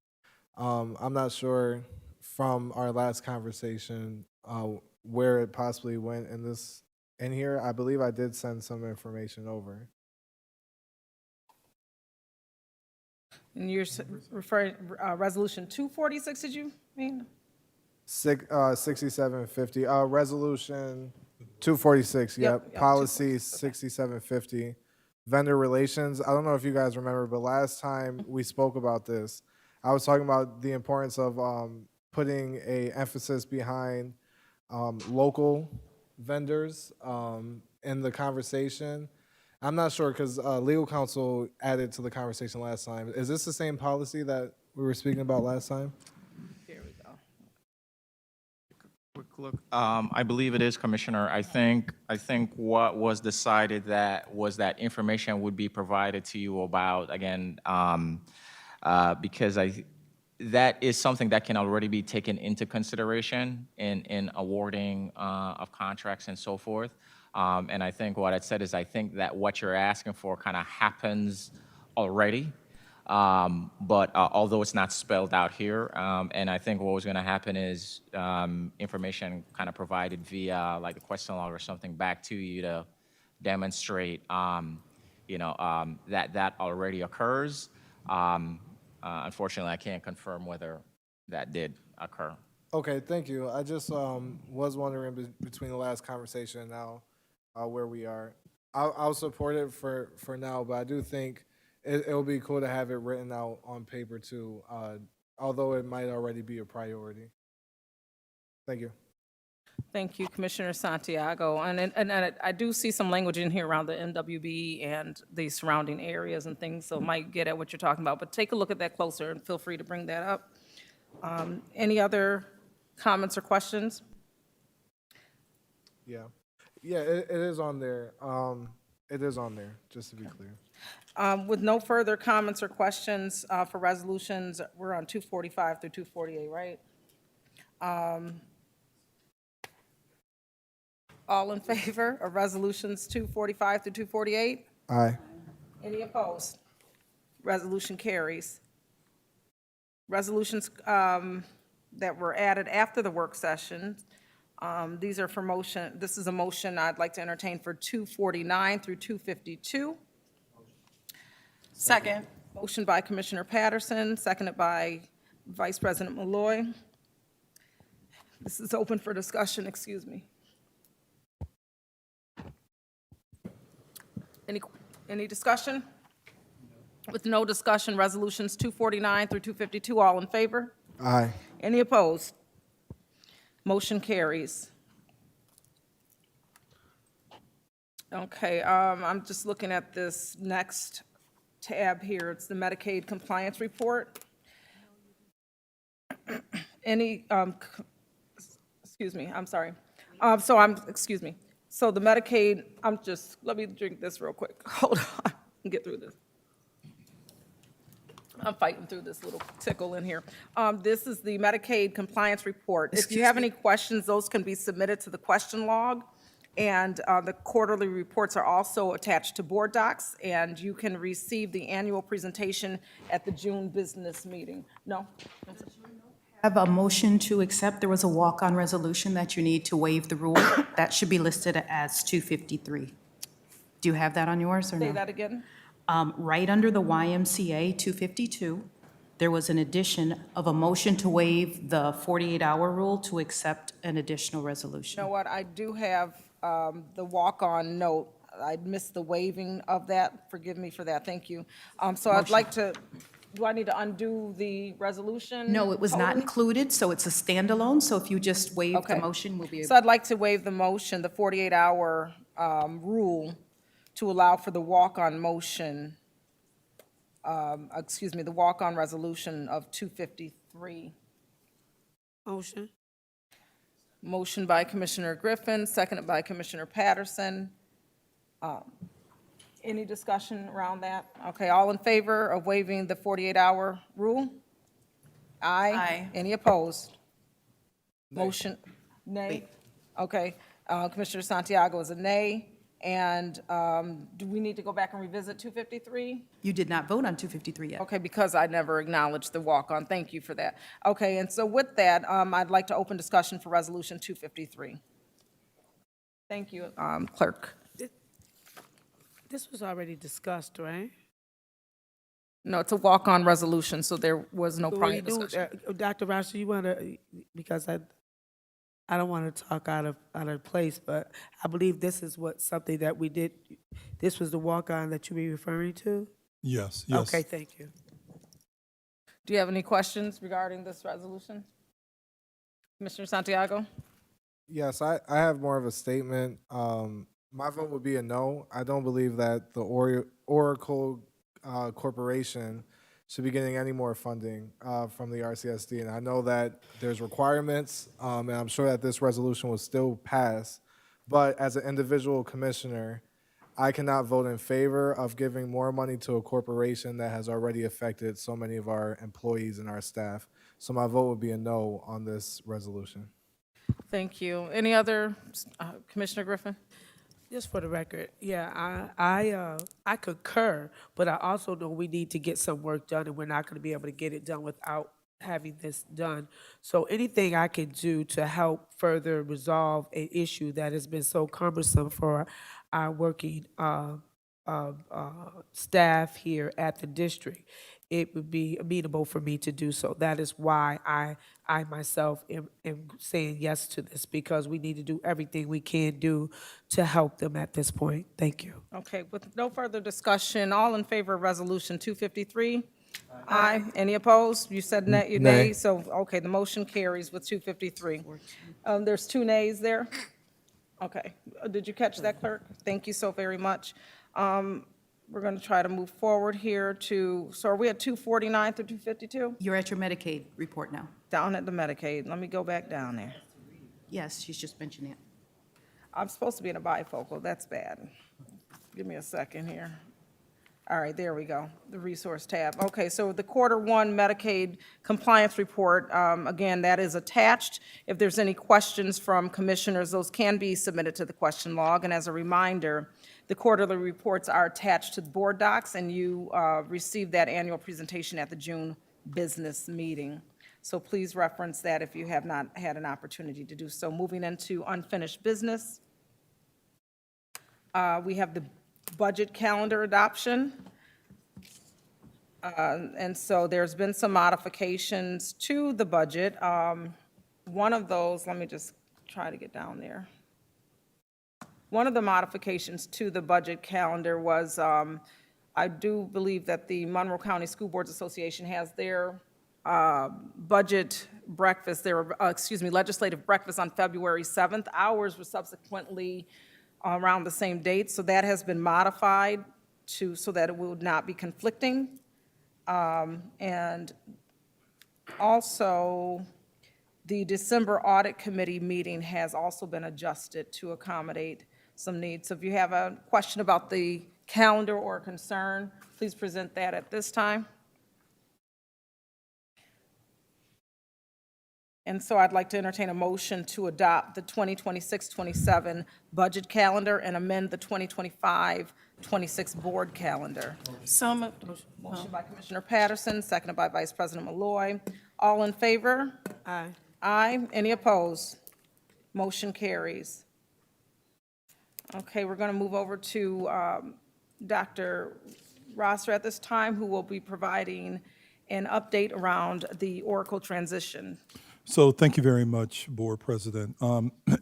I'm not sure from our last conversation where it possibly went in here. I believe I did send some information over. And you're referring, Resolution 246, did you mean? 6750, resolution 246, yep. Yep, Policy 6750, vendor relations. I don't know if you guys remember, but last time we spoke about this, I was talking about the importance of putting a emphasis behind local vendors in the conversation. I'm not sure because legal counsel added to the conversation last time. Is this the same policy that we were speaking about last time? Here we go. Quick look. I believe it is, Commissioner. I think what was decided was that information would be provided to you about, again, because that is something that can already be taken into consideration in awarding of contracts and so forth. And I think what I said is I think that what you're asking for kind of happens already. But although it's not spelled out here, and I think what was going to happen is information kind of provided via like a question log or something back to you to demonstrate, that already occurs. Unfortunately, I can't confirm whether that did occur. Okay, thank you. I just was wondering between the last conversation and now where we are. I'll support it for now, but I do think it'll be cool to have it written out on paper too, although it might already be a priority. Thank you. Thank you, Commissioner Santiago. And I do see some language in here around the NWB and the surrounding areas and things, so might get at what you're talking about. But take a look at that closer and feel free to bring that up. Any other comments or questions? Yeah, it is on there. It is on there, just to be clear. With no further comments or questions for resolutions, we're on 245 through 248, right? All in favor of resolutions 245 through 248? Aye. Any opposed? Resolution carries. Resolutions that were added after the work session, these are for motion. This is a motion I'd like to entertain for 249 through 252. Second. Motion by Commissioner Patterson, seconded by Vice President Malloy. This is open for discussion, excuse me. Any discussion? With no discussion, resolutions 249 through 252, all in favor? Aye. Any opposed? Motion carries. Okay, I'm just looking at this next tab here. It's the Medicaid compliance report. Any, excuse me, I'm sorry. Excuse me. So the Medicaid, let me drink this real quick. Hold on, and get through this. I'm fighting through this little tickle in here. This is the Medicaid compliance report. If you have any questions, those can be submitted to the question log. And the quarterly reports are also attached to board docs, and you can receive the annual presentation at the June business meeting. No? Have a motion to accept. There was a walk-on resolution that you need to waive the rule. That should be listed as 253. Do you have that on yours or no? Say that again? Right under the YMCA 252, there was an addition of a motion to waive the 48-hour rule to accept an additional resolution. You know what? I do have the walk-on note. I missed the waiving of that. Forgive me for that. Thank you. So I'd like to, do I need to undo the resolution? No, it was not totally? included, so it's a standalone. So if you just waive the Okay. motion, we'll be able. So I'd like to waive the motion, the 48-hour rule, to allow for the walk-on motion, the walk-on resolution of 253. Motion. Motion by Commissioner Griffin, seconded by Commissioner Patterson. Any discussion around that? Okay, all in favor of waiving the 48-hour rule? Aye. Any opposed? Motion, nay? Okay. Commissioner Santiago is a nay. And do we need to go back and revisit 253? You did not vote on 253 yet. Okay, because I never acknowledged the walk-on. Thank you for that. Okay, and so with that, I'd like to open discussion for Resolution 253. Thank you, Clerk. This was already discussed, right? No, it's a walk-on resolution, so there was no So prior we do, discussion. Dr. Rochester, you want to, because I don't want to talk out of place, but I believe this is something that we did. This was the walk-on that you were referring to? Yes, yes. Okay, thank you. Do you have any questions regarding this resolution? Commissioner Santiago? Yes, I have more of a statement. My vote would be a no. I don't believe that the Oracle Corporation should be getting any more funding from the RCSD. And I know that there's requirements, and I'm sure that this resolution will still pass. But as an individual commissioner, I cannot vote in favor of giving more money to a corporation that has already affected so many of our employees and our staff. So my vote would be a no on this resolution. Thank you. Any other, Commissioner Griffin? Just for the record, yeah, I concur, but I also know we need to get some work done, and we're not going to be able to get it done without having this done. So anything I can do to help further resolve an issue that has been so cumbersome for our working staff here at the district, it would be amenable for me to do so. That is why I myself am saying yes to this, because we need to do everything we can do to help them at this point. Thank you. Okay, with no further discussion, all in favor of Resolution 253? Aye. Any opposed? You said nay, Nay. so, okay, the motion carries with 253. There's 2 nays there? Okay. Did you catch that, Clerk? Thank you so very much. We're going to try to move forward here to, so are we at 249 through 252? You're at your Medicaid report now. Down at the Medicaid. Let me go back down there. Yes, she's just mentioned it. I'm supposed to be in a bifocal. That's bad. Give me a second here. All right, there we go, the resource tab. Okay, so the Q1 Medicaid compliance report, again, that is attached. If there's any questions from commissioners, those can be submitted to the question log. And as a reminder, the quarterly reports are attached to the board docs, and you received that annual presentation at the June business meeting. So please reference that if you have not had an opportunity to do so. Moving into unfinished business. We have the budget calendar adoption. And so there's been some modifications to the budget. One of those, let me just try to get down there. One of the modifications to the budget calendar was, I do believe that the Monroe County School Boards Association has their budget breakfast, their, legislative breakfast on February 7th. Ours was subsequently around the same date, so that has been modified so that it will not be conflicting. And also, the December Audit Committee meeting has also been adjusted to accommodate some needs. So if you have a question about the calendar or concern, please present that at this time. And so I'd like to entertain a motion to adopt the 2026-27 budget calendar and amend the 2025-26 board calendar. So moved. Motion by Commissioner Patterson, seconded by Vice President Malloy. All in favor? Aye. Aye. Any opposed? Motion carries. Okay, we're going to move over to Dr. Rosser at this time, who will be providing an update around the Oracle transition. So thank you very much, Board President.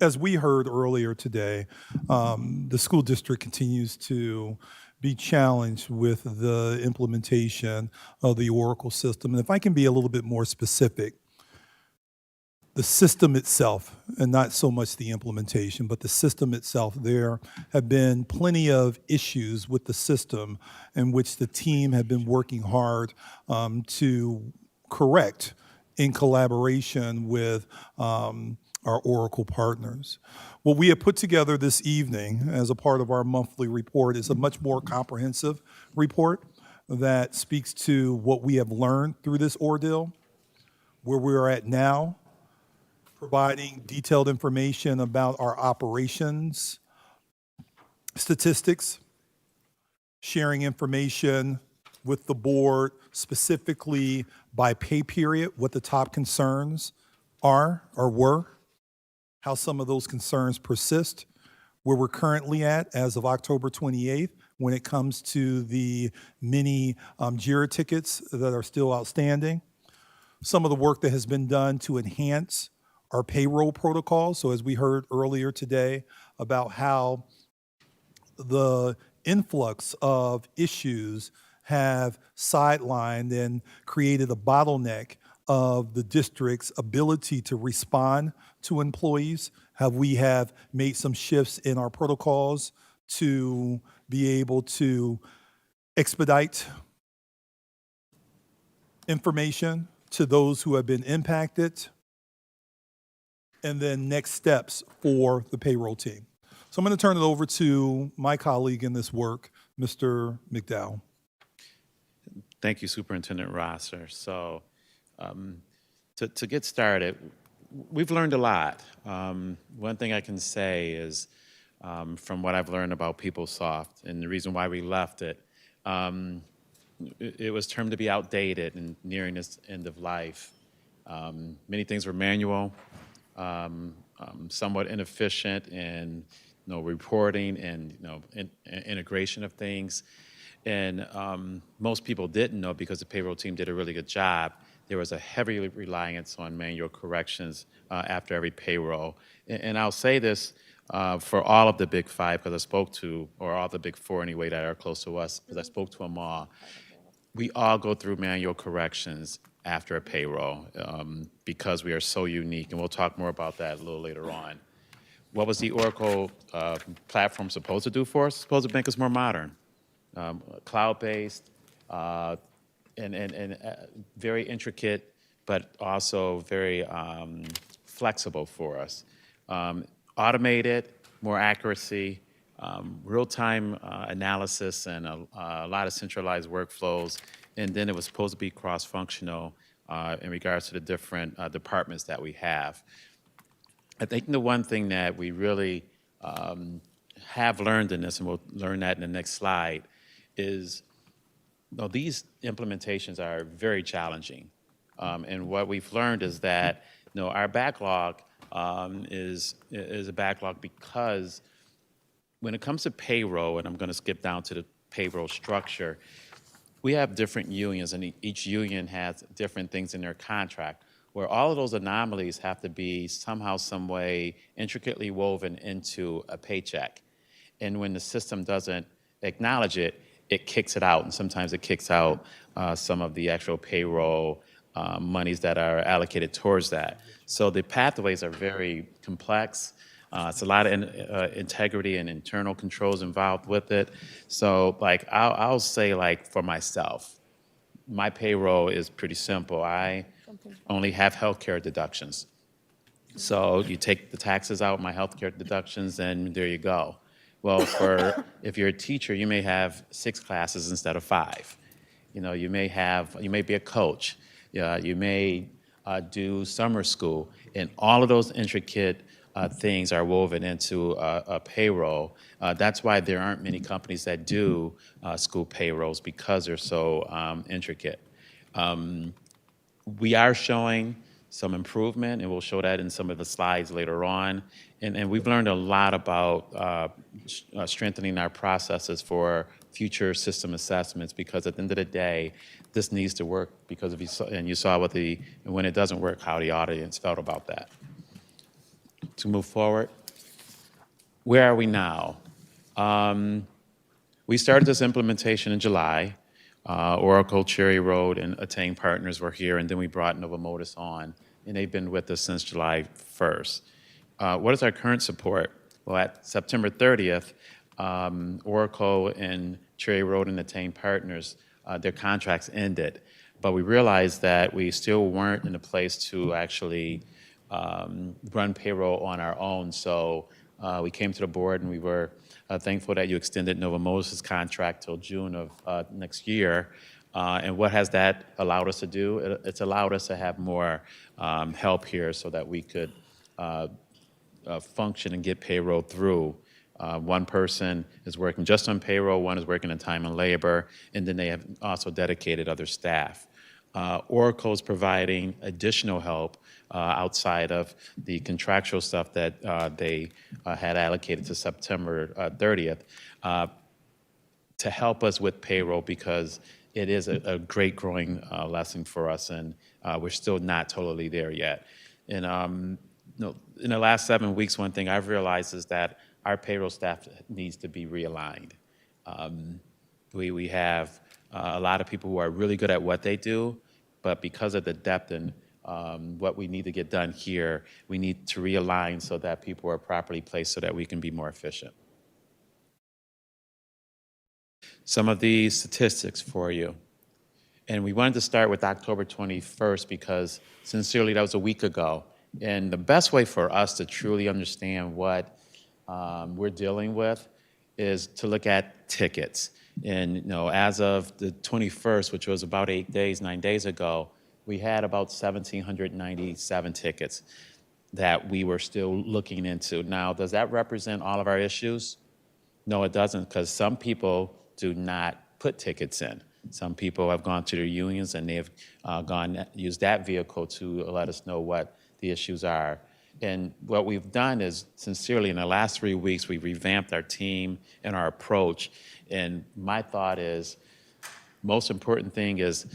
As we heard earlier today, the school district continues to be challenged with the implementation of the Oracle system. And if I can be a little bit more specific, the system itself, and not so much the implementation, but the system itself, there have been plenty of issues with the system in which the team have been working hard to correct in collaboration with our Oracle partners. What we have put together this evening as a part of our monthly report is a much more comprehensive report that speaks to what we have learned through this ordeal, where we're at now, providing detailed information about our operations, statistics, sharing information with the board specifically by pay period, what the top concerns are or were, how some of those concerns persist, where we're currently at as of October 28th when it comes to the many JIRA tickets that are still outstanding, some of the work that has been done to enhance our payroll protocol. So as we heard earlier today about how the influx of issues have sidelined and created a bottleneck of the district's ability to respond to employees, how we have made some shifts in our protocols to be able to expedite information to those who have been impacted, and then next steps for the payroll team. So I'm going to turn it over to my colleague in this work, Mr. McDowell. Thank you, Superintendent Rosser. So to get started, we've learned a lot. One thing I can say is from what I've learned about PeopleSoft and the reason why we left it, it was termed to be outdated and nearing its end of life. Many things were manual, somewhat inefficient in reporting and integration of things. And most people didn't know because the payroll team did a really good job. There was a heavy reliance on manual corrections after every payroll. And I'll say this for all of the big five, because I spoke to, or all the big four anyway that are close to us, because I spoke to them all. We all go through manual corrections after a payroll because we are so unique. And we'll talk more about that a little later on. What was the Oracle platform supposed to do for us? It's supposed to make us more modern. Cloud-based, and very intricate, but also very flexible for us. Automated, more accuracy, real-time analysis, and a lot of centralized workflows. And then it was supposed to be cross-functional in regards to the different departments that we have. I think the one thing that we really have learned in this, and we'll learn that in the next slide, is these implementations are very challenging. And what we've learned is that our backlog is a backlog because when it comes to payroll, and I'm going to skip down to the payroll structure, we have different unions, and each union has different things in their contract, where all of those anomalies have to be somehow, some way, intricately woven into a paycheck. And when the system doesn't acknowledge it, it kicks it out, and sometimes it kicks out some of the actual payroll monies that are allocated towards that. So the pathways are very complex. It's a lot of integrity and internal controls involved with it. So I'll say for myself, my payroll is pretty simple. I only have healthcare deductions. So you take the taxes out, my healthcare deductions, and there you go. Well, if you're a teacher, you may have 6 classes instead of 5. You may be a coach. You may do summer school, and all of those intricate things are woven into a payroll. That's why there aren't many companies that do school payrolls, because they're so intricate. We are showing some improvement, and we'll show that in some of the slides later on. And we've learned a lot about strengthening our processes for future system assessments, because at the end of the day, this needs to work, because you saw when it doesn't work, how the audience felt about that. To move forward, where are we now? We started this implementation in July. Oracle, Cherry Road, and Attain Partners were here, and then we brought Nova Modus on, and they've been with us since July 1st. What is our current support? Well, at September 30th, Oracle and Cherry Road and Attain Partners, their contracts ended, but we realized that we still weren't in a place to actually run payroll on our own. So we came to the board, and we were thankful that you extended Nova Modus' contract till June of next year. And what has that allowed us to do? It's allowed us to have more help here so that we could function and get payroll through. One person is working just on payroll, one is working in time and labor, and then they have also dedicated other staff. Oracle is providing additional help outside of the contractual stuff that they had allocated to September 30th to help us with payroll because it is a great growing lesson for us, and we're still not totally there yet. And in the last 7 weeks, one thing I've realized is that our payroll staff needs to be realigned. We have a lot of people who are really good at what they do, but because of the depth and what we need to get done here, we need to realign so that people are properly placed so that we can be more efficient. Some of these statistics for you. And we wanted to start with October 21st because sincerely, that was a week ago. And the best way for us to truly understand what we're dealing with is to look at tickets. And as of the 21st, which was about 9 days ago, we had about 1,797 tickets that we were still looking into. Now, does that represent all of our issues? No, it doesn't, because some people do not put tickets in. Some people have gone to their unions and they've used that vehicle to let us know what the issues are. And what we've done is, sincerely, in the last 3 weeks, we've revamped our team and our approach. And my thought is, most important thing is,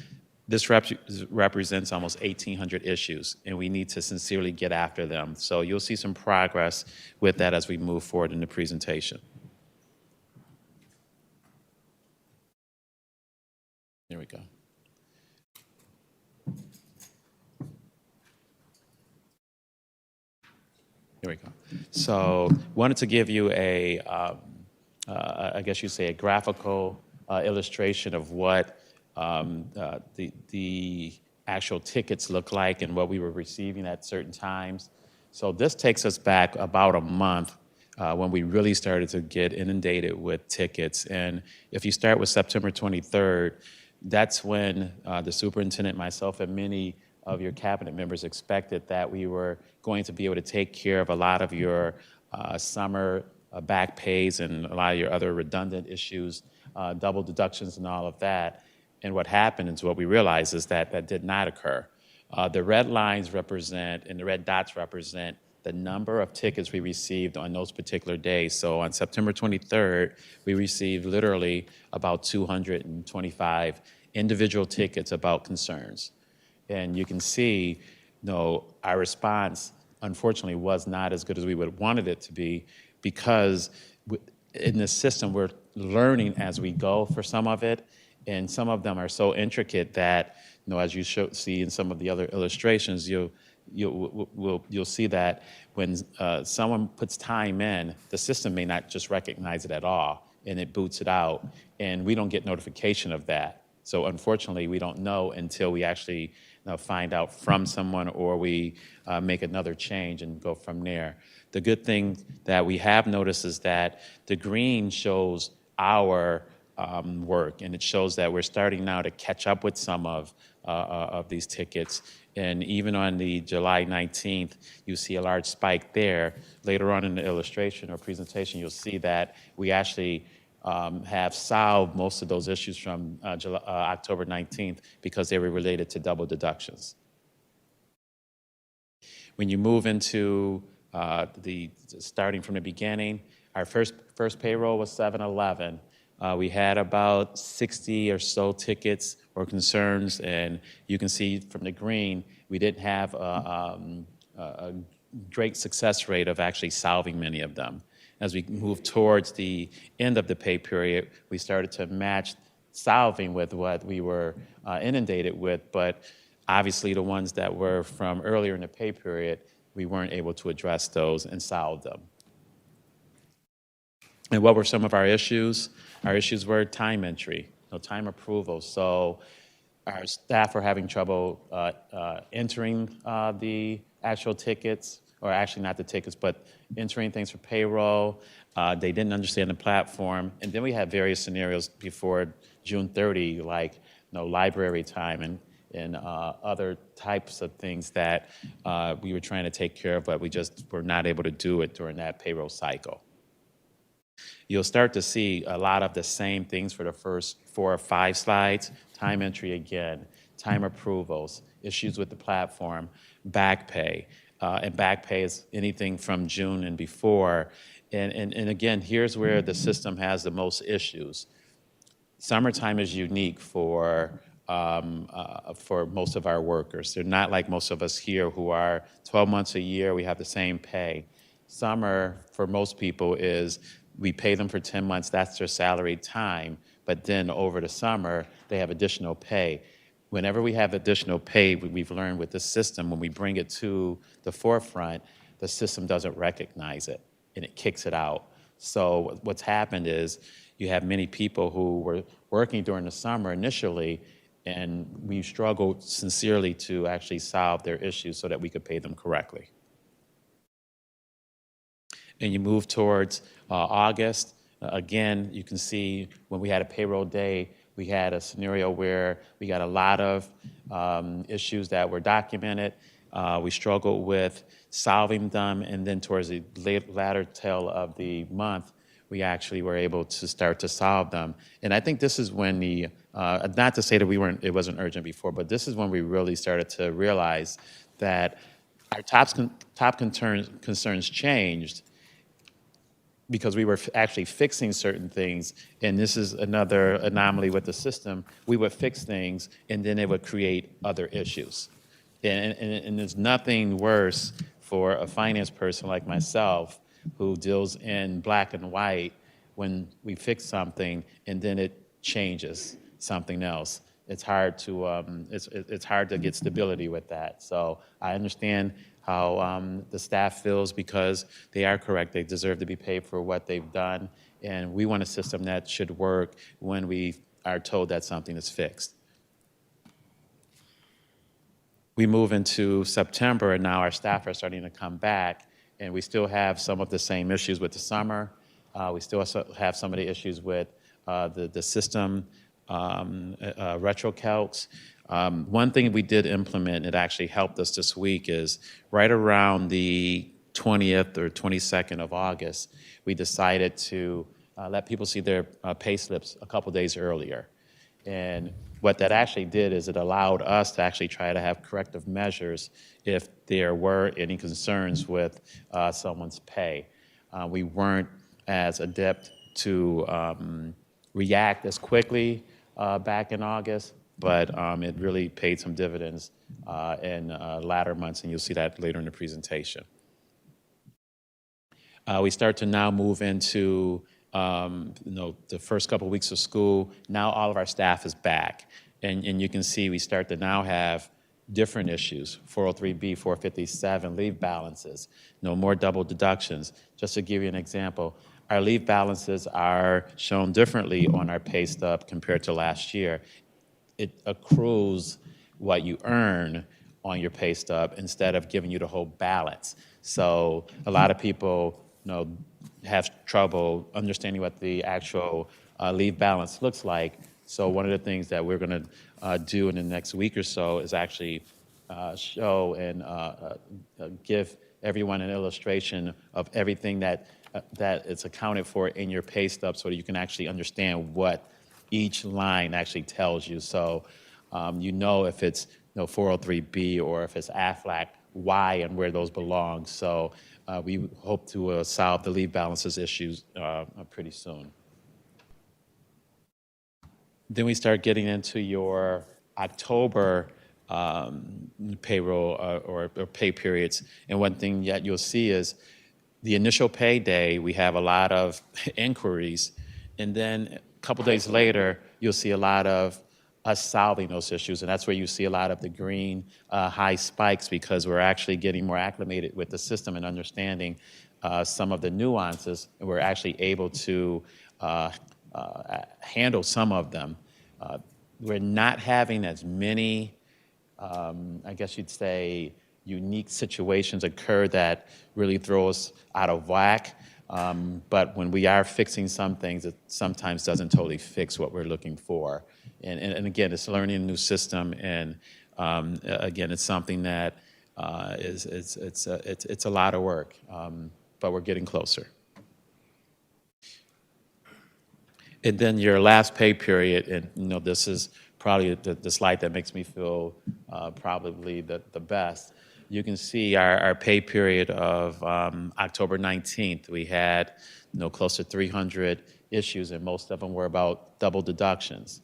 this represents almost 1,800 issues, and we need to sincerely get after them. So you'll see some progress with that as we move forward in the presentation. There we go. Here we go. So wanted to give you a, I guess you'd say a graphical illustration of what the actual tickets look like and what we were receiving at certain times. So this takes us back about a month when we really started to get inundated with tickets. And if you start with September 23rd, that's when the superintendent, myself, and many of your cabinet members expected that we were going to be able to take care of a lot of your summer back pays and a lot of your other redundant issues, double deductions and all of that. And what happened is what we realized is that that did not occur. The red lines represent, and the red dots represent the number of tickets we received on those particular days. So on September 23rd, we received literally about 225 individual tickets about concerns. And you can see, our response, unfortunately, was not as good as we would have wanted it to be, because in this system, we're learning as we go for some of it, and some of them are so intricate that, as you see in some of the other illustrations, you'll see that when someone puts time in, the system may not just recognize it at all, and it boots it out, and we don't get notification of that. So unfortunately, we don't know until we actually find out from someone, or we make another change and go from there. The good thing that we have noticed is that the green shows our work, and it shows that we're starting now to catch up with some of these tickets. And even on the July 19th, you see a large spike there. Later on in the illustration or presentation, you'll see that we actually have solved most of those issues from October 19th because they were related to double deductions. When you move into starting from the beginning, our first payroll was 7/11. We had about 60 or so tickets or concerns, and you can see from the green, we didn't have a great success rate of actually solving many of them. As we moved towards the end of the pay period, we started to match solving with what we were inundated with, but obviously the ones that were from earlier in the pay period, we weren't able to address those and solve them. And what were some of our issues? Our issues were time entry, time approval. So our staff were having trouble entering the actual tickets, or actually not the tickets, but entering things for payroll. They didn't understand the platform. And then we had various scenarios before June 30, like library time and other types of things that we were trying to take care of, but we just were not able to do it during that payroll cycle. You'll start to see a lot of the same things for the first 4 or 5 slides. Time entry again, time approvals, issues with the platform, back pay. And back pay is anything from June and before. And again, here's where the system has the most issues. Summertime is unique for most of our workers. They're not like most of us here who are 12 months a year, we have the same pay. Summer, for most people, is we pay them for 10 months, that's their salaried time, but then over the summer, they have additional pay. Whenever we have additional pay, we've learned with this system, when we bring it to the forefront, the system doesn't recognize it, and it kicks it out. So what's happened is you have many people who were working during the summer initially, and we struggled sincerely to actually solve their issues so that we could pay them correctly. And you move towards August. Again, you can see when we had a payroll day, we had a scenario where we got a lot of issues that were documented. We struggled with solving them, and then towards the latter tail of the month, we actually were able to start to solve them. And I think this is when the, not to say that it wasn't urgent before, but this is when we really started to realize that our top concerns changed, because we were actually fixing certain things, and this is another anomaly with the system. We would fix things, and then it would create other issues. And there's nothing worse for a finance person like myself who deals in black and white when we fix something and then it changes something else. It's hard to it's hard to get stability with that. So I understand how the staff feels, because they are correct. They deserve to be paid for what they've done, and we want a system that should work when we are told that something is fixed. We move into September, and now our staff are starting to come back, and we still have some of the same issues with the summer. We still have some of the issues with the system retro calcs. One thing we did implement, it actually helped us this week, is right around the 20th or 22nd of August, we decided to let people see their pay slips a couple days earlier. And what that actually did is it allowed us to actually try to have corrective measures if there were any concerns with someone's pay. We weren't as adept to react as quickly back in August, but it really paid some dividends in latter months, and you'll see that later in the presentation. We start to now move into the first couple of weeks of school. Now all of our staff is back, and you can see we start to now have different issues: 403B, 457, leave balances, no more double deductions. Just to give you an example, our leave balances are shown differently on our pay stub compared to last year. It accrues what you earn on your pay stub instead of giving you the whole balance. So a lot of people have trouble understanding what the actual leave balance looks like. So one of the things that we're going to do in the next week or so is actually show and give everyone an illustration of everything that it's accounted for in your pay stub, so that you can actually understand what each line actually tells you. So you know if it's 403B or if it's AFLAC, why and where those belong. So we hope to solve the leave balances issues pretty soon. Then we start getting into your October payroll or pay periods. And one thing that you'll see is the initial pay day, we have a lot of inquiries. And then a couple days later, you'll see a lot of us solving those issues. And that's where you see a lot of the green high spikes, because we're actually getting more acclimated with the system and understanding some of the nuances. And we're actually able to handle some of them. We're not having as many, I guess you'd say, unique situations occur that really throw us out of whack. But when we are fixing some things, it sometimes doesn't totally fix what we're looking for. and again, it's learning a new system, and again, it's something that it's a lot of work, but we're getting closer. And then your last pay period, and this is probably the slide that makes me feel probably the best. You can see our pay period of October 19th. We had close to 300 issues, and most of them were about double deductions.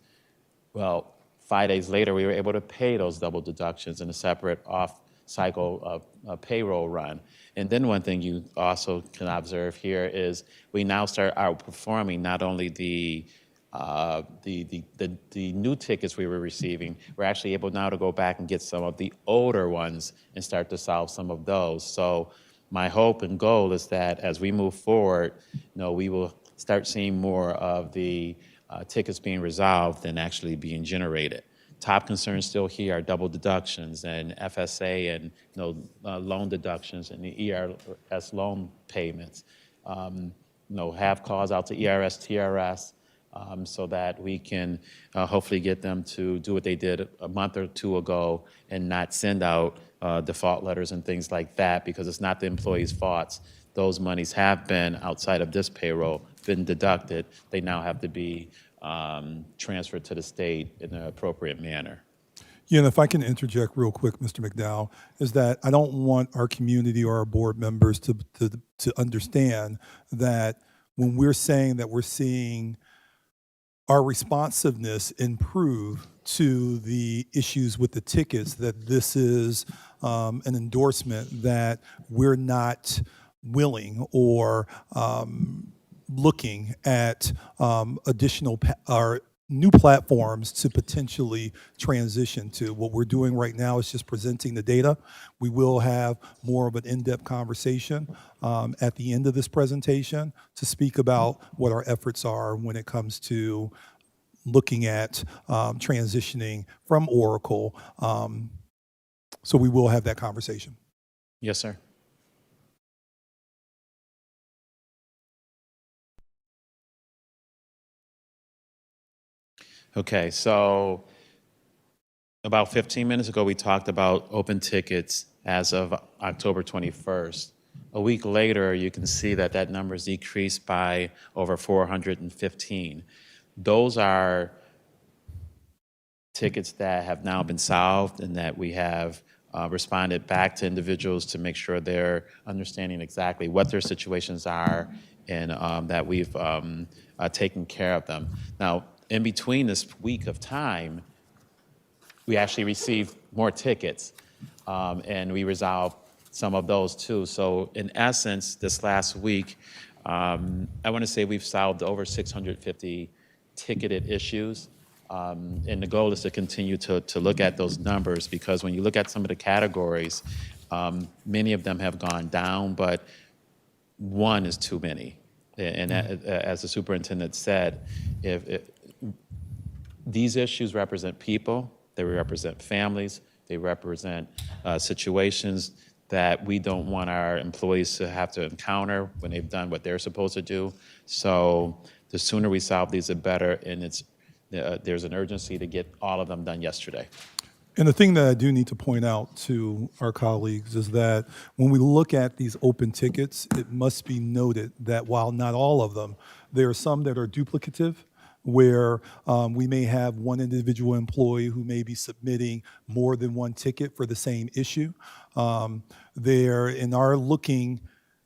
Well, 5 days later, we were able to pay those double deductions in a separate off-cycle payroll run. And then one thing you also can observe here is we now start outperforming not only the new tickets we were receiving, we're actually able now to go back and get some of the older ones and start to solve some of those. So my hope and goal is that as we move forward, we will start seeing more of the tickets being resolved and actually being generated. Top concerns still here are double deductions and FSA and loan deductions and the ERS loan payments. Have calls out to ERS, TRS, so that we can hopefully get them to do what they did a month or two ago and not send out default letters and things like that, because it's not the employees' faults. Those monies have been, outside of this payroll, been deducted. They now have to be transferred to the state in an appropriate manner. Yeah, and if I can interject real quick, Mr. McDowell, is that I don't want our community or our board members to understand that when we're saying that we're seeing our responsiveness improve to the issues with the tickets, that this is an endorsement that we're not willing or looking at additional or new platforms to potentially transition to. What we're doing right now is just presenting the data. We will have more of an in-depth conversation at the end of this presentation to speak about what our efforts are when it comes to looking at transitioning from Oracle. So we will have that conversation. Yes, sir. Okay, so about 15 minutes ago, we talked about open tickets as of October 21st. A week later, you can see that that number is decreased by over 415. Those are tickets that have now been solved and that we have responded back to individuals to make sure they're understanding exactly what their situations are and that we've taken care of them. Now, in between this week of time, we actually received more tickets and we resolved some of those too. So in essence, this last week, I want to say we've solved over 650 ticketed issues. And the goal is to continue to look at those numbers, because when you look at some of the categories, many of them have gone down, but one is too many. And as the superintendent said, if these issues represent people, they represent families, they represent situations that we don't want our employees to have to encounter when they've done what they're supposed to do. So the sooner we solve these, the better, and there's an urgency to get all of them done yesterday. And the thing that I do need to point out to our colleagues is that when we look at these open tickets, it must be noted that while not all of them, there are some that are duplicative, where we may have one individual employee who may be submitting more than one ticket for the same issue. There, in our looking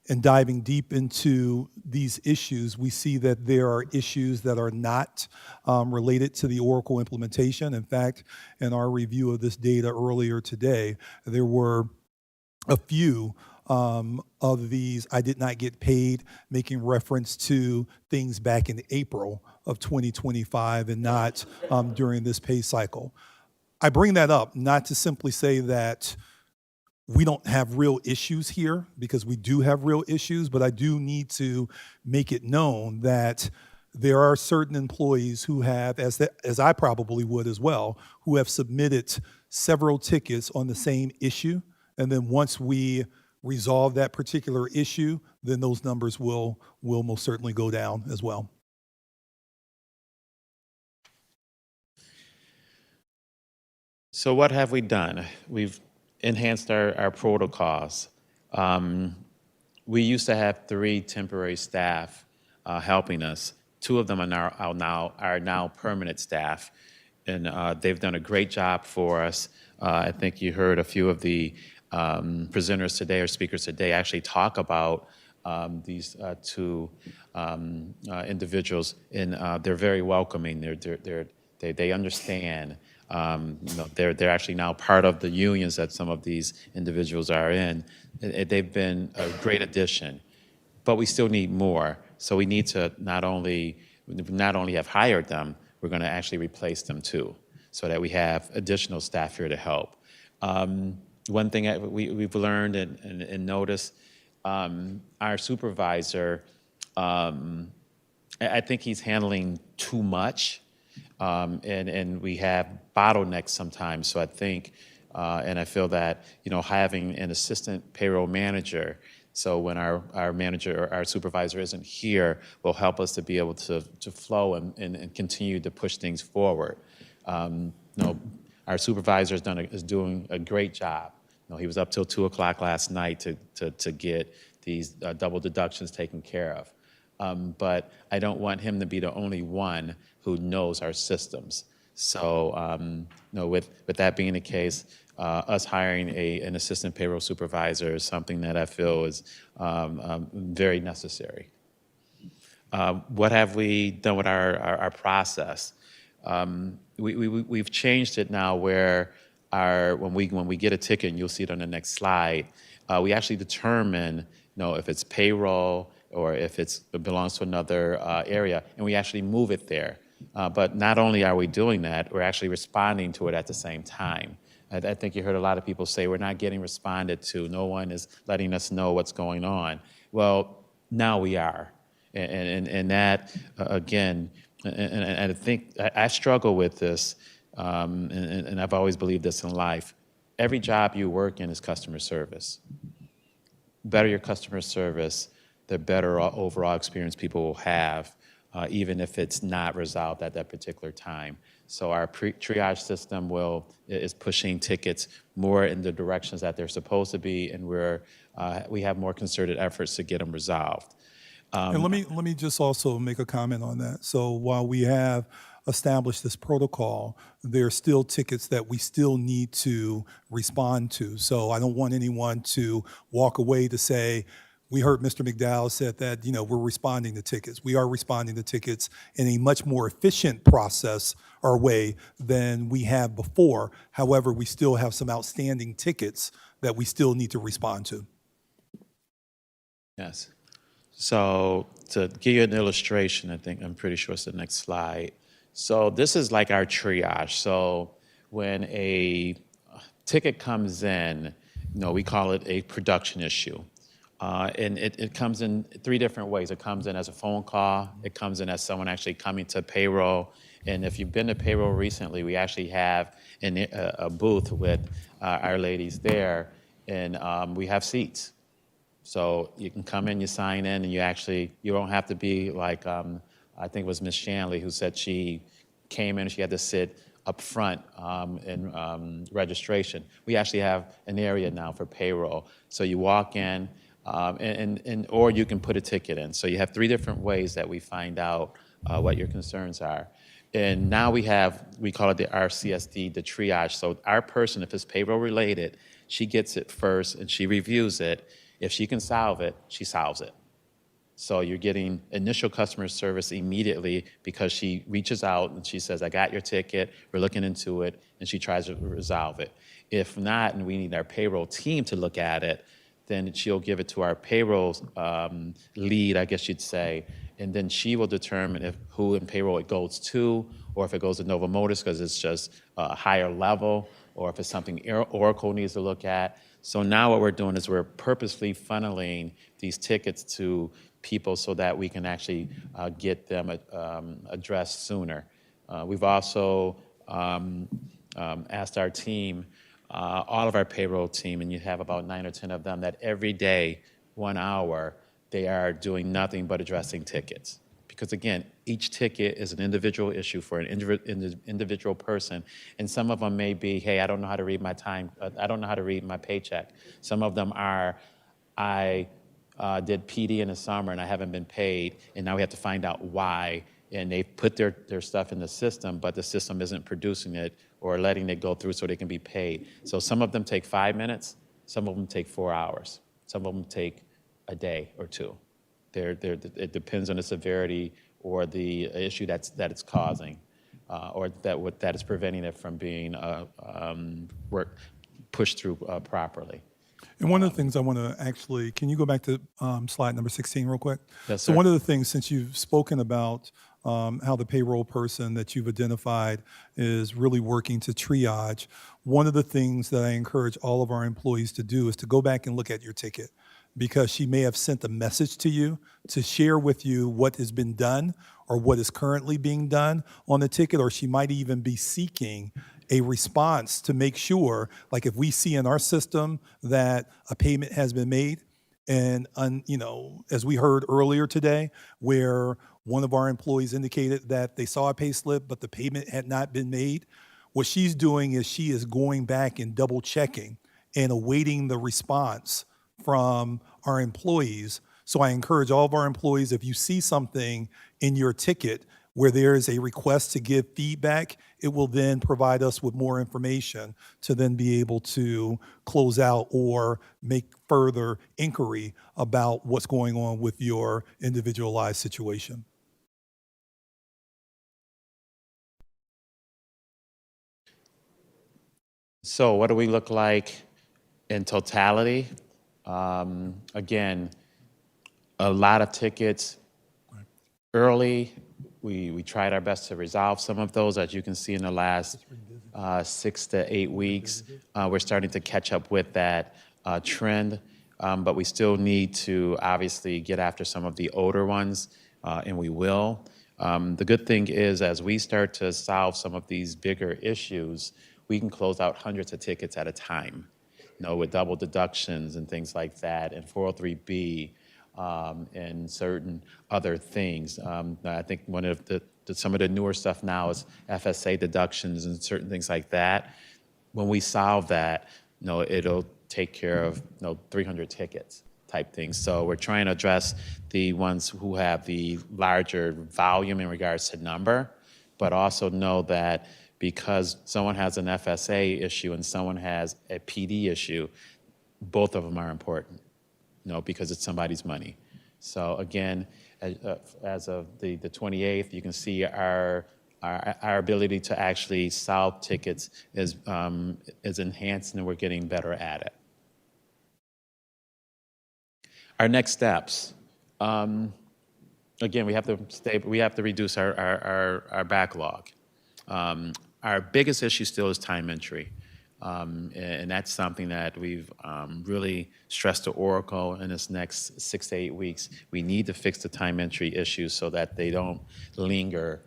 and diving deep into these issues, we see that there are issues that are not related to the Oracle implementation. In fact, in our review of this data earlier today, there were a few of these I did not get paid, making reference to things back in April of 2025 and not during this pay cycle. I bring that up not to simply say that we don't have real issues here, because we do have real issues, but I do need to make it known that there are certain employees who have, as I probably would as well, who have submitted several tickets on the same issue. And then once we resolve that particular issue, then those numbers will most certainly go down as well. So what have we done? We've enhanced our protocols. We used to have 3 temporary staff helping us. 2 of them are now permanent staff, and they've done a great job for us. I think you heard a few of the presenters today or speakers today actually talk about these 2 individuals, and they're very welcoming. They understand. They're actually now part of the unions that some of these individuals are in. They've been a great addition, but we still need more. So we need to not only have hired them, we're going to actually replace them too, so that we have additional staff here to help. One thing that we've learned and noticed, our supervisor, I think he's handling too much, and we have bottlenecks sometimes. So I think, and I feel that, having an assistant payroll manager, so when our manager or our supervisor isn't here, will help us to be able to flow and continue to push things forward. Our supervisor is doing a great job. He was up till 2 o'clock last night to get these double deductions taken care of. But I don't want him to be the only one who knows our systems. So with that being the case, us hiring an assistant payroll supervisor is something that I feel is very necessary. What have we done with our process? We've changed it now where when we get a ticket, and you'll see it on the next slide, we actually determine if it's payroll or if it belongs to another area, and we actually move it there. But not only are we doing that, we're actually responding to it at the same time. I think you heard a lot of people say we're not getting responded to. No one is letting us know what's going on. Well, now we are. And that, again, and I think I struggle with this, and I've always believed this in life. Every job you work in is customer service. Better your customer service, the better overall experience people will have, even if it's not resolved at that particular time. So our triage system is pushing tickets more in the directions that they're supposed to be, and we have more concerted efforts to get them resolved. And let me just also make a comment on that. So while we have established this protocol, there are still tickets that we still need to respond to. So I don't want anyone to walk away to say, we heard Mr. McDowell said that, we're responding to tickets. We are responding to tickets in a much more efficient process or way than we have before. However, we still have some outstanding tickets that we still need to respond to. Yes. So to give you an illustration, I'm pretty sure it's the next slide. So this is like our triage. So when a ticket comes in, we call it a production issue. And it comes in 3 different ways. It comes in as a phone call. It comes in as someone actually coming to payroll. And if you've been to payroll recently, we actually have a booth with our ladies there, and we have seats. So you can come in, you sign in, and you don't have to be like, I think it was Ms. Shanley who said she came in and she had to sit up front in registration. We actually have an area now for payroll. So you walk in, or you can put a ticket in. So you have 3 different ways that we find out what your concerns are. And now we call it the RCSD, the triage. So our person, if it's payroll related, she gets it first and she reviews it. If she can solve it, she solves it. So you're getting initial customer service immediately because she reaches out and she says, I got your ticket, we're looking into it, and she tries to resolve it. If not, and we need our payroll team to look at it, then she'll give it to our payroll lead, I guess you'd say, and then she will determine who in payroll it goes to, or if it goes to Nova Motors because it's just a higher level, or if it's something Oracle needs to look at. So now what we're doing is we're purposely funneling these tickets to people so that we can actually get them addressed sooner. We've also asked our team, all of our payroll team, and you have about 9 or 10 of them, that every day, 1 hour, they are doing nothing but addressing tickets. because again, each ticket is an individual issue for an individual person, and some of them may be, hey, I don't know how to read my time, I don't know how to read my paycheck. Some of them are, I did PD in the summer and I haven't been paid, and now we have to find out why, and they've put their stuff in the system, but the system isn't producing it or letting it go through so they can be paid. So some of them take 5 minutes, some of them take 4 hours, some of them take a day or two. It depends on the severity or the issue that it's causing, or that is preventing it from being pushed through properly. And one of the things I want to actually, can you go back to slide number 16 real quick? Yes, So sir. one of the things, since you've spoken about how the payroll person that you've identified is really working to triage, one of the things that I encourage all of our employees to do is to go back and look at your ticket, because she may have sent a message to you to share with you what has been done or what is currently being done on the ticket, or she might even be seeking a response to make sure, like if we see in our system that a payment has been made, and as we heard earlier today, where one of our employees indicated that they saw a pay slip, but the payment had not been made, what she's doing is she is going back and double checking and awaiting the response from our employees. So I encourage all of our employees, if you see something in your ticket where there is a request to give feedback, it will then provide us with more information to then be able to close out or make further inquiry about what's going on with your individualized situation. So what do we look like in totality? Again, a lot of tickets early. We tried our best to resolve some of those. As you can see in the last 6 to 8 weeks, we're starting to catch up with that trend, but we still need to obviously get after some of the older ones, and we will. The good thing is, as we start to solve some of these bigger issues, we can close out hundreds of tickets at a time, with double deductions and things like that, and 403B, and certain other things. I think one of some of the newer stuff now is FSA deductions and certain things like that. When we solve that, it'll take care of 300 tickets type things. So we're trying to address the ones who have the larger volume in regards to number, but also know that because someone has an FSA issue and someone has a PD issue, both of them are important, because it's somebody's money. So again, as of the 28th, you can see our ability to actually solve tickets is enhanced, and we're getting better at it. Our next steps. Again, we have to reduce our backlog. Our biggest issue still is time entry. And that's something that we've really stressed to Oracle in this next 6 to 8 weeks. We need to fix the time entry issues so that they don't linger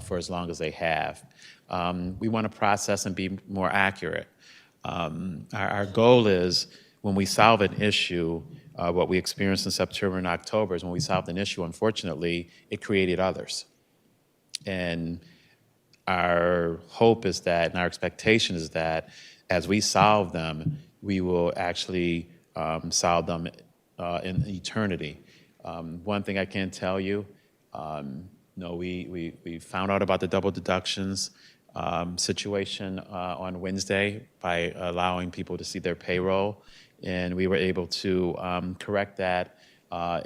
for as long as they have. We want to process and be more accurate. Our goal is, when we solve an issue, what we experienced in September and October is when we solved an issue, unfortunately, it created others. And our hope is that, and our expectation is that, as we solve them, we will actually solve them in eternity. One thing I can tell you, we found out about the double deductions situation on Wednesday by allowing people to see their payroll, and we were able to correct that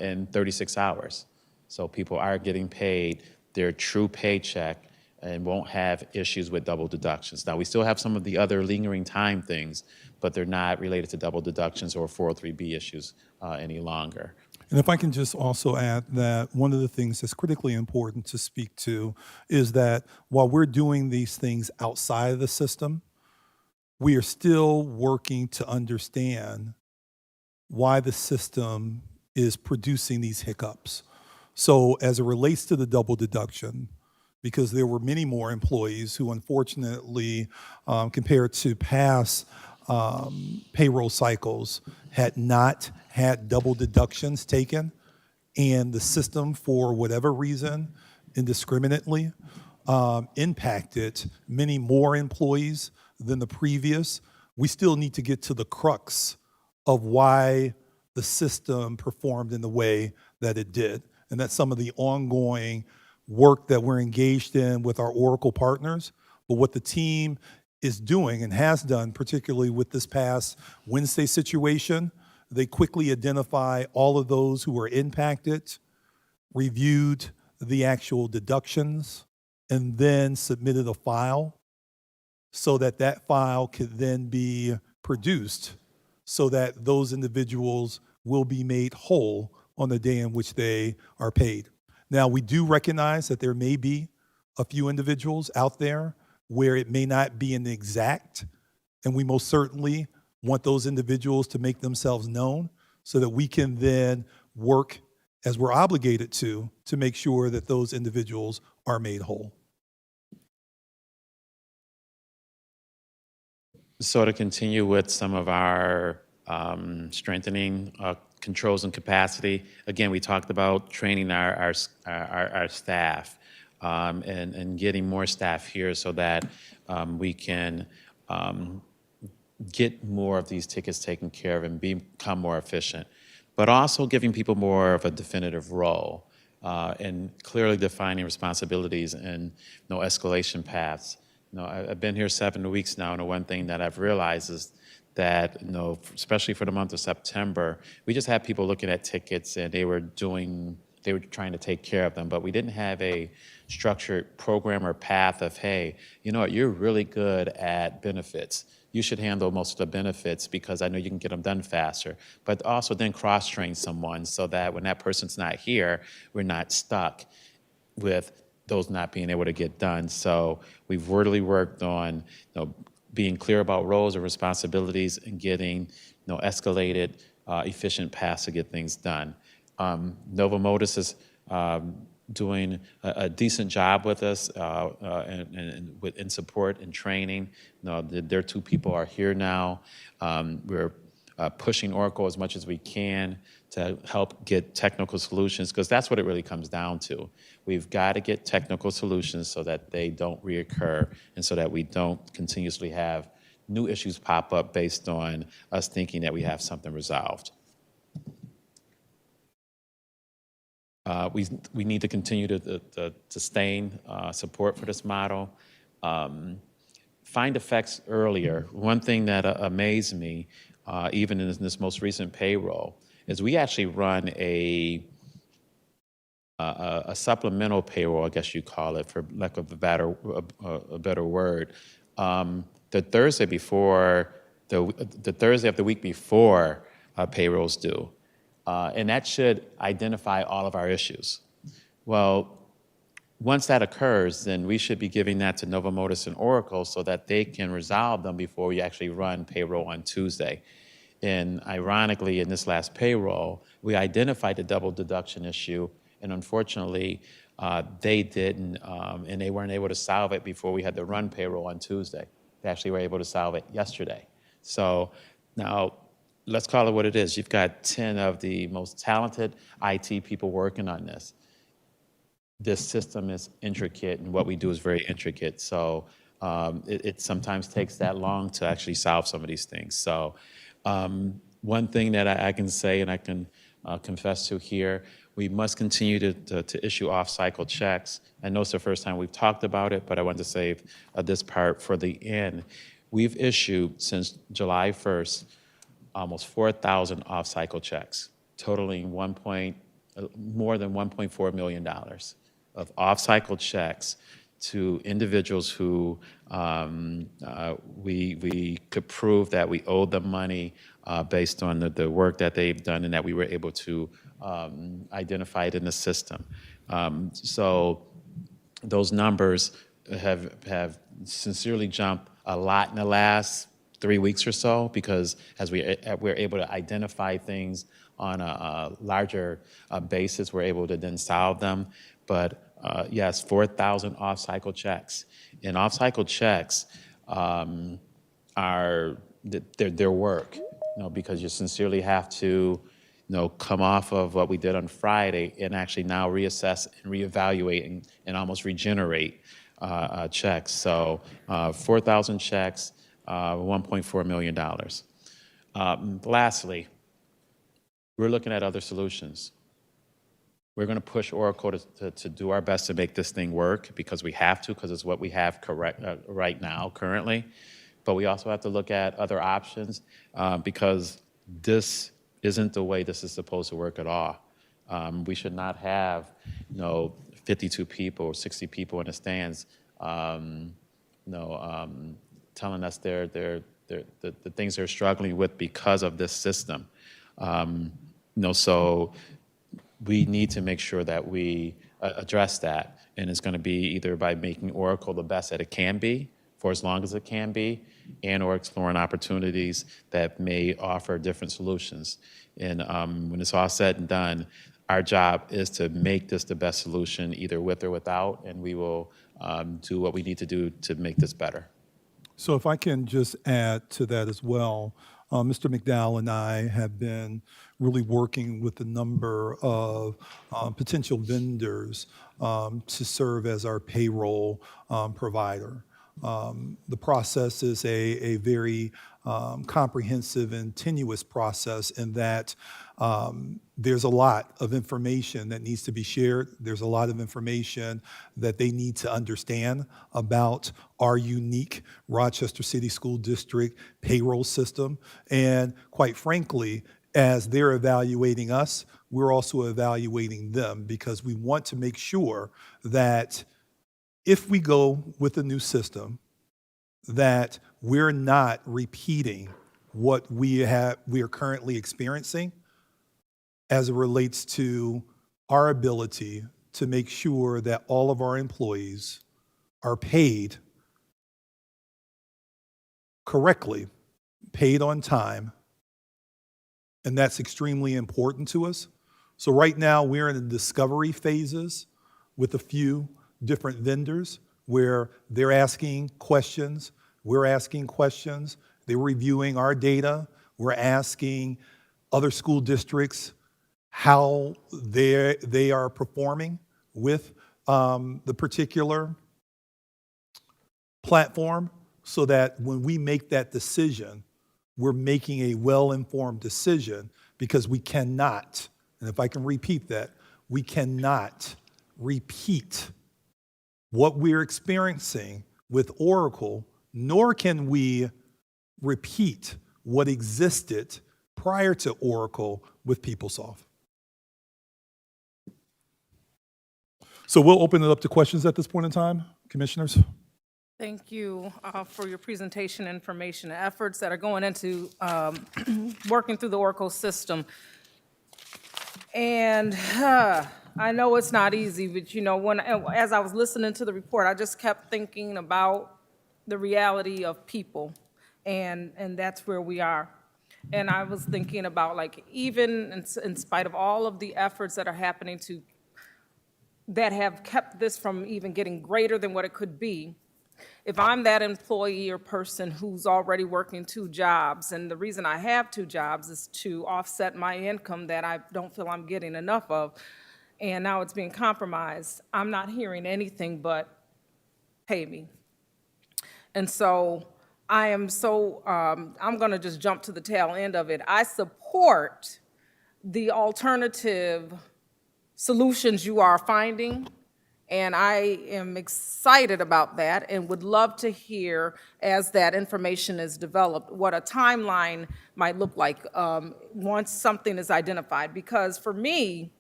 in 36 hours. So people are getting paid their true paycheck and won't have issues with double deductions. Now, we still have some of the other lingering time things, but they're not related to double deductions or 403B issues any longer. And if I can just also add that one of the things that's critically important to speak to is that while we're doing these things outside of the system, we are still working to understand why the system is producing these hiccups. So as it relates to the double deduction, because there were many more employees who unfortunately, compared to past payroll cycles, had not had double deductions taken, and the system, for whatever reason, indiscriminately, impacted many more employees than the previous, we still need to get to the crux of why the system performed in the way that it did. And that's some of the ongoing work that we're engaged in with our Oracle partners. But what the team is doing and has done, particularly with this past Wednesday situation, they quickly identify all of those who were impacted, reviewed the actual deductions, and then submitted a file so that that file could then be produced so that those individuals will be made whole on the day in which they are paid. Now, we do recognize that there may be a few individuals out there where it may not be an exact, and we most certainly want those individuals to make themselves known so that we can then work as we're obligated to make sure that those individuals are made whole. So to continue with some of our strengthening controls and capacity, again, we talked about training our staff and getting more staff here so that we can get more of these tickets taken care of and become more efficient, but also giving people more of a definitive role and clearly defining responsibilities and no escalation paths. I've been here 7 weeks now, and the one thing that I've realized is that, especially for the month of September, we just had people looking at tickets and they were trying to take care of them, but we didn't have a structured program or path of, hey, you know what, you're really good at benefits. You should handle most of the benefits because I know you can get them done faster. But also then cross-train someone so that when that person's not here, we're not stuck with those not being able to get done. So we've really worked on being clear about roles and responsibilities and getting escalated, efficient paths to get things done. Nova Modus is doing a decent job with us and in support and training. Their 2 people are here now. We're pushing Oracle as much as we can to help get technical solutions, because that's what it really comes down to. We've got to get technical solutions so that they don't reoccur and so that we don't continuously have new issues pop up based on us thinking that we have something resolved. We need to continue to sustain support for this model. Find effects earlier. One thing that amazed me, even in this most recent payroll, is we actually run a supplemental payroll, I guess you call it, for lack of a better word. The Thursday before the Thursday of the week before payroll's due, and that should identify all of our issues. Well, once that occurs, then we should be giving that to Nova Modus and Oracle so that they can resolve them before we actually run payroll on Tuesday. And ironically, in this last payroll, we identified the double deduction issue, and unfortunately, they didn't, and they weren't able to solve it before we had to run payroll on Tuesday. They actually were able to solve it yesterday. So now, let's call it what it is. You've got 10 of the most talented IT people working on this. This system is intricate, and what we do is very intricate. So it sometimes takes that long to actually solve some of these things. So one thing that I can say, and I can confess to here, we must continue to issue off-cycle checks. I know it's the first time we've talked about it, but I want to save this part for the end. We've issued, since July 1st, almost 4,000 off-cycle checks, totaling more than $1.4 million of off-cycle checks to individuals who we could prove that we owed them money based on the work that they've done and that we were able to identify it in the system. So those numbers have sincerely jumped a lot in the last 3 weeks or so, because as we're able to identify things on a larger basis, we're able to then solve them. But yes, 4,000 off-cycle checks. And off-cycle checks are their work, because you sincerely have to come off of what we did on Friday and actually now reassess and reevaluate and almost regenerate checks. So 4,000 checks, $1.4 million. Lastly, we're looking at other solutions. We're going to push Oracle to do our best to make this thing work because we have to, because it's what we have right now, currently. But we also have to look at other options because this isn't the way this is supposed to work at all. We should not have, 52 people or 60 people in the stands, telling us the things they're struggling with because of this system. So we need to make sure that we address that, and it's going to be either by making Oracle the best that it can be for as long as it can be, and or exploring opportunities that may offer different solutions. And when it's all said and done, our job is to make this the best solution, either with or without, and we will do what we need to do to make this better. So if I can just add to that as well, Mr. McDowell and I have been really working with a number of potential vendors to serve as our payroll provider. The process is a very comprehensive and tenuous process in that there's a lot of information that needs to be shared. There's a lot of information that they need to understand about our unique Rochester City School District payroll system. And quite frankly, as they're evaluating us, we're also evaluating them because we want to make sure that if we go with a new system, that we're not repeating what we are currently experiencing as it relates to our ability to make sure that all of our employees are paid correctly, paid on time, and that's extremely important to us. So right now we're in the discovery phases with a few different vendors where they're asking questions, we're asking questions, they're reviewing our data, we're asking other school districts how they are performing with the particular platform so that when we make that decision, we're making a well-informed decision because we cannot, and if I can repeat that, we cannot repeat what we're experiencing with Oracle, nor can we repeat what existed prior to Oracle with PeopleSoft. So we'll open it up to questions at this point in time, commissioners. Thank you for your presentation information, the efforts that are going into working through the Oracle system. And I know it's not easy, but as I was listening to the report, I just kept thinking about the reality of people, and that's where we are. And I was thinking about, like, even in spite of all of the efforts that are happening that have kept this from even getting greater than what it could be, if I'm that employee or person who's already working 2 jobs, and the reason I have 2 jobs is to offset my income that I don't feel I'm getting enough of, and now it's being compromised, I'm not hearing anything but pay me. And so I'm going to just jump to the tail end of it. I support the alternative solutions you are finding, and I am excited about that and would love to hear, as that information is developed, what a timeline might look like once something is identified. Because for me,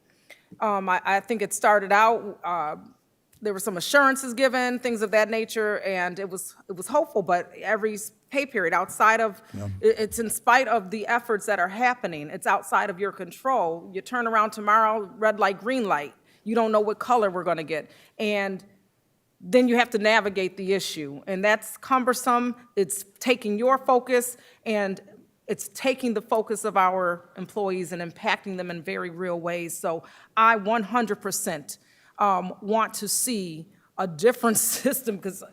I think it started out, there were some assurances given, things of that nature, and it was hopeful, but every pay period outside of, it's in spite of the efforts that are happening, it's outside of your control. You turn around tomorrow, red light, green light. You don't know what color we're gonna get. And then you have to navigate the issue. And that's cumbersome. It's taking your focus and it's taking the focus of our employees and impacting them in very real ways. So I 100% want to see a different system, because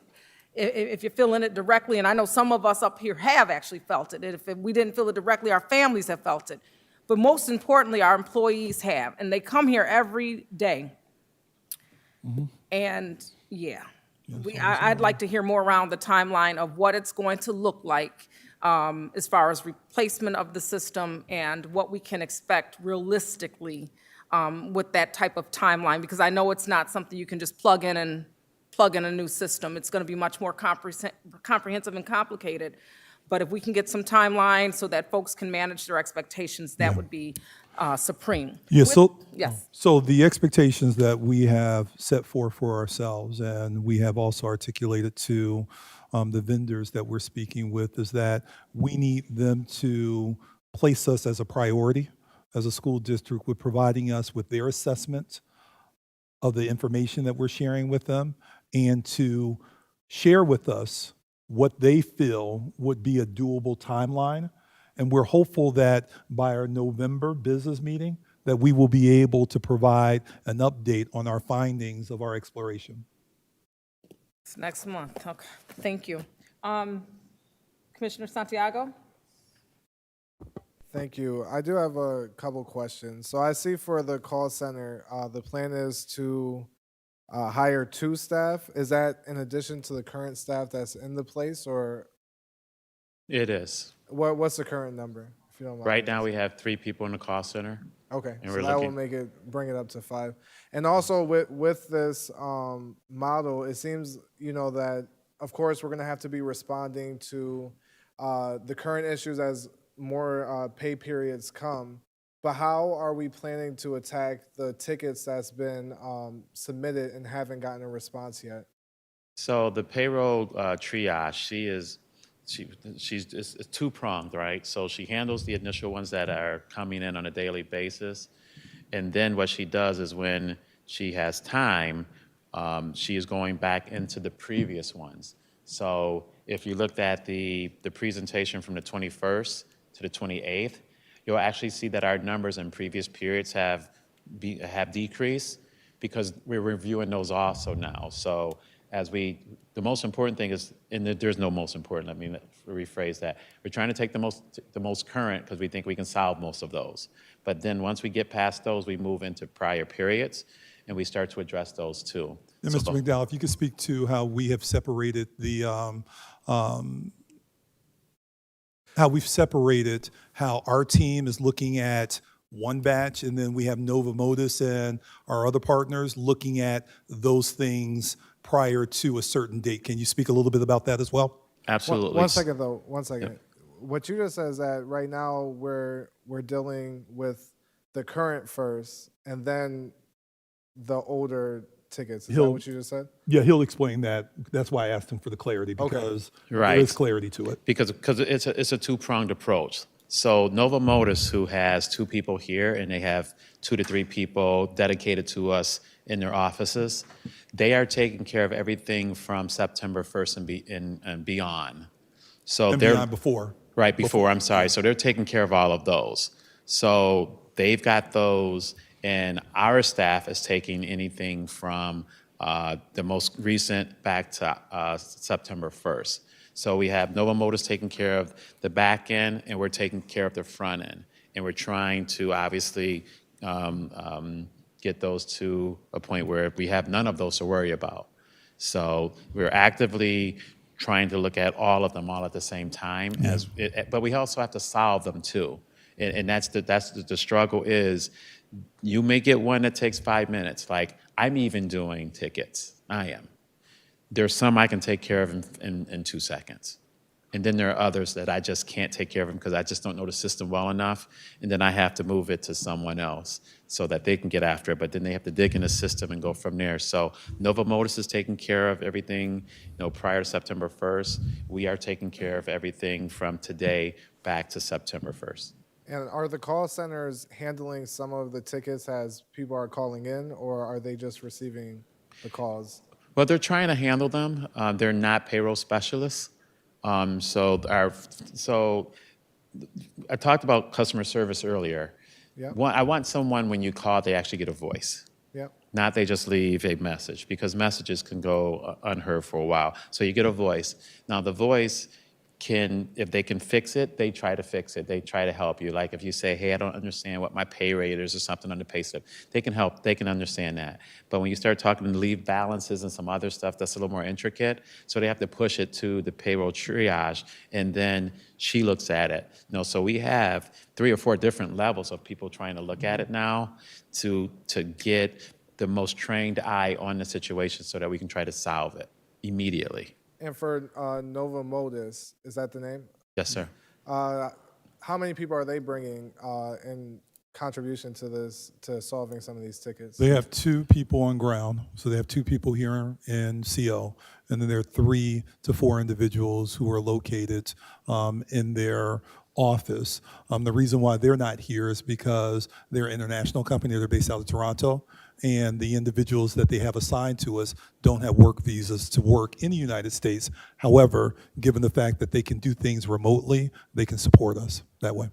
if you're feeling it directly, and I know some of us up here have actually felt it, if we didn't feel it directly, our families have felt it. but most importantly, our employees have, and they come here every day. And yeah, I'd like to hear more around the timeline of what it's going to look like as far as replacement of the system and what we can expect realistically with that type of timeline, because I know it's not something you can just plug in a new system. It's going to be much more comprehensive and complicated. But if we can get some timeline so that folks can manage their expectations, that would be supreme. Yeah, Yes. so the expectations that we have set forth for ourselves, and we have also articulated to the vendors that we're speaking with, is that we need them to place us as a priority as a school district with providing us with their assessment of the information that we're sharing with them, and to share with us what they feel would be a doable timeline. And we're hopeful that by our November business meeting, that we will be able to provide an update on our findings of our exploration. It's next month. Okay, thank you. Commissioner Santiago? Thank you. I do have a couple questions. So I see for the call center, the plan is to hire 2 staff. Is that in addition to the current staff that's in the place, or It is. what's the current number, if you don't mind? Right now, we have 3 people in the call center. Okay, And so we're that will looking, bring it up to 5. And also with this model, it seems, that, of course, we're going to have to be responding to the current issues as more pay periods come. But how are we planning to attack the tickets that's been submitted and haven't gotten a response yet? so the payroll triage, she's it's 2-pronged, right? So she handles the initial ones that are coming in on a daily basis. And then what she does is when she has time, she is going back into the previous ones. So if you looked at the presentation from the 21st to the 28th, you'll actually see that our numbers in previous periods have decreased because we're reviewing those also now. So the most important thing is, and there's no most important, let me rephrase that. We're trying to take the most current because we think we can solve most of those. But then once we get past those, we move into prior periods and we start to address those too. And So Mr. McDowell, if you could speak to how we have separated how our team is looking at one batch, and then we have Nova Modus and our other partners looking at those things prior to a certain date. Can you speak a little bit about that as well? Absolutely. One second, though. 1 second. Yep. What you just said is that right now we're dealing with the current first, and then the older tickets. Is that what you just said? Yeah, he'll explain that. That's why I asked him for the clarity, because Right. there is clarity to it. Because it's a 2-pronged approach. So Nova Modus, who has 2 people here, and they have 2 to 3 people dedicated to us in their offices, they are taking care of everything from September 1st and beyond. So And they're beyond before. Right, before, I'm sorry. So they're taking care of all of those. So they've got those, and our staff is taking anything from the most recent back to September 1st. So we have Nova Modus taking care of the back end, and we're taking care of the front end. And we're trying to obviously get those to a point where we have none of those to worry about. So we're actively trying to look at all of them all at the same time, but we also have to solve them too. And that's the struggle is, you may get one that takes 5 minutes. Like, I'm even doing tickets. I am. There's some I can take care of in 2 seconds. And then there are others that I just can't take care of them because I just don't know the system well enough. And then I have to move it to someone else so that they can get after it. But then they have to dig in the system and go from there. So Nova Modus is taking care of everything, prior to September 1st. We are taking care of everything from today back to September 1st. And are the call centers handling some of the tickets as people are calling in, or are they just receiving the calls? Well, they're trying to handle them. They're not payroll specialists. So I talked about customer service earlier. Yep. I want someone, when you call, they actually get a voice. Yep. Not they just leave a message, because messages can go unheard for a while. So you get a voice. Now the voice, if they can fix it, they try to fix it. They try to help you. Like if you say, hey, I don't understand what my pay rate is or something on the pay slip, they can help, they can understand that. But when you start talking to leave balances and some other stuff that's a little more intricate, so they have to push it to the payroll triage, and then she looks at it. So we have 3 or 4 different levels of people trying to look at it now to get the most trained eye on the situation so that we can try to solve it immediately. And for Nova Modus, is that the name? Yes, sir. How many people are they bringing in contribution to this, to solving some of these tickets? They have 2 people on ground, so they have 2 people here in CO, and then there are 3 to 4 individuals who are located in their office. The reason why they're not here is because they're an international company, they're based out of Toronto, and the individuals that they have assigned to us don't have work visas to work in the United States. However, given the fact that they can do things remotely, they can support us that way.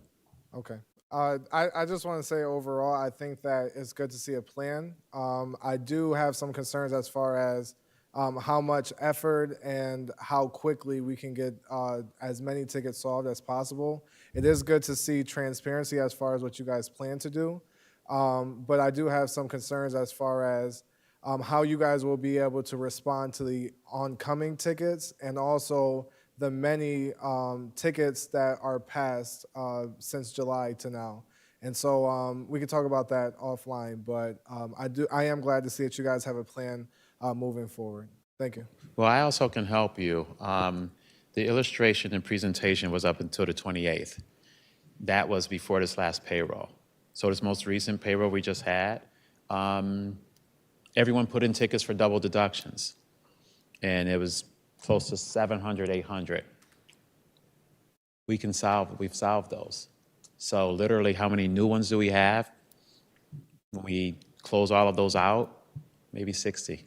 Okay. I just want to say overall, I think that it's good to see a plan. I do have some concerns as far as how much effort and how quickly we can get as many tickets solved as possible. It is good to see transparency as far as what you guys plan to do. But I do have some concerns as far as how you guys will be able to respond to the oncoming tickets and also the many tickets that are passed since July to now. And so we can talk about that offline, but I am glad to see that you guys have a plan moving forward. Thank you. Well, I also can help you. The illustration and presentation was up until the 28th. That was before this last payroll. So this most recent payroll we just had, everyone put in tickets for double deductions. And it was close to 700, 800. We've solved those. So literally, how many new ones do we have? When we close all of those out, maybe 60.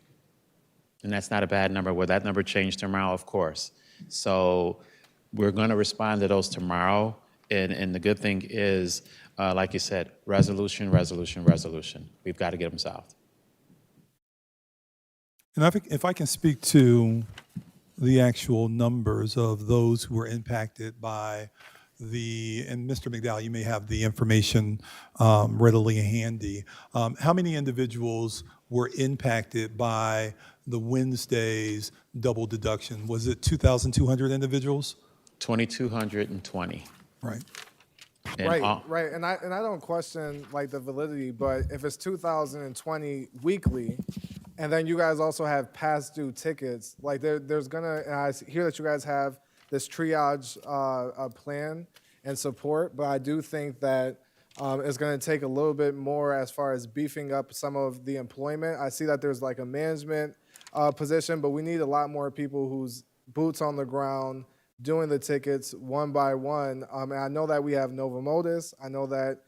And that's not a bad number. Will that number change tomorrow? Of course. So we're going to respond to those tomorrow. And the good thing is, like you said, resolution, resolution, resolution. We've got to get them solved. And if I can speak to the actual numbers of those who were impacted by and Mr. McDowell, you may have the information readily handy. How many individuals were impacted by the Wednesday's double deduction? Was it 2,200 individuals? 2,220. Right. And Right. And I don't question like the validity, but if it's 2,020 weekly, and then you guys also have past due tickets, like there's gonna, and I hear that you guys have this triage plan and support, but I do think that it's gonna take a little bit more as far as beefing up some of the employment. I see that there's like a management position, but we need a lot more people whose boots on the ground doing the tickets one by one. And I know that we have Nova Modus. I know that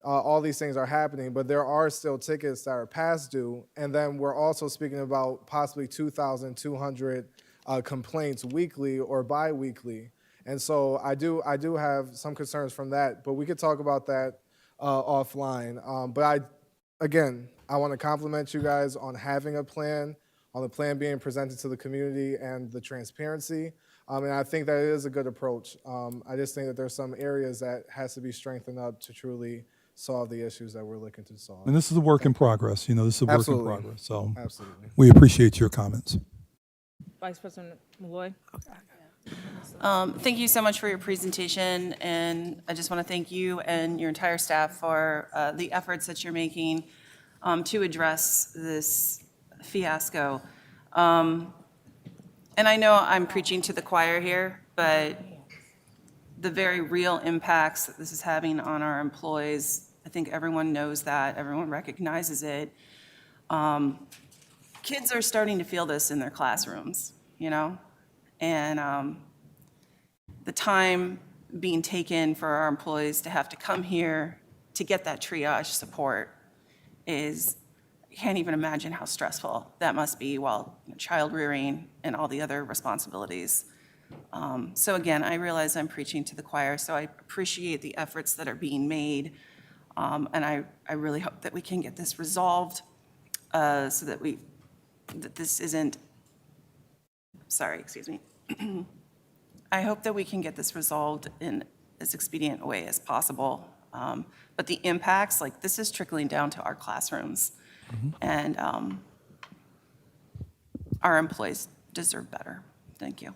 all these things are happening, but there are still tickets that are past due. And then we're also speaking about possibly 2,200 complaints weekly or bi-weekly. And so I do have some concerns from that, but we could talk about that offline. But again, I want to compliment you guys on having a plan, on the plan being presented to the community and the transparency. And I think that it is a good approach. I just think that there's some areas that has to be strengthened up to truly solve the issues that we're looking to solve. And this is a work in progress. This is a work Absolutely. in progress. So Absolutely. we appreciate your comments. Vice President Malloy. Thank you so much for your presentation, and I just want to thank you and your entire staff for the efforts that you're making to address this fiasco. And I know I'm preaching to the choir here, but the very real impacts that this is having on our employees, I think everyone knows that, everyone recognizes it. Kids are starting to feel this in their classrooms, and the time being taken for our employees to have to come here to get that triage support is, I can't even imagine how stressful that must be while child rearing and all the other responsibilities. So again, I realize I'm preaching to the choir, so I appreciate the efforts that are being made. And I really hope that we can get this resolved so that this isn't, sorry, excuse me. I hope that we can get this resolved in as expedient a way as possible. But the impacts, like this is trickling down to our classrooms. And our employees deserve better. Thank you.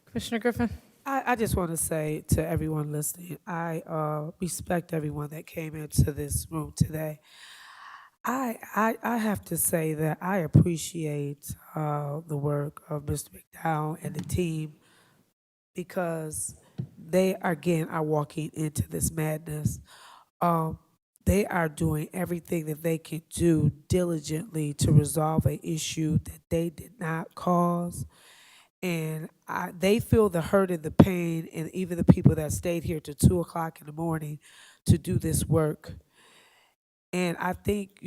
Commissioner Griffin? I just want to say to everyone listening, I respect everyone that came into this room today. I have to say that I appreciate the work of Mr. McDowell and the team because they, again, are walking into this madness. Um, they are doing everything that they can do diligently to resolve an issue that they did not cause. And they feel the hurt and the pain, and even the people that stayed here till 2 o'clock in the morning to do this work. And I think,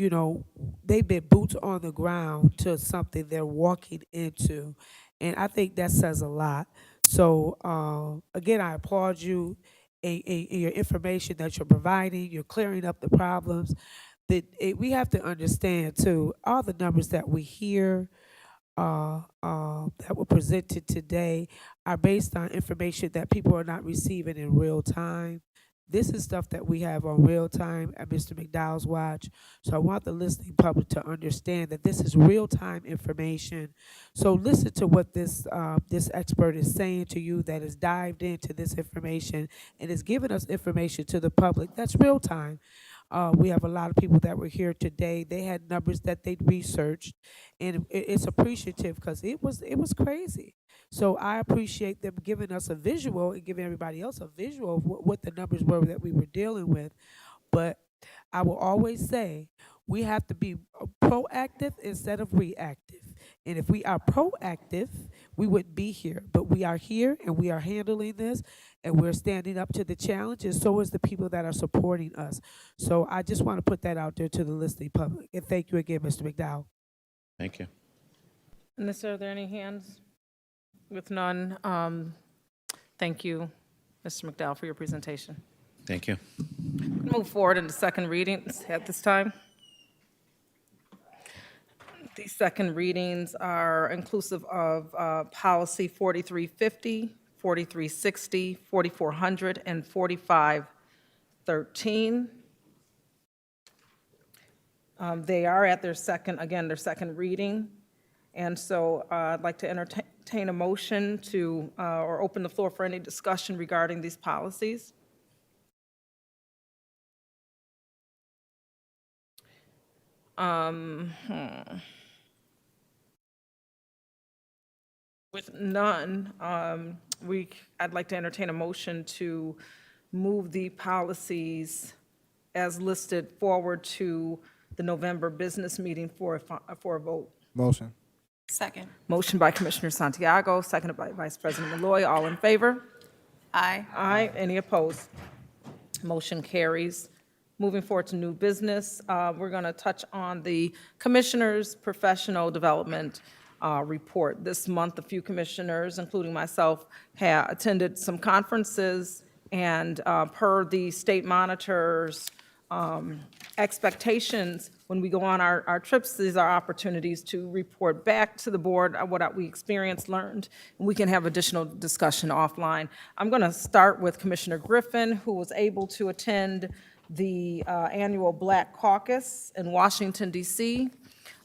they've been boots on the ground to something they're walking into. And I think that says a lot. So, again, I applaud you in your information that you're providing. You're clearing up the problems. We have to understand, too, all the numbers that we hear that were presented today are based on information that people are not receiving in real time. This is stuff that we have on real time at Mr. McDowell's watch. So I want the listening public to understand that this is real time information. So listen to what this expert is saying to you that has dived into this information and is giving us information to the public. That's real time. We have a lot of people that were here today. They had numbers that they'd researched, and it's appreciative because it was crazy. So I appreciate them giving us a visual and giving everybody else a visual of what the numbers were that we were dealing with. But I will always say we have to be proactive instead of reactive. And if we are proactive, we wouldn't be here. But we are here and we are handling this and we're standing up to the challenge, and so is the people that are supporting us. So I just want to put that out there to the listening public. And thank you again, Mr. McDowell. Thank you. Miss, are there any hands? With none, thank you, Mr. McDowell, for your presentation. Thank you. Move forward into second readings at this time. These second readings are inclusive of policy 4350, 4360, 4400, and 4513. They are at their second reading. And so I'd like to entertain a motion to, or open the floor for any discussion regarding these policies. With none, I'd like to entertain a motion to move the policies as listed forward to the November business meeting for a vote. Motion. Second. Motion by Commissioner Santiago, seconded by Vice President Malloy. All in favor? Aye. Aye. Any opposed? Motion carries. Moving forward to new business, we're going to touch on the Commissioner's Professional Development report. This month, a few commissioners, including myself, have attended some conferences, and per the state monitor's expectations, when we go on our trips, these are opportunities to report back to the board what we experienced, learned, and we can have additional discussion offline. I'm going to start with Commissioner Griffin, who was able to attend the annual Black Caucus in Washington, D.C.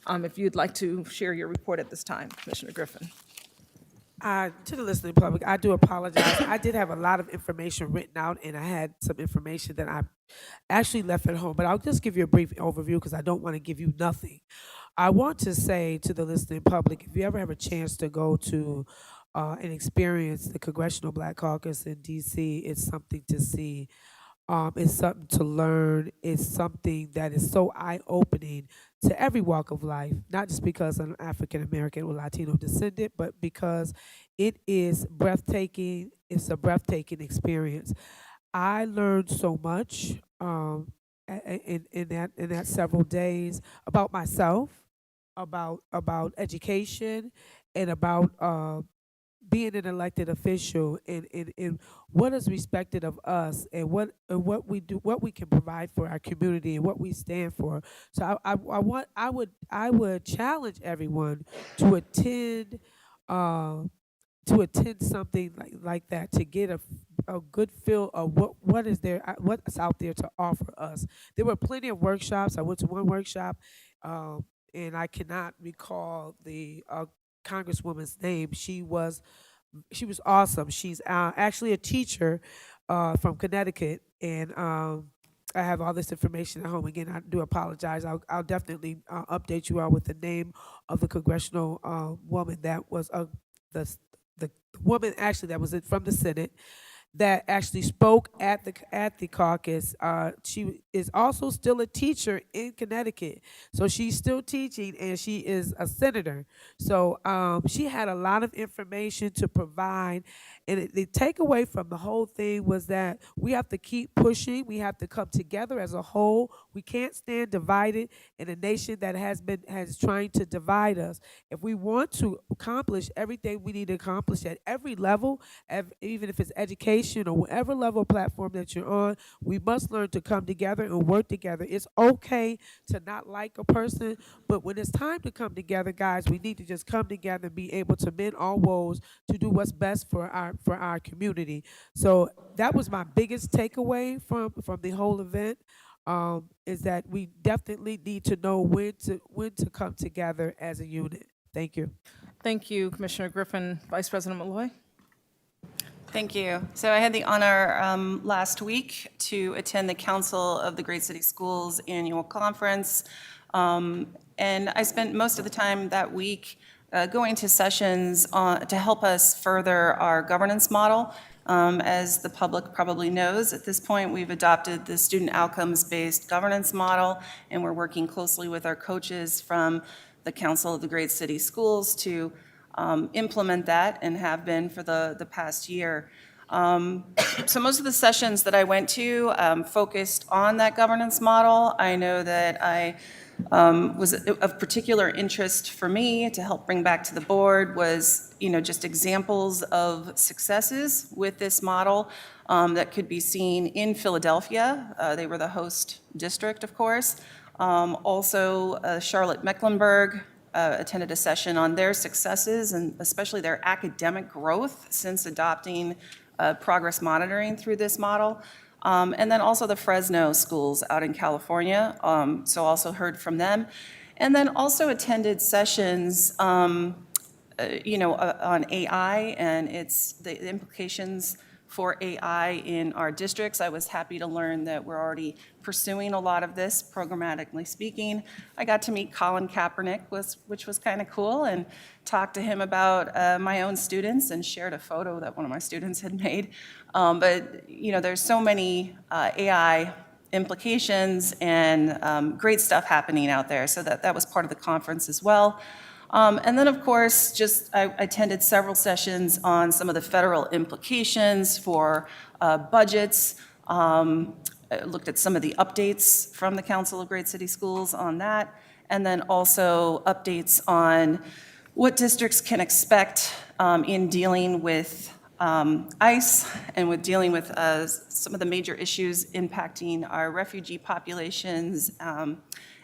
If you'd like to share your report at this time, Commissioner Griffin. To the listening public, I do apologize. I did have a lot of information written out, and I had some information that I actually left at home, but I'll just give you a brief overview because I don't want to give you nothing. I want to say to the listening public, if you ever have a chance to go to and experience the Congressional Black Caucus in D.C., it's something to see. It's something to learn. It's something that is so eye-opening to every walk of life, not just because I'm African American or Latino descendant, but because it is breathtaking. It's a breathtaking experience. I learned so much in that several days about myself, about education, and about being an elected official and what is respected of us and what we do, what we can provide for our community and what we stand for. So I would challenge everyone to attend uh, to attend something like that, to get a good feel of what is there, what's out there to offer us. There were plenty of workshops. I went to one workshop, and I cannot recall the congresswoman's name. She was awesome. She's actually a teacher from Connecticut, and I have all this information at home. Again, I do apologize. I'll definitely update you all with the name of the congressional woman that was the the woman actually that was from the Senate that actually spoke at the caucus. She is also still a teacher in Connecticut, so she's still teaching, and she is a senator. So she had a lot of information to provide, and the takeaway from the whole thing was that we have to keep pushing. We have to come together as a whole. We can't stand divided in a nation that has trying to divide us. If we want to accomplish everything we need to accomplish at every level, even if it's education or whatever level platform that you're on, we must learn to come together and work together. It's okay to not like a person, but when it's time to come together, guys, we need to just come together and be able to mend all woes to do what's best for our community. So that was my biggest takeaway from the whole event. Is that we definitely need to know when to come together as a unit. Thank you. Thank you, Commissioner Griffin. Vice President Malloy. Thank you. So I had the honor last week to attend the Council of the Great City Schools annual conference. And I spent most of the time that week going to sessions to help us further our governance model. As the public probably knows, at this point, we've adopted the student outcomes-based governance model, and we're working closely with our coaches from the Council of the Great City Schools to implement that, and have been for the past year. So most of the sessions that I went to focused on that governance model. I know that I was of particular interest for me to help bring back to the board was, just examples of successes with this model that could be seen in Philadelphia. They were the host district, of course. Also, Charlotte Mecklenburg attended a session on their successes and especially their academic growth since adopting progress monitoring through this model. And then also the Fresno schools out in California, so also heard from them. And then also attended sessions, on AI and the implications for AI in our districts. I was happy to learn that we're already pursuing a lot of this, programmatically speaking. I got to meet Colin Kaepernick, which was kind of cool, and talked to him about my own students and shared a photo that one of my students had made. But there's so many AI implications and great stuff happening out there. So that was part of the conference as well. And then, of course, I attended several sessions on some of the federal implications for budgets. I looked at some of the updates from the Council of Great City Schools on that, and then also updates on what districts can expect in dealing with ICE and with dealing with some of the major issues impacting our refugee populations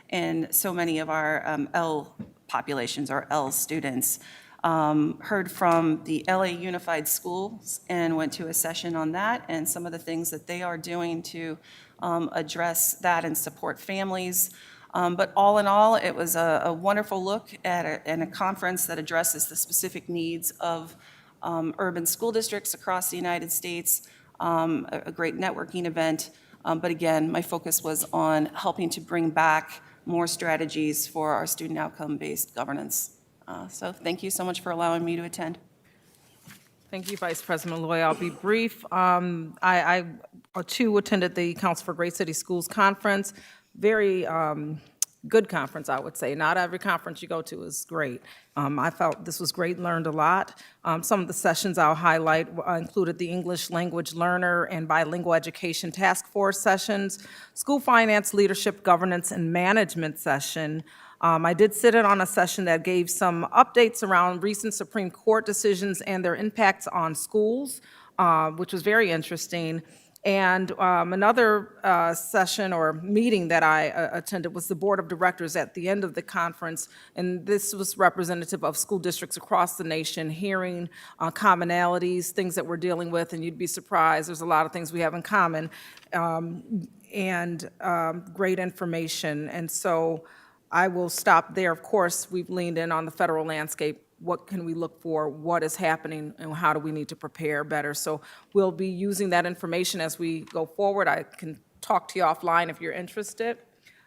and so many of our L populations, our L students. Heard from the LA Unified Schools and went to a session on that and some of the things that they are doing to address that and support families. But all in all, it was a wonderful look at a conference that addresses the specific needs of urban school districts across the United States, a great networking event. But again, my focus was on helping to bring back more strategies for our student outcome-based governance. So thank you so much for allowing me to attend. Thank you, Vice President Malloy. I'll be brief. I too attended the Council for Great City Schools conference. Very good conference, I would say. Not every conference you go to is great. I felt this was great, learned a lot. Some of the sessions I'll highlight included the English Language Learner and Bilingual Education Task Force sessions, School Finance, Leadership, Governance, and Management session. I did sit in on a session that gave some updates around recent Supreme Court decisions and their impacts on schools, which was very interesting. And another session or meeting that I attended was the Board of Directors at the end of the conference, and this was representative of school districts across the nation, hearing commonalities, things that we're dealing with, and you'd be surprised, there's a lot of things we have in common, and great information. And so I will stop there. Of course, we've leaned in on the federal landscape. What can we look for? What is happening? And how do we need to prepare better? So we'll be using that information as we go forward. I can talk to you offline if you're interested.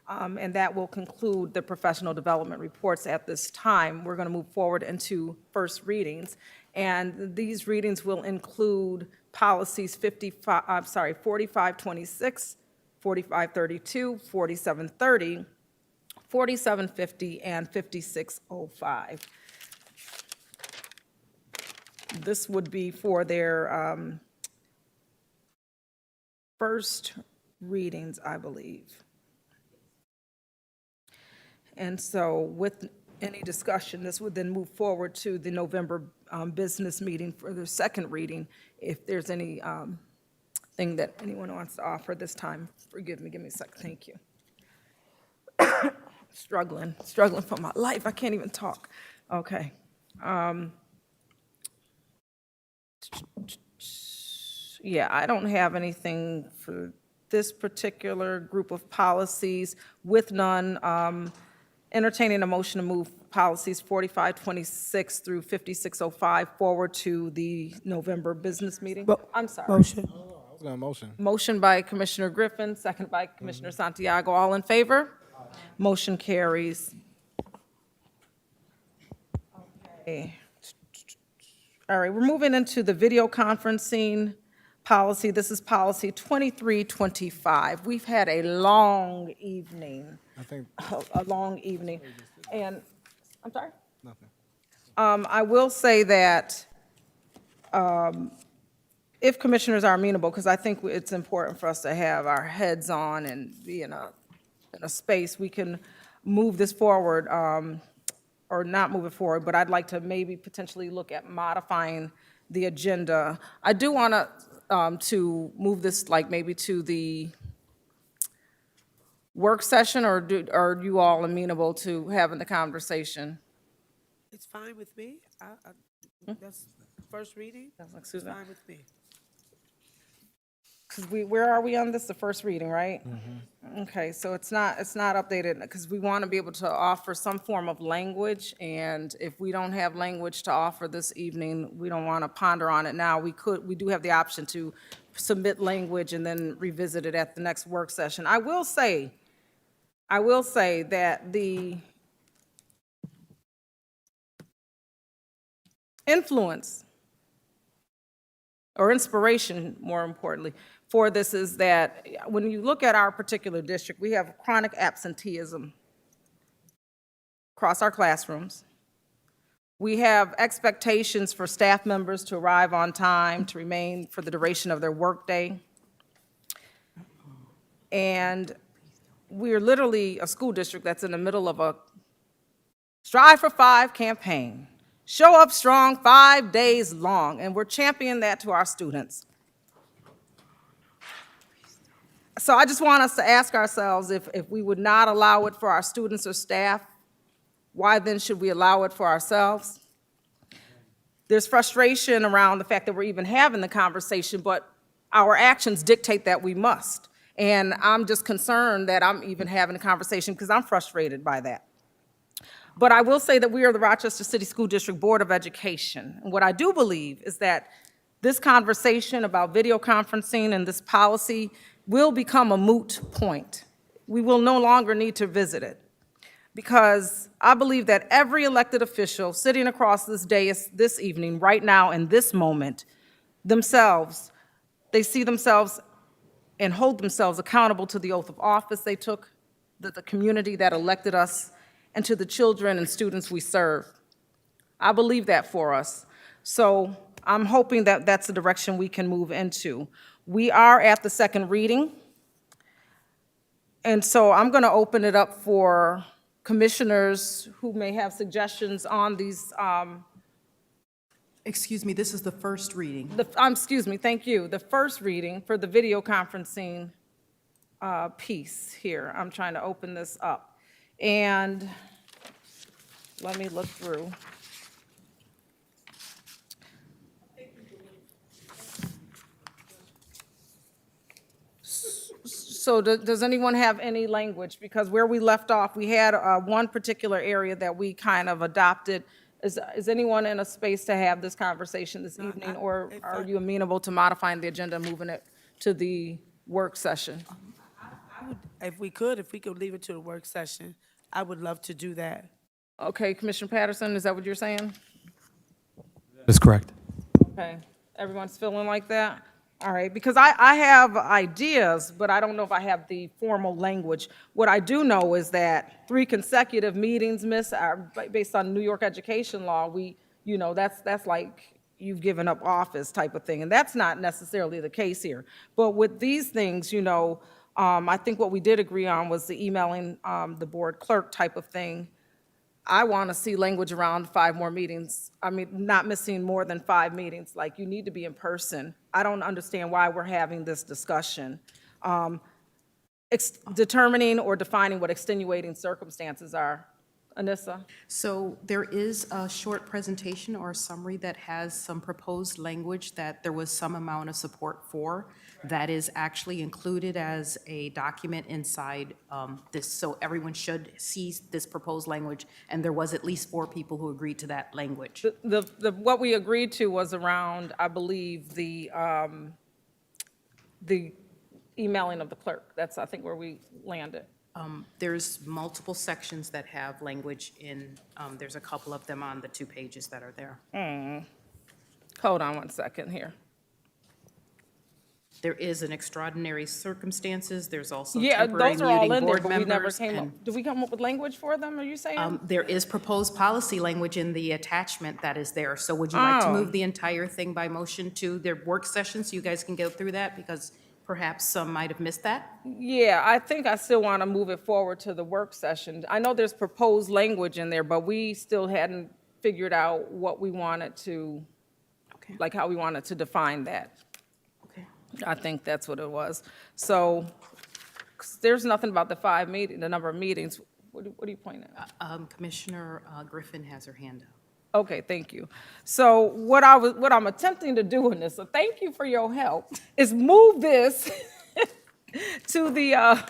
And that will conclude the professional development reports at this time. We're going to move forward into first readings. And these readings will include policies 4526, 4532, 4730, 4750, and 5605. This would be for their first readings, I believe. And so with any discussion, this would then move forward to the November business meeting for the second reading. If there's any thing that anyone wants to offer this time, forgive me, give me a second, thank you. Struggling for my life, I can't even talk. Okay. Yeah, I don't have anything for this particular group of policies. With none, entertaining a motion to move policies 4526 through 5605 forward to the November business meeting. I'm sorry. Motion. I was going to motion. Motion by Commissioner Griffin, second by Commissioner Santiago. All in favor? Motion carries. Okay. All right, we're moving into the video conferencing policy. This is policy 2325. We've had a long evening, a long evening. And, I'm sorry? Nothing. I will say that if commissioners are amenable, because I think it's important for us to have our heads on and be in a space, we can move this forward, or not move it forward, but I'd like to maybe potentially look at modifying the agenda. I do want to move this like maybe to the work session, or are you all amenable to having the conversation? It's fine with me. That's first reading. Excuse It's me. fine with me. Because where are we on this? The first reading, right? Okay, so it's not updated, because we want to be able to offer some form of language, and if we don't have language to offer this evening, we don't want to ponder on it now. We do have the option to submit language and then revisit it at the next work session. I will say that the influence or inspiration, more importantly, for this is that when you look at our particular district, we have chronic absenteeism across our classrooms. We have expectations for staff members to arrive on time, to remain for the duration of their workday. And we're literally a school district that's in the middle of a Strive for 5 campaign. Show up strong 5 days long, and we're championing that to our students. So I just want us to ask ourselves, if we would not allow it for our students or staff, why then should we allow it for ourselves? There's frustration around the fact that we're even having the conversation, but our actions dictate that we must. And I'm just concerned that I'm even having a conversation because I'm frustrated by that. But I will say that we are the Rochester City School District Board of Education. And what I do believe is that this conversation about video conferencing and this policy will become a moot point. We will no longer need to visit it, because I believe that every elected official sitting across this dais this evening, right now in this moment, they see themselves and hold themselves accountable to the oath of office they took, the community that elected us, and to the children and students we serve. I believe that for us. So I'm hoping that that's the direction we can move into. We are at the second reading. And so I'm going to open it up for commissioners who may have suggestions on these Excuse me, this is the first reading. Excuse me, thank you. The first reading for the video conferencing piece here. I'm trying to open this up. And let me look through. So does anyone have any language? Because where we left off, we had one particular area that we kind of adopted. Is anyone in a space to have this conversation this evening? Or are you amenable to modifying the agenda, moving it to the work session? If we could leave it to the work session, I would love to do that. Okay, Commissioner Patterson, is that what you're saying? That's correct. Okay, everyone's feeling like that? All right, because I have ideas, but I don't know if I have the formal language. What I do know is that 3 consecutive meetings missed are based on New York education law. That's like you've given up office type of thing, and that's not necessarily the case here. But with these things, I think what we did agree on was the emailing the board clerk type of thing. I want to see language around 5 more meetings. I mean, not missing more than 5 meetings. Like, you need to be in person. I don't understand why we're having this discussion. Determining or defining what extenuating circumstances are. Anissa? So there is a short presentation or a summary that has some proposed language that there was some amount of support for. That is actually included as a document inside this, so everyone should see this proposed language, and there was at least 4 people who agreed to that language. What we agreed to was around, I believe, the emailing of the clerk. That's, I think, where we landed. There's multiple sections that have language in, there's a couple of them on the 2 pages that are there. Hold on one second here. There is an extraordinary circumstances, there's also Yeah, temporary those are all muting in there, board but we never members. came up. And Did we come up with language for them, are you saying? there is proposed policy language in the attachment that is there. So would you like to Oh. move the entire thing by motion to their work session so you guys can go through that? Because perhaps some might have missed that. Yeah, I think I still want to move it forward to the work session. I know there's proposed language in there, but we still hadn't figured out what we wanted to, like how we wanted to define that. Okay. I think that's what it was. So 'cause there's nothing about the number of meetings. What are you pointing at? Commissioner Griffin has her hand up. Okay, thank you. So what I'm attempting to do in this, so thank you for your help, is move this to the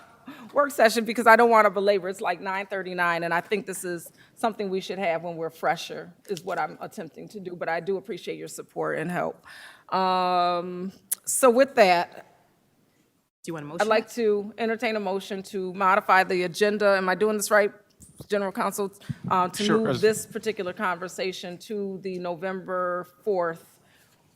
work session because I don't want to belabor. It's like 9:39, and I think this is something we should have when we're fresher, is what I'm attempting to do. But I do appreciate your support and help. So with that, Do you want a motion? I'd like to entertain a motion to modify the agenda. Am I doing this right, General Counsel? To Sure, move Pres- this particular conversation to the November 4th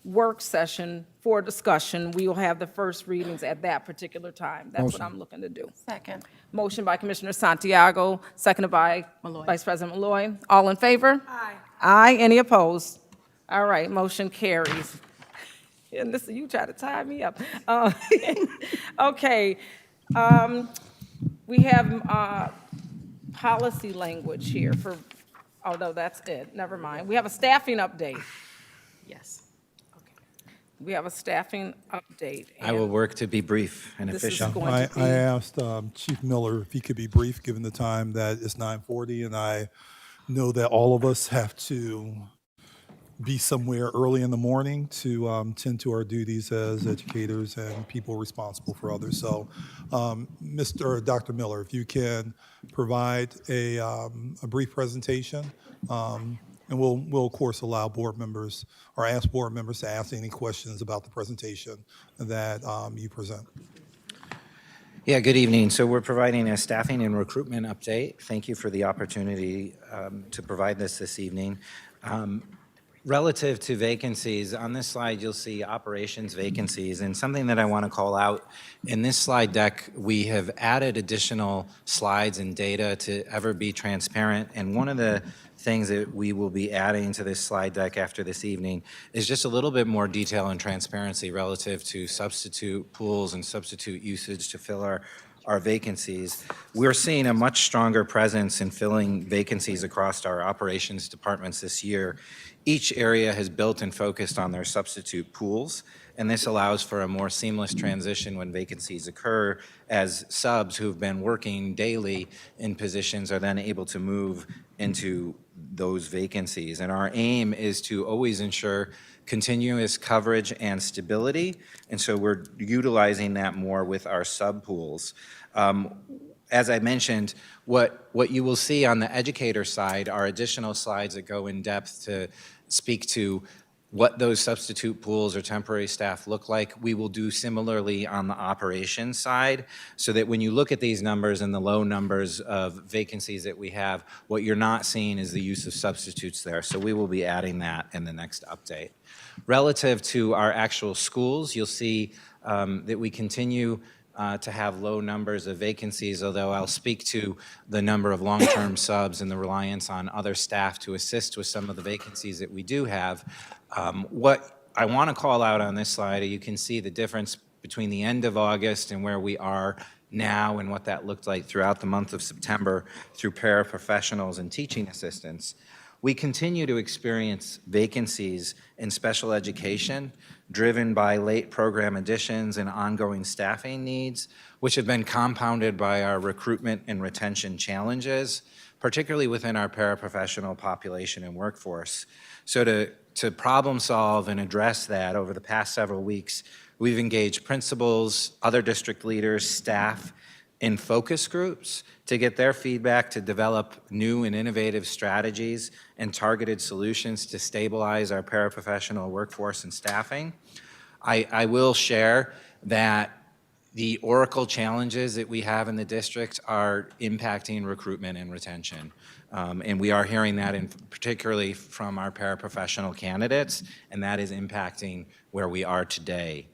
work session for discussion. We will have the first readings at that particular time. That's what Motion. I'm looking to do. Second. Motion by Commissioner Santiago, seconded by Malloy. Vice President Malloy. All in favor? Aye. Aye. Any opposed? All right, motion carries. And listen, you try to tie me up. Okay. We have policy language here for, oh, no, that's it. Never mind. We have a staffing update. Yes. We have a staffing update. I will work to be brief and This is efficient. going I to be- asked Chief Miller if he could be brief, given the time that it's 9:40, and I know that all of us have to be somewhere early in the morning to tend to our duties as educators and people responsible for others. So, Dr. Miller, if you can provide a brief presentation, and we'll of course allow board members or ask board members to ask any questions about the presentation that you present. Yeah, good evening. So we're providing a staffing and recruitment update. Thank you for the opportunity to provide this evening. Relative to vacancies, on this slide, you'll see operations vacancies. And something that I want to call out, in this slide deck, we have added additional slides and data to ever be transparent. And one of the things that we will be adding to this slide deck after this evening is just a little bit more detail and transparency relative to substitute pools and substitute usage to fill our vacancies. We're seeing a much stronger presence in filling vacancies across our operations departments this year. Each area has built and focused on their substitute pools, and this allows for a more seamless transition when vacancies occur, as subs who've been working daily in positions are then able to move into those vacancies. And our aim is to always ensure continuous coverage and stability, and so we're utilizing that more with our sub pools. As I mentioned, what you will see on the educator side are additional slides that go in depth to speak to what those substitute pools or temporary staff look like. We will do similarly on the operations side, so that when you look at these numbers and the low numbers of vacancies that we have, what you're not seeing is the use of substitutes there. So we will be adding that in the next update. Relative to our actual schools, you'll see that we continue to have low numbers of vacancies, although I'll speak to the number of long-term subs and the reliance on other staff to assist with some of the vacancies that we do have. What I want to call out on this slide, you can see the difference between the end of August and where we are now and what that looked like throughout the month of September through paraprofessionals and teaching assistants. We continue to experience vacancies in special education driven by late program additions and ongoing staffing needs, which have been compounded by our recruitment and retention challenges, particularly within our paraprofessional population and workforce. So to problem solve and address that, over the past several weeks, we've engaged principals, other district leaders, staff, in focus groups to get their feedback to develop new and innovative strategies and targeted solutions to stabilize our paraprofessional workforce and staffing. I will share that the Oracle challenges that we have in the district are impacting recruitment and retention. And we are hearing that particularly from our paraprofessional candidates, and that is impacting where we are today.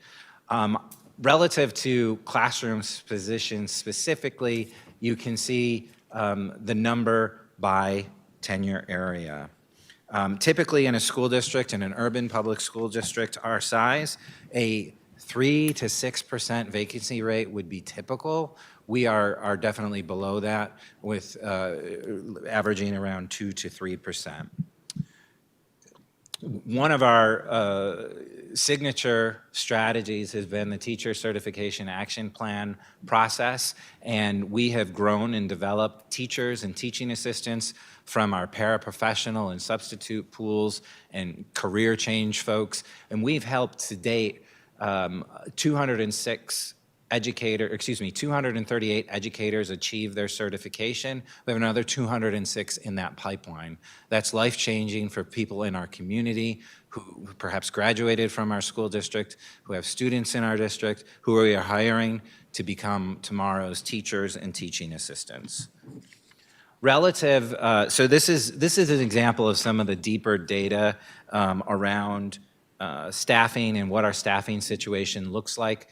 Relative to classrooms positions specifically, you can see the number by tenure area. Typically in a school district, in an urban public school district our size, a 3 to 6% vacancy rate would be typical. We are definitely below that, with averaging around 2 to 3%. One of our signature strategies has been the Teacher Certification Action Plan process, and we have grown and developed teachers and teaching assistants from our paraprofessional and substitute pools and career change folks, and we've helped to date 238 educators achieve their certification. We have another 206 in that pipeline. That's life-changing for people in our community who perhaps graduated from our school district, who have students in our district, who we are hiring to become tomorrow's teachers and teaching assistants. Relative, so this is an example of some of the deeper data around staffing and what our staffing situation looks like.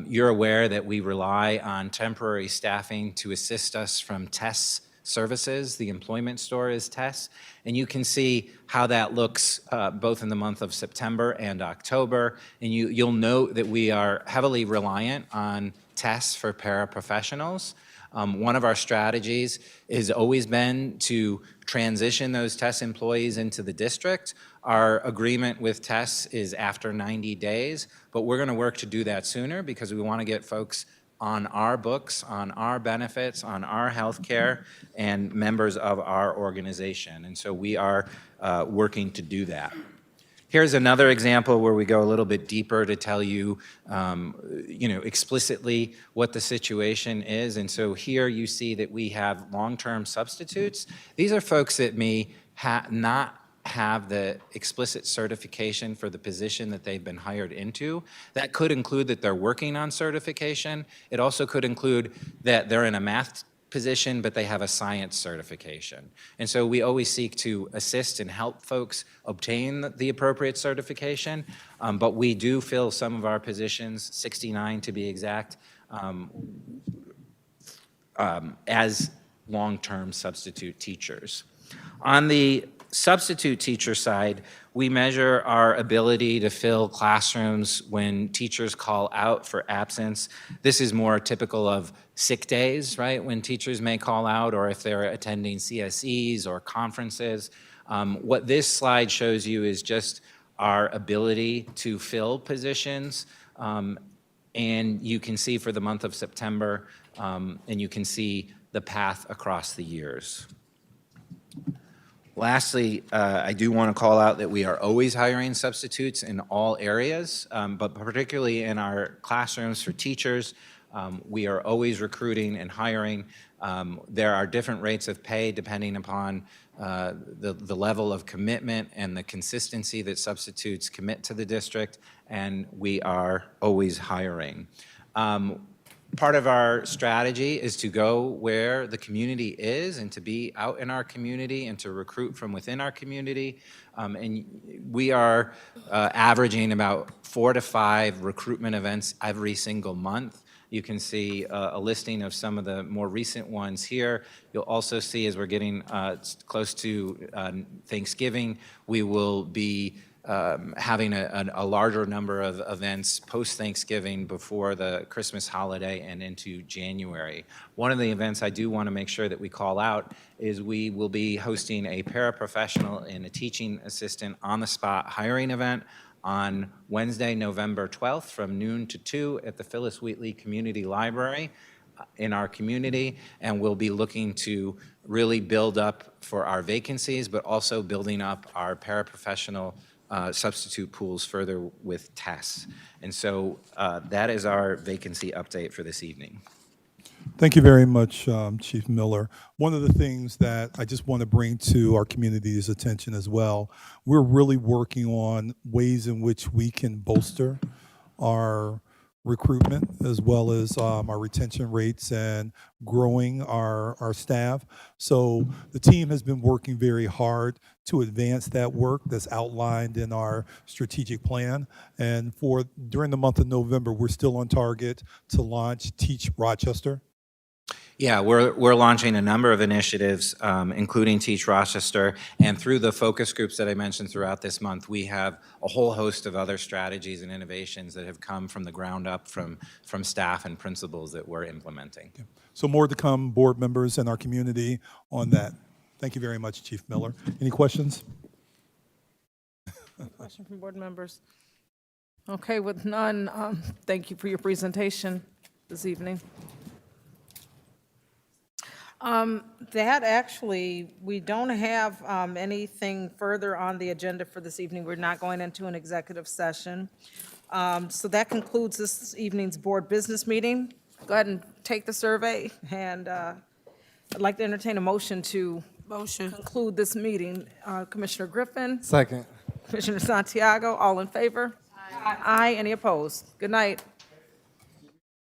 You're aware that we rely on temporary staffing to assist us from TESS services. The employment store is TESS, and you can see how that looks both in the month of September and October, and you'll note that we are heavily reliant on TESS for paraprofessionals. One of our strategies has always been to transition those TESS employees into the district. Our agreement with TESS is after 90 days, but we're going to work to do that sooner because we want to get folks on our books, on our benefits, on our health care, and members of our organization. And so we are working to do that. Here's another example where we go a little bit deeper to tell you, explicitly what the situation is. And so here you see that we have long-term substitutes. These are folks that may not have the explicit certification for the position that they've been hired into. That could include that they're working on certification. It also could include that they're in a math position, but they have a science certification. And so we always seek to assist and help folks obtain the appropriate certification, but we do fill some of our positions, 69 to be exact, as long-term substitute teachers. On the substitute teacher side, we measure our ability to fill classrooms when teachers call out for absence. This is more typical of sick days, right? When teachers may call out, or if they're attending CSEs or conferences. What this slide shows you is just our ability to fill positions. And you can see for the month of September, and you can see the path across the years. Lastly, I do want to call out that we are always hiring substitutes in all areas, but particularly in our classrooms for teachers. We are always recruiting and hiring. There are different rates of pay depending upon the level of commitment and the consistency that substitutes commit to the district, and we are always hiring. Part of our strategy is to go where the community is and to be out in our community and to recruit from within our community. And we are averaging about 4 to 5 recruitment events every single month. You can see a listing of some of the more recent ones here. You'll also see, as we're getting close to Thanksgiving, we will be having a larger number of events post-Thanksgiving before the Christmas holiday and into January. One of the events I do want to make sure that we call out is we will be hosting a paraprofessional and a teaching assistant on-the-spot hiring event on Wednesday, November 12th from noon to 2 at the Phyllis Wheatley Community Library in our community, and we'll be looking to really build up for our vacancies, but also building up our paraprofessional substitute pools further with tests. And so that is our vacancy update for this evening. Thank you very much, Chief Miller. One of the things that I just want to bring to our community's attention as well, we're really working on ways in which we can bolster our recruitment as well as our retention rates and growing our staff. So the team has been working very hard to advance that work that's outlined in our strategic plan. And during the month of November, we're still on target to launch Teach Rochester. Yeah, we're launching a number of initiatives, including Teach Rochester, and through the focus groups that I mentioned throughout this month, we have a whole host of other strategies and innovations that have come from the ground up from staff and principals that we're implementing. So more to come, board members and our community on that. Thank you very much, Chief Miller. Any questions? Question from board members? Okay, with none, thank you for your presentation this evening. That actually, we don't have anything further on the agenda for this evening. We're not going into an executive session. So that concludes this evening's board business meeting. Go ahead and take the survey, and I'd like to entertain a motion to conclude this meeting. Commissioner Griffin? Second. Commissioner Santiago, all in favor? Aye. Aye. Any opposed? Good night.